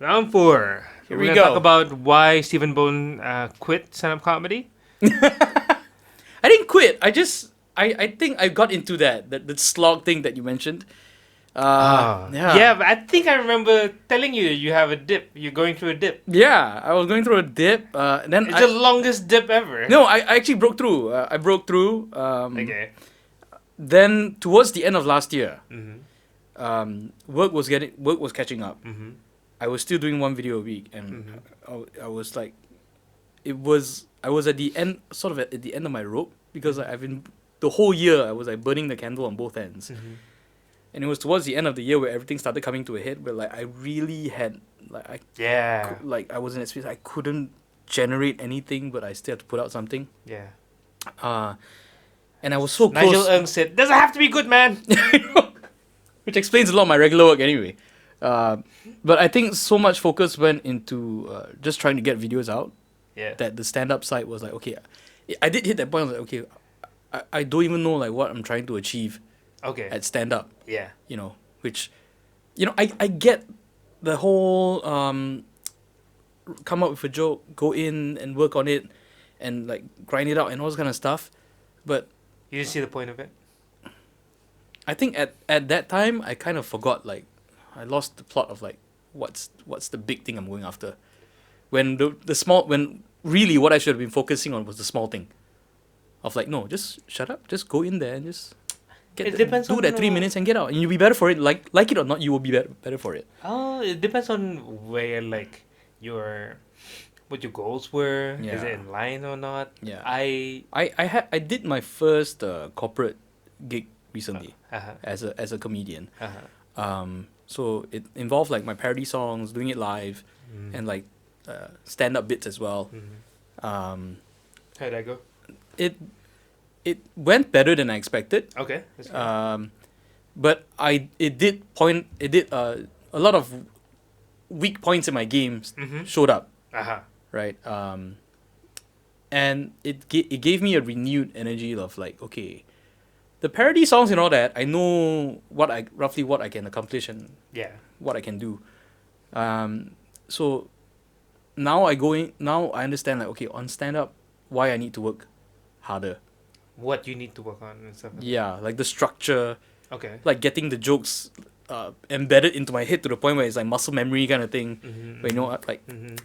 Speaker 1: Round 4.
Speaker 2: Here
Speaker 1: We're
Speaker 2: we
Speaker 1: gonna
Speaker 2: go.
Speaker 1: talk about why Stephen Bone quit stand-up comedy.
Speaker 2: I didn't quit. I think I got into that slog thing that you mentioned.
Speaker 1: Yeah, but I think I remember telling you you have a dip. You're going through a dip.
Speaker 2: Yeah, I was going through a dip. Then
Speaker 1: It's the longest dip ever.
Speaker 2: no, I actually broke through. I broke through.
Speaker 1: Okay.
Speaker 2: Then towards the end of last year,
Speaker 1: Mm-hmm.
Speaker 2: work was catching up.
Speaker 1: Mm-hmm.
Speaker 2: I was still doing one video a week, and I was like, I was at the end, sort of at the end of my rope, because I've been the whole year I was like burning the candle on both ends,
Speaker 1: Mm-hmm.
Speaker 2: and it was towards the end of the year where everything started coming to a head, where like I really had like
Speaker 1: Yeah.
Speaker 2: I was in that space, I couldn't generate anything, but I still had to put out something.
Speaker 1: Yeah.
Speaker 2: And I was so
Speaker 1: Nigel
Speaker 2: close.
Speaker 1: Ng said, "Doesn't have to be good, man."
Speaker 2: Which explains a lot of my regular work anyway. But I think so much focus went into just trying to get videos out
Speaker 1: Yeah.
Speaker 2: that the stand-up side was like, okay, I did hit that point. I was like, okay, I don't even know like what I'm trying to achieve
Speaker 1: Okay.
Speaker 2: at stand-up,
Speaker 1: Yeah.
Speaker 2: which, I get the whole come up with a joke, go in and work on it, and like grind it out and all this kind of stuff. But
Speaker 1: You didn't see the point of it.
Speaker 2: I think at that time I kind of forgot, like I lost the plot of like what's the big thing I'm going after, when the small, when really what I should have been focusing on was the small thing of like, no, just shut up, just go in there and just
Speaker 1: It depends
Speaker 2: do
Speaker 1: on
Speaker 2: that 3 minutes and get out, and you'll be better for it, like it or not, you will be better for it.
Speaker 1: Oh, it depends on where like what your goals were. Is
Speaker 2: Yeah.
Speaker 1: it in line or not?
Speaker 2: Yeah.
Speaker 1: I
Speaker 2: I did my first corporate gig recently
Speaker 1: uh-huh.
Speaker 2: as a comedian.
Speaker 1: Uh-huh.
Speaker 2: So it involved like my parody songs, doing it live, and like stand-up bits as well.
Speaker 1: How did that go?
Speaker 2: It went better than I expected.
Speaker 1: Okay. That's good.
Speaker 2: But it did a lot of weak points in my games showed up,
Speaker 1: Uh-huh.
Speaker 2: right? And it gave me a renewed energy of like, okay, the parody songs and all that, I know roughly what I can accomplish and
Speaker 1: Yeah.
Speaker 2: what I can do. So now I understand like, okay, on stand up, why I need to work harder.
Speaker 1: What you need to work on and stuff.
Speaker 2: Yeah, like the structure,
Speaker 1: Okay.
Speaker 2: like getting the jokes embedded into my head to the point where it's like muscle memory kind of thing. Where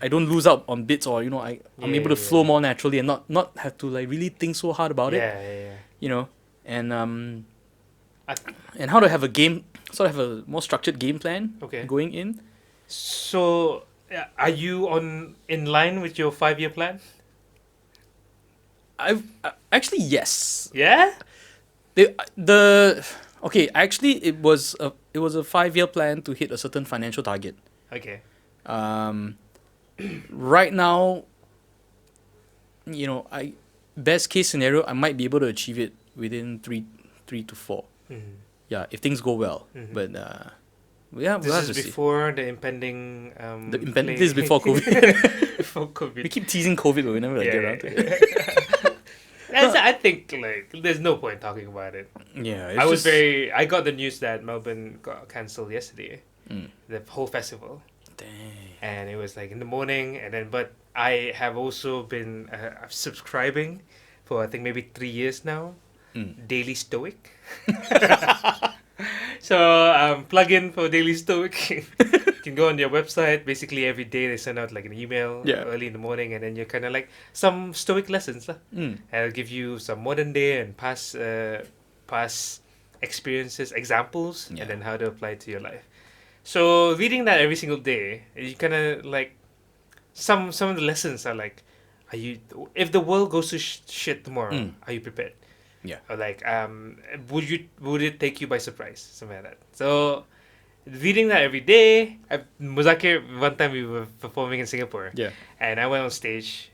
Speaker 2: I don't lose out on bits, or I'm able to flow more naturally and not have to like really think so hard about it.
Speaker 1: Yeah.
Speaker 2: And
Speaker 1: I-
Speaker 2: and how to have a more structured game plan
Speaker 1: Okay.
Speaker 2: going in.
Speaker 1: So, are you in line with your 5-year plan?
Speaker 2: I've actually, yes.
Speaker 1: Yeah.
Speaker 2: Actually it was a 5-year plan to hit a certain financial target.
Speaker 1: Okay.
Speaker 2: Right now, best case scenario, I might be able to achieve it within 3 to 4. Yeah, if things go well. But we'll
Speaker 1: This
Speaker 2: have
Speaker 1: is
Speaker 2: to see.
Speaker 1: before the impending.
Speaker 2: This is before COVID.
Speaker 1: Before COVID.
Speaker 2: We keep teasing COVID, but we never get around to it.
Speaker 1: I think like there's no point talking about it.
Speaker 2: Yeah,
Speaker 1: I got the news that Melbourne got cancelled yesterday. The whole festival.
Speaker 2: Dang.
Speaker 1: And it was like in the morning, but I have also been subscribing for I think maybe 3 years now. Daily Stoic. So plug in for Daily Stoic. You can go on their website. Basically every day they send out like an email early in the morning, and then you're kind of like some Stoic lessons lah. And it'll give you some modern day and past experiences, examples, and then how to apply it to your life. So reading that every single day, you kind of like some of the lessons are like, Are you? If the world goes to shit tomorrow, are you prepared?
Speaker 2: Yeah.
Speaker 1: Or like, would it take you by surprise? Something like that. So, reading that every day. Muzakir, one time we were performing in Singapore.
Speaker 2: Yeah.
Speaker 1: And I went on stage,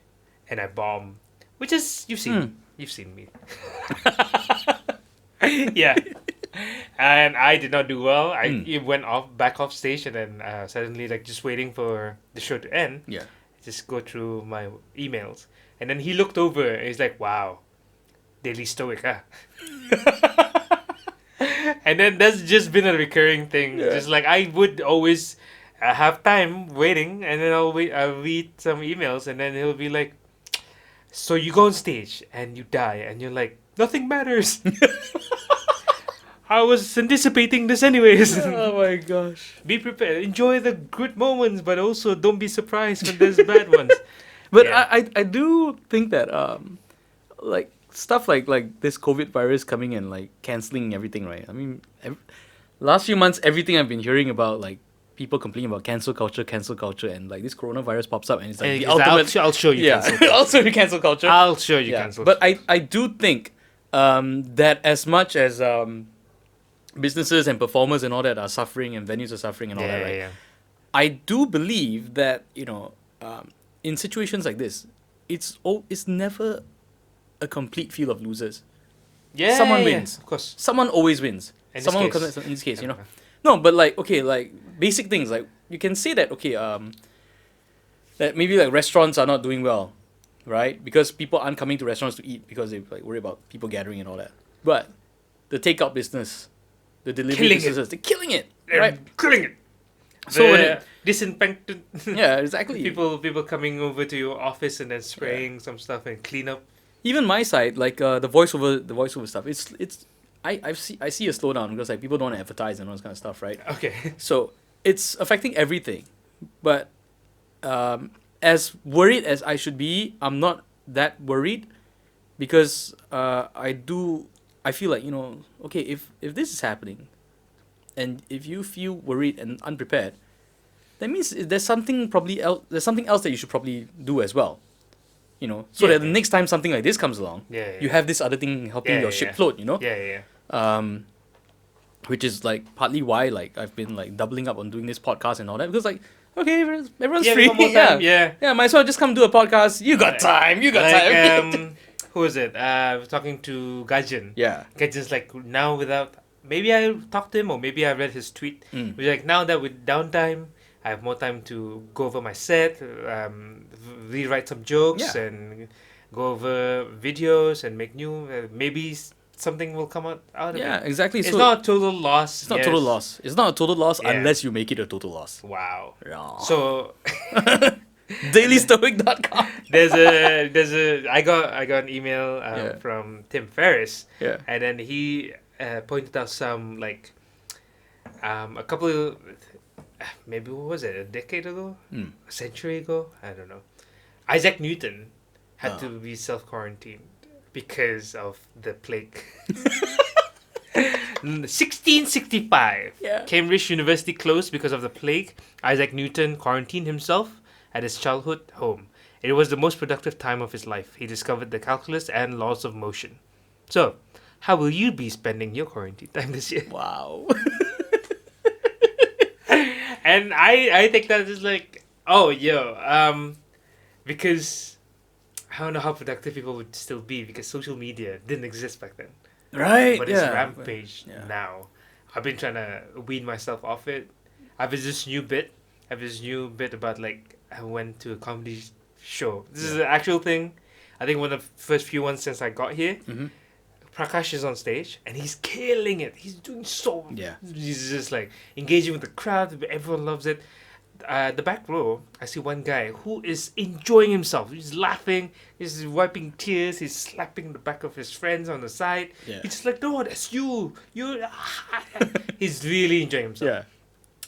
Speaker 1: and I bombed, which is you've seen me. Yeah. And I did not do well. I went back off stage, and then suddenly like just waiting for the show to end.
Speaker 2: Yeah.
Speaker 1: Just go through my emails, and then he looked over and he's like, "Wow, Daily Stoic, huh?" And then that's just been a recurring thing.
Speaker 2: Yeah.
Speaker 1: Just like I would always have time waiting, and then I'll read some emails, and then he'll be like, "So you go on stage and you die," and you're like, "Nothing matters." I was anticipating this anyways.
Speaker 2: Oh my gosh.
Speaker 1: Be prepared. Enjoy the good moments, but also don't be surprised when there's bad ones.
Speaker 2: But
Speaker 1: Yeah.
Speaker 2: I do think that like stuff like this COVID virus coming and like canceling everything, right? I mean, last few months, everything I've been hearing about, like people complaining about cancel culture, and like this coronavirus pops up and it's like
Speaker 1: And
Speaker 2: the
Speaker 1: it's like,
Speaker 2: ultimate.
Speaker 1: I'll show you.
Speaker 2: Yeah,
Speaker 1: cancel culture.
Speaker 2: also the cancel culture.
Speaker 1: I'll show you
Speaker 2: Yeah,
Speaker 1: cancel.
Speaker 2: but I do think that as much as businesses and performers and all that are suffering and venues are suffering and all that, right?
Speaker 1: Yeah.
Speaker 2: I do believe that in situations like this, it's never a complete field of losers.
Speaker 1: Yeah,
Speaker 2: Someone
Speaker 1: yeah,
Speaker 2: wins.
Speaker 1: of course.
Speaker 2: Someone always wins.
Speaker 1: In this
Speaker 2: Someone will
Speaker 1: case.
Speaker 2: come in this case, you know. No, but like okay, like basic things like you can say that that maybe like restaurants are not doing well, right? Because people aren't coming to restaurants to eat because they like worry about people gathering and all that. But the takeout business, the delivery
Speaker 1: Killing it.
Speaker 2: businesses, they're killing it,
Speaker 1: They're
Speaker 2: right?
Speaker 1: killing it.
Speaker 2: So when
Speaker 1: The disinfectant.
Speaker 2: Yeah, exactly.
Speaker 1: people coming over to your office and then spraying some stuff and clean up.
Speaker 2: Even my side, like the voiceover stuff, I see a slowdown because like people don't want to advertise and all this kind of stuff, right?
Speaker 1: Okay.
Speaker 2: So it's affecting everything. But as worried as I should be, I'm not that worried because I feel like, okay, if this is happening and if you feel worried and unprepared, that means there's something else that you should probably do as well. So that the next time something like this comes along, you have this other thing helping your ship float,
Speaker 1: Yeah.
Speaker 2: which is like partly why like I've been like doubling up on doing this podcast and all that because like okay, everyone's
Speaker 1: Yeah, we
Speaker 2: free.
Speaker 1: got more time, yeah.
Speaker 2: Might as well just come do a podcast. You got time.
Speaker 1: Like, who is it? We're talking to Gajan.
Speaker 2: Yeah.
Speaker 1: Gajan's like, now without... Maybe I talked to him or maybe I read his tweet. We're like, now that with downtime, I have more time to go over my set, rewrite some jokes and go over videos and make new... maybe something will come out of it.
Speaker 2: Yeah, exactly.
Speaker 1: It's
Speaker 2: So
Speaker 1: not a total loss.
Speaker 2: it's not total loss. It's not a total loss
Speaker 1: Yeah.
Speaker 2: unless you make it a total loss.
Speaker 1: Wow.
Speaker 2: Yeah.
Speaker 1: So...
Speaker 2: dailystoic.com.
Speaker 1: I got an email from Tim Ferriss,
Speaker 2: Yeah.
Speaker 1: and then he pointed out some like a couple of maybe what was it, a decade ago, a century ago, I don't know. Isaac Newton had to be self-quarantined because of the plague. 1665.
Speaker 2: Yeah.
Speaker 1: Cambridge University closed because of the plague. Isaac Newton quarantined himself at his childhood home. It was the most productive time of his life. He discovered the calculus and laws of motion. So, how will you be spending your quarantine time this year?
Speaker 2: Wow.
Speaker 1: And I think that is like, because I don't know how productive people would still be because social media didn't exist back then.
Speaker 2: Right.
Speaker 1: But
Speaker 2: yeah.
Speaker 1: it's rampage now. I've been trying to wean myself off it. I have this new bit about like I went to a comedy show. This is an actual thing. I think one of the first few ones since I got here.
Speaker 2: Mm-hmm.
Speaker 1: Prakash is on stage and he's killing it. He's doing so.
Speaker 2: Yeah.
Speaker 1: He's just like engaging with the crowd. Everyone loves it. The back row, I see one guy who is enjoying himself. He's laughing. He's wiping tears. He's slapping the back of his friends on the side.
Speaker 2: Yeah.
Speaker 1: He's just like, no, that's you. He's really enjoying himself.
Speaker 2: Yeah.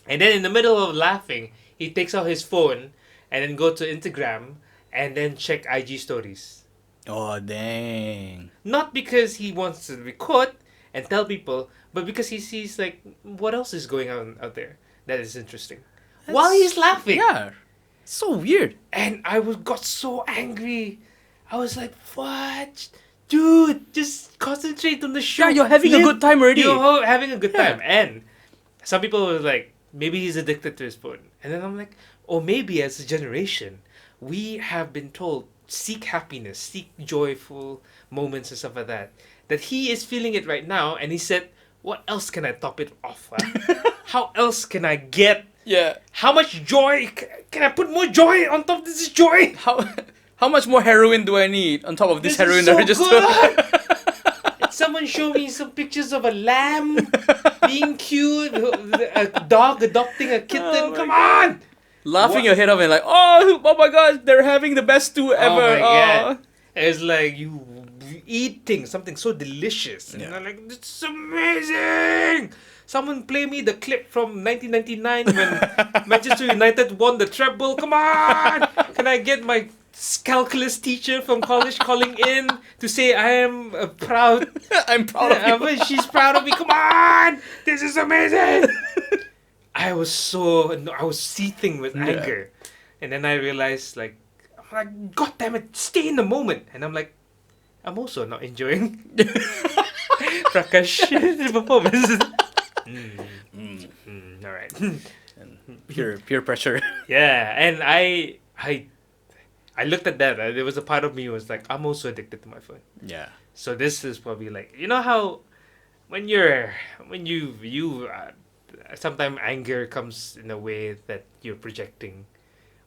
Speaker 1: And then in the middle of laughing, he takes out his phone and then go to Instagram and then check IG stories.
Speaker 2: Oh dang.
Speaker 1: Not because he wants to record and tell people, but because he sees like what else is going on out there that is interesting. While he's laughing.
Speaker 2: Yeah. So weird.
Speaker 1: And I got so angry. I was like, what? Dude, just concentrate on the show.
Speaker 2: Yeah, you're having a good time already.
Speaker 1: You're having a good
Speaker 2: Yeah.
Speaker 1: time. And some people were like, maybe he's addicted to his phone. And then I'm like, or maybe as a generation, we have been told, seek happiness, seek joyful moments and stuff like that. That he is feeling it right now. And he said, what else can I top it off? Huh? How else can I get?
Speaker 2: Yeah.
Speaker 1: How much joy? Can I put more joy on top of this joy?
Speaker 2: How much more heroin do I need on top of this heroin
Speaker 1: is so
Speaker 2: register?
Speaker 1: good. Someone show me some pictures of a lamb being cute, a dog adopting a kitten.
Speaker 2: Oh my
Speaker 1: Come on!
Speaker 2: Laughing
Speaker 1: What?
Speaker 2: your head off and like, oh my god, they're having the best stew ever.
Speaker 1: Oh my
Speaker 2: Oh.
Speaker 1: god. It's like you eating something so delicious. And
Speaker 2: Yeah.
Speaker 1: I'm like, this is amazing! Someone play me the clip from 1999 when Manchester United won the treble. Come on! Can I get my calculus teacher from college calling in to say I am proud?
Speaker 2: I'm proud of you.
Speaker 1: She's proud of me. Come on! This is amazing! I was seething with
Speaker 2: Yeah.
Speaker 1: anger. And then I realized, like, I'm like, God damn it, stay in the moment. And I'm like, I'm also not enjoying Prakash's performance. All right.
Speaker 2: Peer pressure.
Speaker 1: Yeah, and I looked at that. There was a part of me who was like, I'm also addicted to my phone.
Speaker 2: Yeah.
Speaker 1: So this is probably like, you know how when you sometimes anger comes in a way that you're projecting,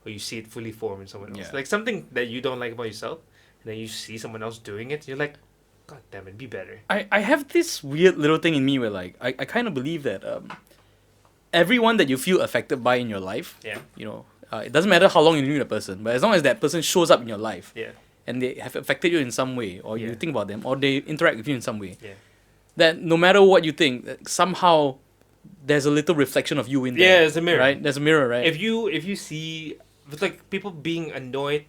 Speaker 1: or you see it fully formed in someone else,
Speaker 2: Yeah.
Speaker 1: like something that you don't like about yourself, and then you see someone else doing it, you're like, God damn it, be better.
Speaker 2: I have this weird little thing in me where like I kind of believe that everyone that you feel affected by in your life,
Speaker 1: Yeah,
Speaker 2: you know, it doesn't matter how long you knew the person, but as long as that person shows up in your life
Speaker 1: yeah,
Speaker 2: and they have affected you in some way, or you
Speaker 1: Yeah.
Speaker 2: think about them, or they interact with you in some way,
Speaker 1: yeah.
Speaker 2: that no matter what you think, that somehow there's a little reflection of you in there.
Speaker 1: Yeah, it's a mirror.
Speaker 2: Right? There's a mirror, right?
Speaker 1: If you see, with like people being annoyed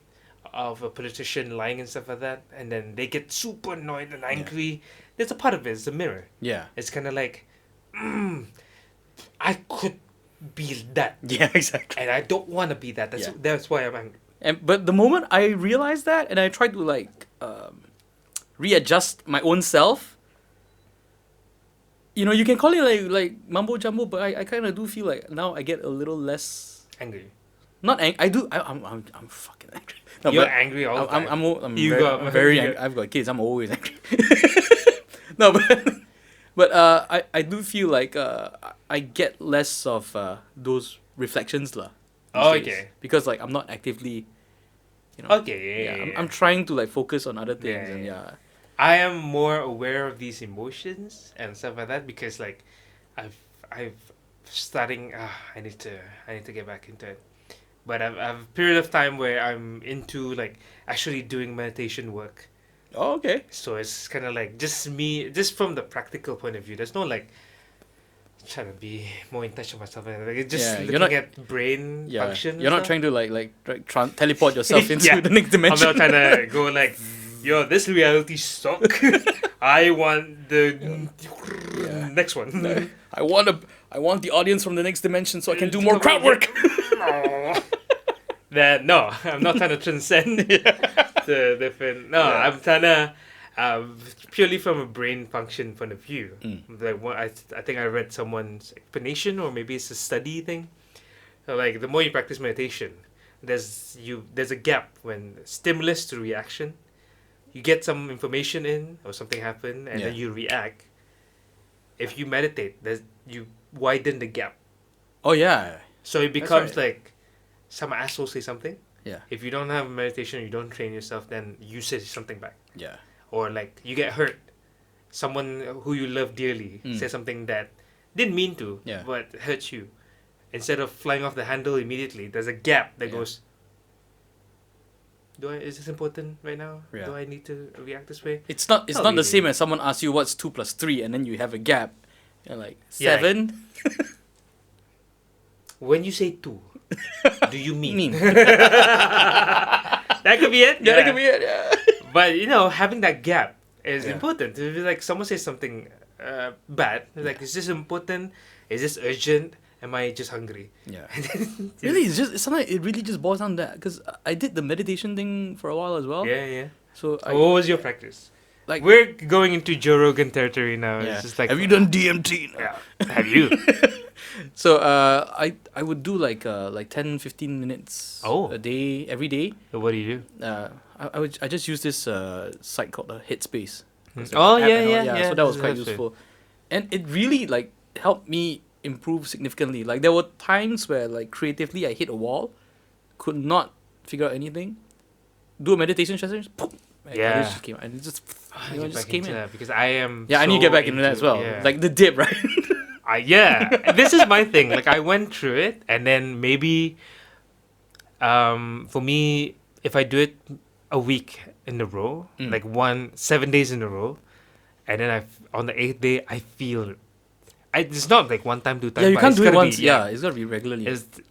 Speaker 1: of a politician lying and stuff like that, and then they get super annoyed and angry, there's a part of it. It's a mirror.
Speaker 2: Yeah.
Speaker 1: It's kind of like, I could be that,
Speaker 2: Yeah, exactly.
Speaker 1: and I don't want to be that.
Speaker 2: Yeah.
Speaker 1: That's why I'm angry.
Speaker 2: But the moment I realized that, and I tried to like readjust my own self, you know, you can call it like mumbo jumbo, but I kind of do feel like now I get a little less
Speaker 1: Angry.
Speaker 2: not angry. I'm fucking angry. No,
Speaker 1: You're
Speaker 2: but
Speaker 1: angry all the time.
Speaker 2: I'm
Speaker 1: You
Speaker 2: very,
Speaker 1: got-
Speaker 2: I'm very
Speaker 1: you
Speaker 2: angry.
Speaker 1: got-
Speaker 2: I've got kids. I'm always angry. No, but I do feel like I get less of those reflections lah. these
Speaker 1: Oh,
Speaker 2: days.
Speaker 1: okay.
Speaker 2: Because like I'm not actively, you know.
Speaker 1: Okay.
Speaker 2: Yeah, I'm trying to like focus on other things
Speaker 1: Yeah,
Speaker 2: and
Speaker 1: yeah.
Speaker 2: yeah.
Speaker 1: I am more aware of these emotions and stuff like that because like I've starting I need to get back into it. But I've a period of time where I'm into like actually doing meditation work.
Speaker 2: Oh, okay.
Speaker 1: So it's kind of like just from the practical point of view. There's no like trying to be more in touch with myself. Like it's just
Speaker 2: Yeah,
Speaker 1: looking
Speaker 2: you're not-
Speaker 1: at brain
Speaker 2: Yeah.
Speaker 1: function.
Speaker 2: You're not trying to like teleport yourself into
Speaker 1: Yeah.
Speaker 2: the next
Speaker 1: I'm
Speaker 2: dimension.
Speaker 1: not trying to go like, yo, this reality suck. I want the next one.
Speaker 2: I want the audience from the next dimension so I can do more crowd work.
Speaker 1: That no, I'm not trying to transcend the different. No,
Speaker 2: Yeah.
Speaker 1: I'm trying to purely from a brain function point of view. Like what I think I read someone's explanation, or maybe it's a study thing. So like the more you practice meditation, there's a gap when stimulus to reaction. You get some information in or something happen, and then
Speaker 2: Yeah.
Speaker 1: you react. If you meditate, you widen the gap.
Speaker 2: Oh yeah.
Speaker 1: So it becomes
Speaker 2: right.
Speaker 1: like some asshole say something.
Speaker 2: Yeah.
Speaker 1: If you don't have meditation, you don't train yourself, then you say something back.
Speaker 2: Yeah.
Speaker 1: Or like you get hurt. Someone who you love dearly says something that didn't mean to,
Speaker 2: Yeah.
Speaker 1: but hurts you. Instead of flying off the handle immediately, there's a gap that
Speaker 2: Yeah.
Speaker 1: goes, is this important right now?
Speaker 2: Yeah.
Speaker 1: Do I need to react this way?
Speaker 2: It's not
Speaker 1: Not
Speaker 2: the
Speaker 1: really.
Speaker 2: same as someone asks you what's 2 + 3 and then you have a gap. You're like
Speaker 1: Yeah.
Speaker 2: 7.
Speaker 1: When you say two, do you mean?
Speaker 2: Mean.
Speaker 1: That could be it.
Speaker 2: Yeah, that could be it. Yeah.
Speaker 1: But having that gap is
Speaker 2: Yeah.
Speaker 1: important. If like someone says something bad, like is this important? Is this urgent? am I just hungry?
Speaker 2: Yeah. Really, it's something. It really just boils down to that. Because I did the meditation thing for a while as well.
Speaker 1: Yeah.
Speaker 2: So
Speaker 1: What was your practice?
Speaker 2: like
Speaker 1: We're going into Joe Rogan territory now.
Speaker 2: yeah.
Speaker 1: It's just like,
Speaker 2: have you done DMT?
Speaker 1: Yeah. Have you?
Speaker 2: So I would do like 10, 15 minutes
Speaker 1: Oh.
Speaker 2: a day every day.
Speaker 1: So what do you do?
Speaker 2: I just use this site called Headspace. It's
Speaker 1: Oh,
Speaker 2: an app
Speaker 1: yeah,
Speaker 2: and all-
Speaker 1: yeah.
Speaker 2: So that was
Speaker 1: That's
Speaker 2: quite
Speaker 1: good.
Speaker 2: useful, and it really like helped me improve significantly. Like there were times where like creatively I hit a wall, could not figure out anything. Do a meditation session, poof,
Speaker 1: Yeah.
Speaker 2: ideas just came out, and it just
Speaker 1: I
Speaker 2: you know,
Speaker 1: get
Speaker 2: just
Speaker 1: back
Speaker 2: came
Speaker 1: into
Speaker 2: in.
Speaker 1: that because I am.
Speaker 2: Yeah, I need to get back into that as well.
Speaker 1: Yeah.
Speaker 2: Like the dip, right?
Speaker 1: Yeah, this is my thing. Like I went through it, and then maybe, for me, if I do it a week in a row,
Speaker 2: Mm.
Speaker 1: like 7 days in a row, and then on the 8th day I feel, it's not like one time, two times.
Speaker 2: Yeah, you
Speaker 1: but
Speaker 2: can't
Speaker 1: it's
Speaker 2: do it
Speaker 1: gotta
Speaker 2: once.
Speaker 1: be,
Speaker 2: Yeah, it's gotta be regularly.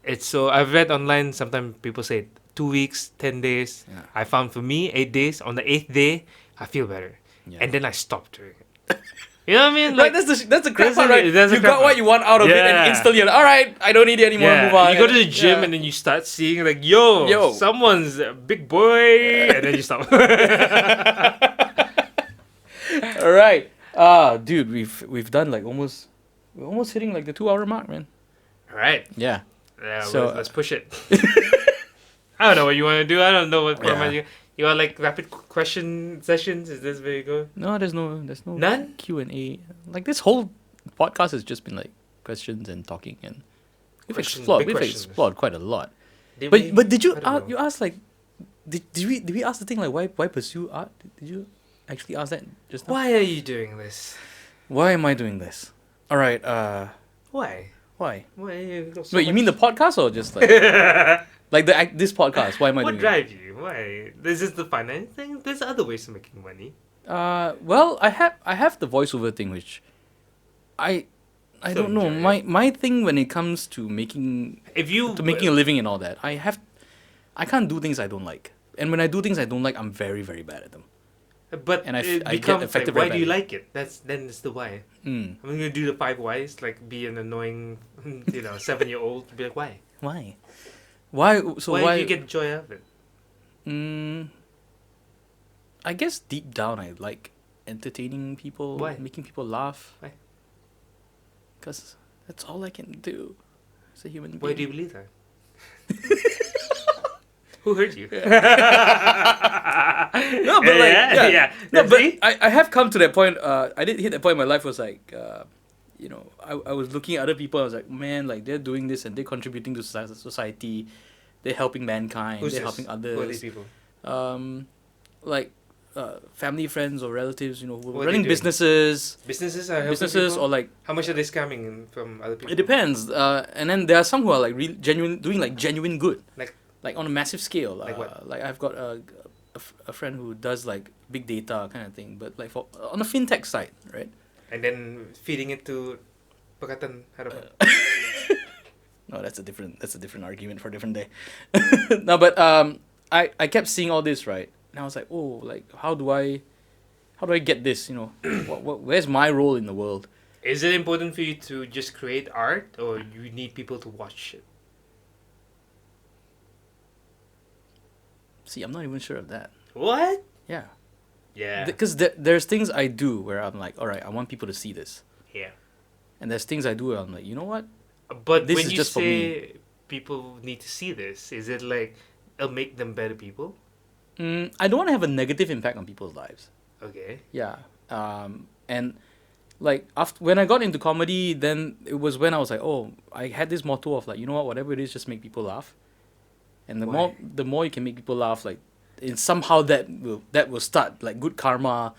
Speaker 1: It's so I've read online. Sometimes people say 2 weeks, 10 days.
Speaker 2: Yeah.
Speaker 1: I found for me 8 days. On the 8th day, I feel better,
Speaker 2: Yeah.
Speaker 1: and then I stopped doing it. You know what I mean?
Speaker 2: Right, that's the crap part, right?
Speaker 1: that's the
Speaker 2: You
Speaker 1: crap
Speaker 2: got what
Speaker 1: part.
Speaker 2: you want out of it, and
Speaker 1: Yeah.
Speaker 2: instantly you're like, all right, I don't need it anymore. Move on.
Speaker 1: You go to the gym
Speaker 2: Yeah.
Speaker 1: and then you start seeing like, yo, someone's a big boy, and then you stop.
Speaker 2: All right, dude, we've done like we're almost hitting like the 2-hour mark, man.
Speaker 1: All right,
Speaker 2: Yeah. So,
Speaker 1: let's push it. I don't know what you want to do. I don't know what format
Speaker 2: Yeah.
Speaker 1: you want, like rapid question sessions. Is this where you go?
Speaker 2: No, there's no
Speaker 1: None?
Speaker 2: Q&A. Like this whole podcast has just been like questions and talking, and we've
Speaker 1: Questions,
Speaker 2: explored
Speaker 1: big questions.
Speaker 2: quite a lot.
Speaker 1: Did
Speaker 2: But
Speaker 1: we?
Speaker 2: but did you
Speaker 1: I don't know.
Speaker 2: you ask like did we ask the thing like why pursue art? Did you actually ask that just now?
Speaker 1: Why are you doing this?
Speaker 2: Why am I doing this? All right,
Speaker 1: Why?
Speaker 2: why?
Speaker 1: Why? You got so
Speaker 2: Wait, you mean the
Speaker 1: much-
Speaker 2: podcast or just like like this podcast? Why am I
Speaker 1: What
Speaker 2: doing
Speaker 1: drives you? Why? This is the finance thing. There's other ways of making money.
Speaker 2: it? Well, I have the voiceover thing, which I
Speaker 1: Still
Speaker 2: don't know.
Speaker 1: enjoy
Speaker 2: My thing when it comes to making
Speaker 1: If you
Speaker 2: a living and all that, I can't do things I don't like. And when I do things I don't like, I'm very, very bad at them.
Speaker 1: But
Speaker 2: And I
Speaker 1: it
Speaker 2: get
Speaker 1: becomes
Speaker 2: affected
Speaker 1: like, why
Speaker 2: very
Speaker 1: do you
Speaker 2: badly.
Speaker 1: like it? Then it's the why.
Speaker 2: Mm.
Speaker 1: I'm gonna do the 5 whys, like be an annoying, 7-year-old. Be like, why?
Speaker 2: Why? Why? So
Speaker 1: why
Speaker 2: why?
Speaker 1: do you get joy out of it?
Speaker 2: I guess deep down I like entertaining people,
Speaker 1: Why?
Speaker 2: making people laugh.
Speaker 1: Why?
Speaker 2: Because that's all I can do as a human being.
Speaker 1: Why do you believe that? Who hurt you?
Speaker 2: No, but like, yeah. No, but
Speaker 1: See?
Speaker 2: I have come to that point. I did hit that point in my life. Was like, I was looking at other people. I was like, man, like they're doing this and they're contributing to society. They're helping mankind.
Speaker 1: Who's
Speaker 2: they're
Speaker 1: this?
Speaker 2: helping
Speaker 1: Who are these
Speaker 2: others.
Speaker 1: people?
Speaker 2: Like family, friends, or relatives. Who
Speaker 1: What
Speaker 2: are
Speaker 1: are they
Speaker 2: running
Speaker 1: doing?
Speaker 2: businesses,
Speaker 1: Businesses are helping people?
Speaker 2: or like
Speaker 1: How much are they scamming from other people?
Speaker 2: it depends. And then there are some who are like genuine good. Like on a massive scale.
Speaker 1: Like what?
Speaker 2: Like I've got a friend who does like big data kind of thing, but like for on a fintech side, right?
Speaker 1: And then feeding it to Pakatan Harapan.
Speaker 2: No, that's a different argument for a different day. No, but I kept seeing all this, right? And I was like, oh, like how do I get this? Where's my role in the world?
Speaker 1: Is it important for you to just create art, or you need people to watch it?
Speaker 2: See, I'm not even sure of that.
Speaker 1: What?
Speaker 2: Yeah.
Speaker 1: Yeah.
Speaker 2: Because there's things I do where I'm like, all right, I want people to see this.
Speaker 1: Yeah.
Speaker 2: And there's things I do where I'm like, you know what?
Speaker 1: But
Speaker 2: This
Speaker 1: when
Speaker 2: is
Speaker 1: you
Speaker 2: just for
Speaker 1: say people need to see this, is it like it'll make them better people?
Speaker 2: I don't want to have a negative impact on people's lives.
Speaker 1: Okay.
Speaker 2: Yeah. And like after when I got into comedy, then it was when I was like, oh, I had this motto of like, you know what, whatever it is, just make people laugh. And
Speaker 1: Why?
Speaker 2: the more you can make people laugh, like, somehow that will start like good karma,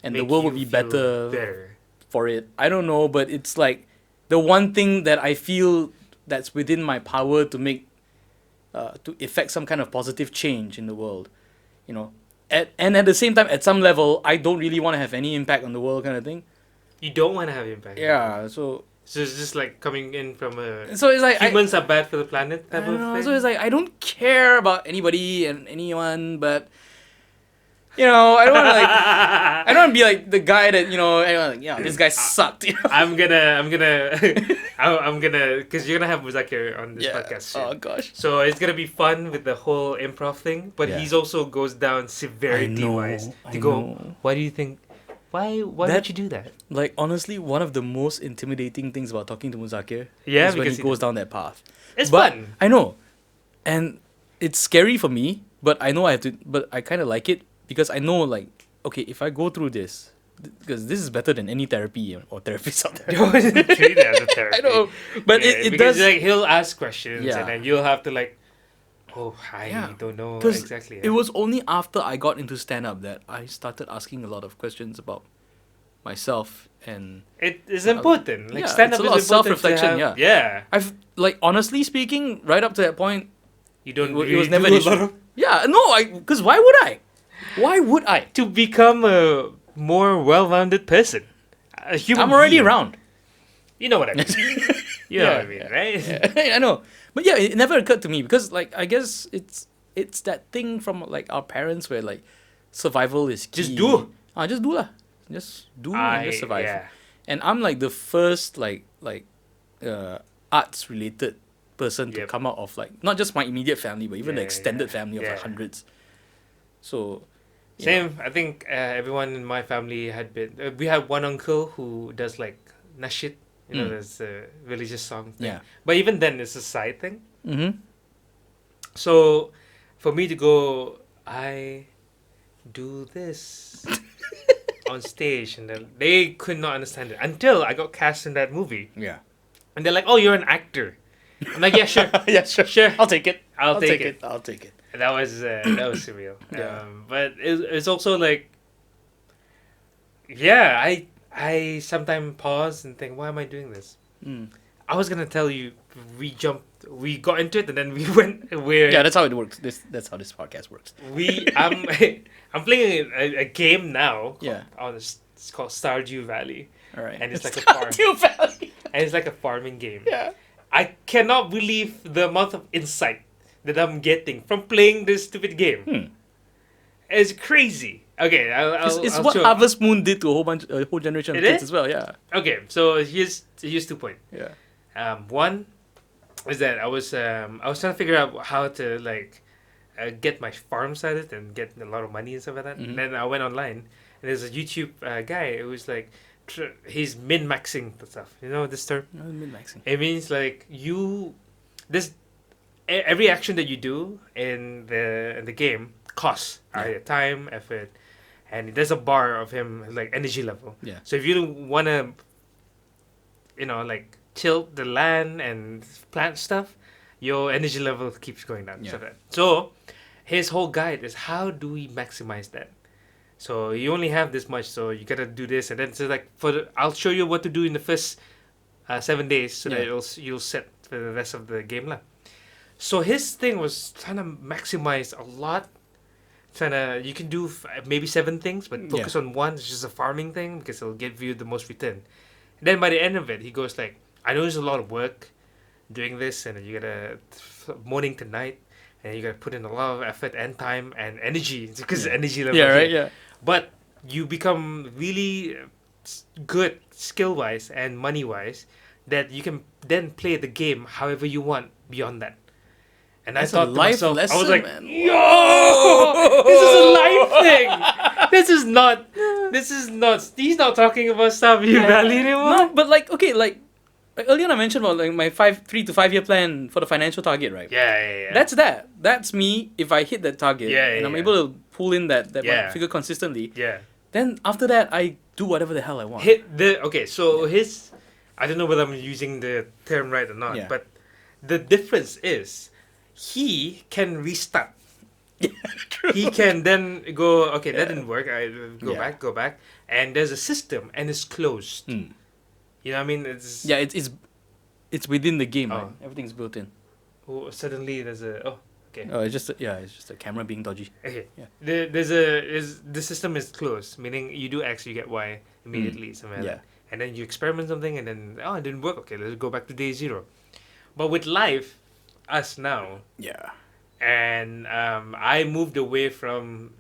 Speaker 2: and the
Speaker 1: Make
Speaker 2: world will
Speaker 1: you
Speaker 2: be
Speaker 1: feel
Speaker 2: better for it. I don't know, but it's like the one thing that I feel that's within my power to make, to effect some kind of positive change in the world, and at the same time, at some level, I don't really want to have any impact on the world, kind of thing.
Speaker 1: You don't want to have impact.
Speaker 2: Yeah, so
Speaker 1: it's just like coming in from a
Speaker 2: it's like
Speaker 1: humans are bad for the planet
Speaker 2: I
Speaker 1: type
Speaker 2: don't
Speaker 1: of
Speaker 2: know,
Speaker 1: thing.
Speaker 2: so it's like I don't care about anybody and anyone, but I don't want to I don't want to be like the guy that everyone like, this guy sucked.
Speaker 1: I'm gonna, because you're gonna have Muzakir on this podcast soon.
Speaker 2: Oh gosh.
Speaker 1: So it's gonna be fun with the whole improv thing, but he's also goes down severity wise to go. Why do you think? Why would you do that?
Speaker 2: Like honestly, one of the most intimidating things about talking to Muzakir
Speaker 1: is
Speaker 2: when he goes down that path.
Speaker 1: It's fun.
Speaker 2: I know, and it's scary for me. But I know I have to. But I kind of like it because I know, like, okay, if I go through this, because this is better than any therapy or therapists out there.
Speaker 1: Treat it as a therapy.
Speaker 2: I know, but it
Speaker 1: because,
Speaker 2: does.
Speaker 1: like, he'll ask questions, and then you'll have to like, I don't know exactly.
Speaker 2: It was only after I got into stand up that I started asking a lot of questions about myself, and
Speaker 1: it is important. Like
Speaker 2: stand up is a lot of self-reflection.
Speaker 1: Yeah.
Speaker 2: I've like honestly speaking, right up to that point,
Speaker 1: you don't.
Speaker 2: It was never an issue. Yeah, no, because why would I? Why would I?
Speaker 1: To become a more well-rounded person, a human.
Speaker 2: I'm already
Speaker 1: being.
Speaker 2: around.
Speaker 1: You know what I mean. You know what I mean, right?
Speaker 2: Yeah, I know. But yeah, it never occurred to me because, like, I guess it's that thing from like our parents where like survival is key.
Speaker 1: Just do.
Speaker 2: Just do lah. Just do and just survive. Yeah. And I'm like the first like arts related person to come out of like not just my immediate family but even the extended family of like hundreds. So
Speaker 1: same. I think everyone in my family had been. We had one uncle who does like nashid. There's a religious song thing. Yeah. But even then, it's a side thing.
Speaker 2: Mm-hmm.
Speaker 1: So, for me to go, I do this on stage, and then they could not understand it until I got cast in that movie.
Speaker 2: Yeah.
Speaker 1: And they're like, "Oh, you're an actor." I'm like, "Yeah, sure,
Speaker 2: yeah, sure. I'll take it.
Speaker 1: I'll take it.
Speaker 2: I'll take it."
Speaker 1: And that was surreal.
Speaker 2: Yeah.
Speaker 1: But it's also like, I sometimes pause and think, why am I doing this? I was gonna tell you, we got into it, and then we went where.
Speaker 2: Yeah, that's how it works. That's how this podcast works.
Speaker 1: I'm playing a game now.
Speaker 2: Yeah.
Speaker 1: It's called Stardew Valley.
Speaker 2: All right.
Speaker 1: And it's like a farm.
Speaker 2: Stardew Valley.
Speaker 1: And it's like a farming game.
Speaker 2: Yeah.
Speaker 1: I cannot believe the amount of insight that I'm getting from playing this stupid game. It's crazy. Okay,
Speaker 2: it's what Harvest Moon did to a whole generation of kids as well. Yeah.
Speaker 1: Okay, so here's 2 points.
Speaker 2: Yeah.
Speaker 1: One is that I was trying to figure out how to like get my farm started and get a lot of money and stuff like that. Mm-hmm. And then I went online and there's a YouTube guy who's like he's min-maxing the stuff. You know this term?
Speaker 2: No, min-maxing.
Speaker 1: It means like every action that you do in the game costs either time, effort, and there's a bar of him like energy level.
Speaker 2: Yeah.
Speaker 1: So if you want to, like tilt the land and plant stuff, your energy level keeps going down.
Speaker 2: Yeah.
Speaker 1: So his whole guide is how do we maximize that? So you only have this much, so you gotta do this, and then so like I'll show you what to do in the first 7 days, so that you'll set for the rest of the game lah. So his thing was trying to maximize a lot. You can do maybe 7 things, but focus on one. It's just a farming thing because it'll give you the most return. And then by the end of it, he goes like, I know there's a lot of work doing this, and you gotta morning to night, and you gotta put in a lot of effort and time and energy because energy level.
Speaker 2: Yeah, right. Yeah.
Speaker 1: But you become really good skill wise and money wise that you can then play the game however you want beyond that. And
Speaker 2: That's
Speaker 1: I thought
Speaker 2: a life
Speaker 1: to myself,
Speaker 2: lesson,
Speaker 1: I was like,
Speaker 2: man.
Speaker 1: yo, this is a life thing. This is not. He's not talking about Stardew Valley anymore.
Speaker 2: No, but like earlier on I mentioned about like my 3 to 5 year plan for the financial target, right?
Speaker 1: Yeah.
Speaker 2: That's that. That's me. If I hit that target and I'm able to pull in that figure consistently.
Speaker 1: Yeah.
Speaker 2: Then after that, I do whatever the hell I want.
Speaker 1: His, I don't know whether I'm using the term right or not, but the difference is he can restart.
Speaker 2: True.
Speaker 1: He can then go, okay, that didn't work. I go back. And there's a system and it's closed. You know what I mean?
Speaker 2: It's within the game, right? Everything's built in.
Speaker 1: Oh, suddenly there's a okay.
Speaker 2: Oh, it's just a camera being dodgy.
Speaker 1: Okay. Yeah. The system is closed, meaning you do X, you get Y immediately, something like that. And then you experiment something, and then it didn't work. Okay, let's go back to day 0. But with life, us now.
Speaker 2: Yeah.
Speaker 1: And I moved away from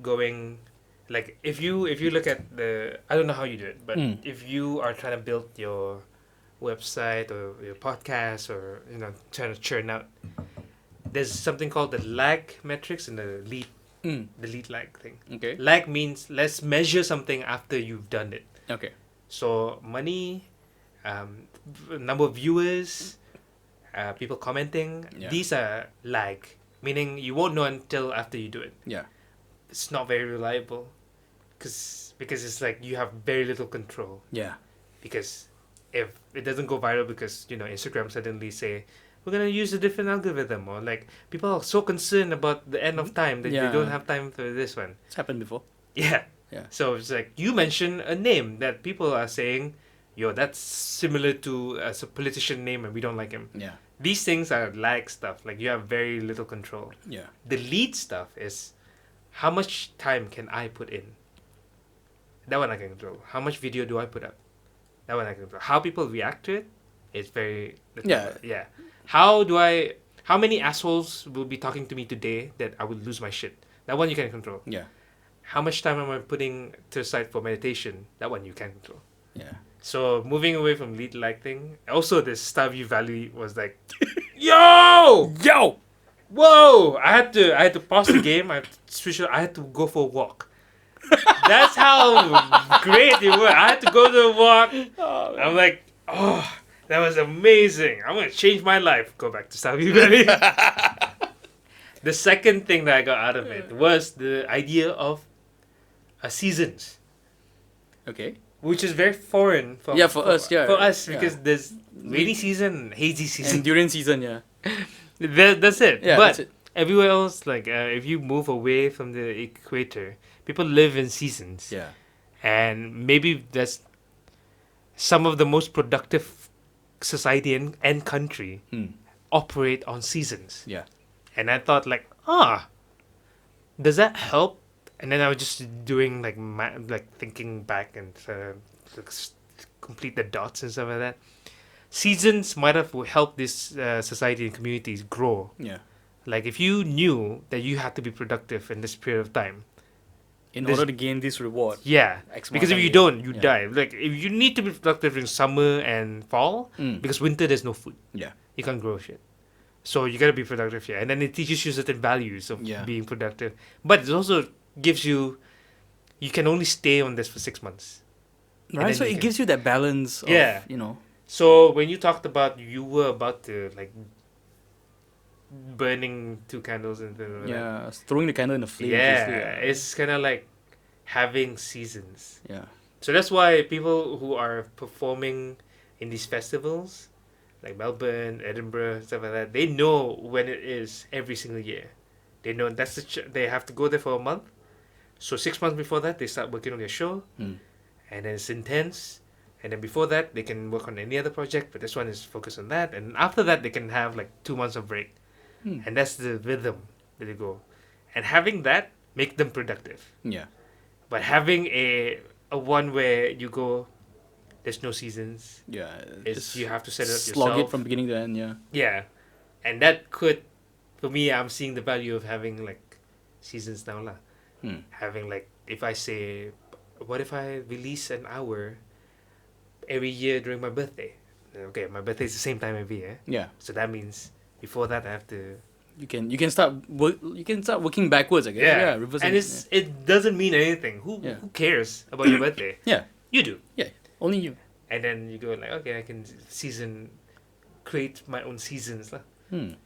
Speaker 1: going, like if you look at the, I don't know how you do it, but if you are trying to build your website or your podcast, or trying to churn out, there's something called the lag metrics and the lead lag thing.
Speaker 2: Okay.
Speaker 1: Lag means let's measure something after you've done it.
Speaker 2: Okay.
Speaker 1: So money, number of viewers, people commenting, these are lag, meaning you won't know until after you do it.
Speaker 2: Yeah.
Speaker 1: It's not very reliable because it's like you have very little control.
Speaker 2: Yeah.
Speaker 1: Because if it doesn't go viral because Instagram suddenly say we're gonna use a different algorithm, or like people are so concerned about the end of time that they don't have time for this one.
Speaker 2: It's happened before.
Speaker 1: Yeah.
Speaker 2: Yeah.
Speaker 1: So it's like you mention a name that people are saying, yo, that's similar to a politician name and we don't like him.
Speaker 2: Yeah.
Speaker 1: These things are lag stuff. Like you have very little control.
Speaker 2: Yeah.
Speaker 1: The lead stuff is how much time can I put in? That one I can control. How much video do I put up? That one I can control. How people react to it is very little. Yeah. How many assholes will be talking to me today that I will lose my shit? That one you can control.
Speaker 2: Yeah.
Speaker 1: How much time am I putting to the side for meditation? That one you can control.
Speaker 2: Yeah.
Speaker 1: So moving away from lead lag thing, also the star view value was like, yo, whoa! I had to pause the game. I had to switch it. I had to go for a walk. That's how great it was. I had to go to a walk. Oh, I'm like, oh, that was amazing. I'm gonna change my life. Go back to star view value. The second thing that I got out of it was the idea of seasons.
Speaker 2: Okay.
Speaker 1: Which is very foreign for
Speaker 2: us
Speaker 1: because there's rainy season, hazy season,
Speaker 2: and during season. Yeah.
Speaker 1: That's it.
Speaker 2: Yeah,
Speaker 1: but
Speaker 2: that's it.
Speaker 1: Everywhere else, like if you move away from the equator, people live in seasons.
Speaker 2: Yeah.
Speaker 1: And maybe that's some of the most productive society and country operate on seasons.
Speaker 2: Yeah.
Speaker 1: And I thought like, does that help? And then I was just doing like thinking back and complete the dots and stuff like that. Seasons might have helped this society and communities grow.
Speaker 2: Yeah.
Speaker 1: Like if you knew that you had to be productive in this period of time,
Speaker 2: in order to gain this reward.
Speaker 1: Yeah. Because if you don't, you die. Like if you need to be productive in summer and fall, because winter there's no food.
Speaker 2: Yeah.
Speaker 1: You can't grow shit. So you gotta be productive here. And then it teaches you certain values of being productive. But it also gives you can only stay on this for 6 months.
Speaker 2: Right, so it gives you that balance of,
Speaker 1: So when you talked about you were about to like burning 2 candles and
Speaker 2: throwing the candle in the flame.
Speaker 1: It's kind of like having seasons.
Speaker 2: Yeah.
Speaker 1: So that's why people who are performing in these festivals, like Melbourne, Edinburgh, stuff like that, they know when it is every single year. They know that's they have to go there for a month. So 6 months before that, they start working on their show, and then it's intense. And then before that, they can work on any other project, but this one is focused on that. And after that, they can have like 2 months of break, and that's the rhythm that they go. And having that make them productive.
Speaker 2: Yeah.
Speaker 1: But having a one where you go, there's no seasons.
Speaker 2: Yeah.
Speaker 1: You have to set it up
Speaker 2: slog
Speaker 1: yourself.
Speaker 2: It from beginning to end. Yeah.
Speaker 1: Yeah, and that could, for me, I'm seeing the value of having like seasons now lah. Having like, if I say, what if I release an hour every year during my birthday? Okay, my birthday is the same time every year.
Speaker 2: Yeah.
Speaker 1: So that means before that I have to.
Speaker 2: You can start working backwards, I guess. Yeah. Reversing.
Speaker 1: And it doesn't mean anything. Who cares about your birthday?
Speaker 2: Yeah.
Speaker 1: You do.
Speaker 2: Yeah. Only you.
Speaker 1: And then you go like, okay, I can create my own seasons lah. I'm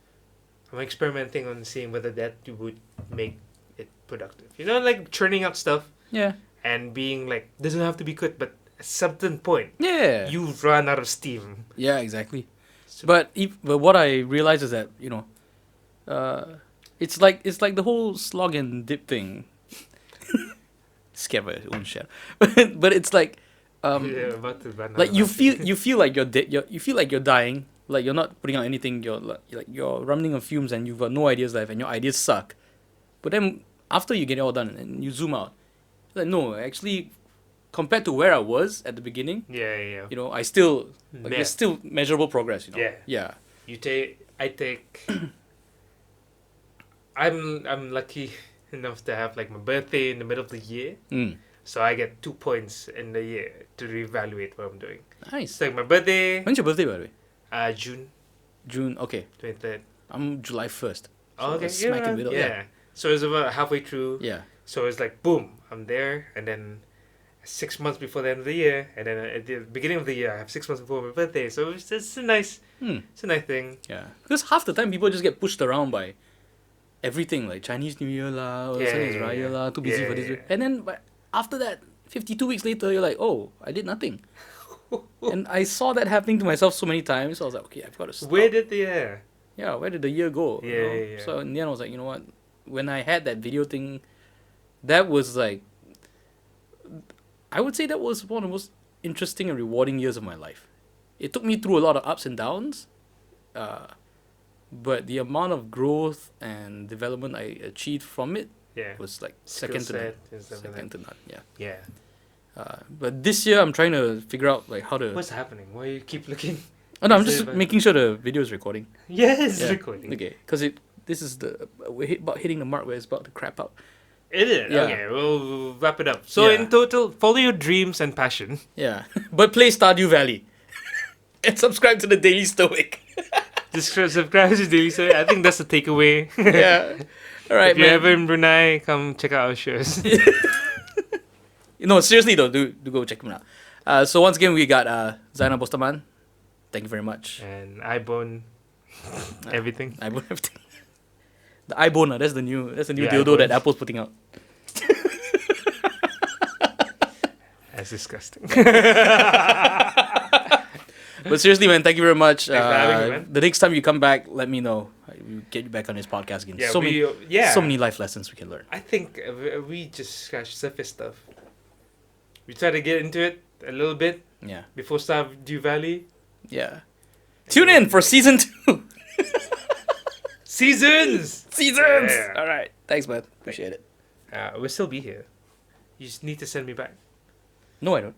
Speaker 1: experimenting on seeing whether that would make it productive. Like churning out stuff.
Speaker 2: Yeah.
Speaker 1: And being like, doesn't have to be good, but at some point, you run out of steam.
Speaker 2: Yeah, exactly. So, but what I realize is that it's like the whole slog and dip thing. Scared by your own shit, but it's like
Speaker 1: about to run
Speaker 2: like you feel like you feel like you're dying, like you're not putting out anything. You're running on fumes and you've got no ideas left and your ideas suck. But then after you get it all done and you zoom out, like no, actually, compared to where I was at the beginning, I still there's still measurable progress. Yeah.
Speaker 1: I take. I'm lucky. enough to have like my birthday in the middle of the year. So I get 2 points in the year to reevaluate what I'm doing.
Speaker 2: Nice.
Speaker 1: It's like my birthday.
Speaker 2: When's your birthday, by the way?
Speaker 1: June
Speaker 2: June. Okay.
Speaker 1: 23rd.
Speaker 2: I'm July 1st. So
Speaker 1: Okay.
Speaker 2: it's smack in the middle.
Speaker 1: Yeah. So it's about halfway through.
Speaker 2: Yeah.
Speaker 1: So it's like boom, I'm there, and then 6 months before the end of the year, and then at the beginning of the year, I have 6 months before my birthday. So it's a nice, it's a nice thing.
Speaker 2: Yeah. Because half the time people just get pushed around by everything, like Chinese New Year lah, or Chinese Raya lah, too busy for this. And then but after that, 52 weeks later, you're like, oh, I did nothing. And I saw that happening to myself so many times. So I was like, okay, I've got to stop.
Speaker 1: Where did the
Speaker 2: where did the year go?
Speaker 1: Yeah,
Speaker 2: you know?
Speaker 1: yeah.
Speaker 2: So in the end, I was like, you know what? When I had that video thing, that was like, I would say that was one of the most interesting and rewarding years of my life. It took me through a lot of ups and downs, but the amount of growth and development I achieved from it was like second to none. Second to none. Yeah.
Speaker 1: Yeah.
Speaker 2: But this year, I'm trying to figure out like how to.
Speaker 1: What's happening? Why you keep looking?
Speaker 2: Oh no, I'm just making sure the video is recording.
Speaker 1: Yes, it's recording.
Speaker 2: Okay, because this is we're about hitting the mark where it's about to crap out.
Speaker 1: Is it?
Speaker 2: Yeah.
Speaker 1: Okay, we'll wrap it up. So in total, follow your dreams and passion.
Speaker 2: Yeah, but play Stardew Valley and subscribe to the Daily Stoic.
Speaker 1: Just subscribe to Daily Story. I think that's the takeaway.
Speaker 2: Yeah. All right,
Speaker 1: if you're ever in Brunei, come check out our shows.
Speaker 2: No, seriously though, do go check them out. So once again, we got Zainal Bostaman. Thank you very much.
Speaker 1: And iBone everything.
Speaker 2: iBone everything. The iBone, that's the new dildo
Speaker 1: iBone.
Speaker 2: that Apple's putting out.
Speaker 1: That's disgusting.
Speaker 2: But seriously, man, thank you very much.
Speaker 1: Thanks for having me, man.
Speaker 2: The next time you come back, let me know. We'll get you back on this podcast again.
Speaker 1: Yeah,
Speaker 2: So many life lessons we can learn.
Speaker 1: I think we just scratched surface stuff. We try to get into it a little bit
Speaker 2: Yeah.
Speaker 1: before Stardew Valley.
Speaker 2: Yeah. Tune in for season 2.
Speaker 1: Seasons! Yeah.
Speaker 2: All right. Thanks, man. Appreciate it.
Speaker 1: We'll still be here. You just need to send me back.
Speaker 2: No, I don't.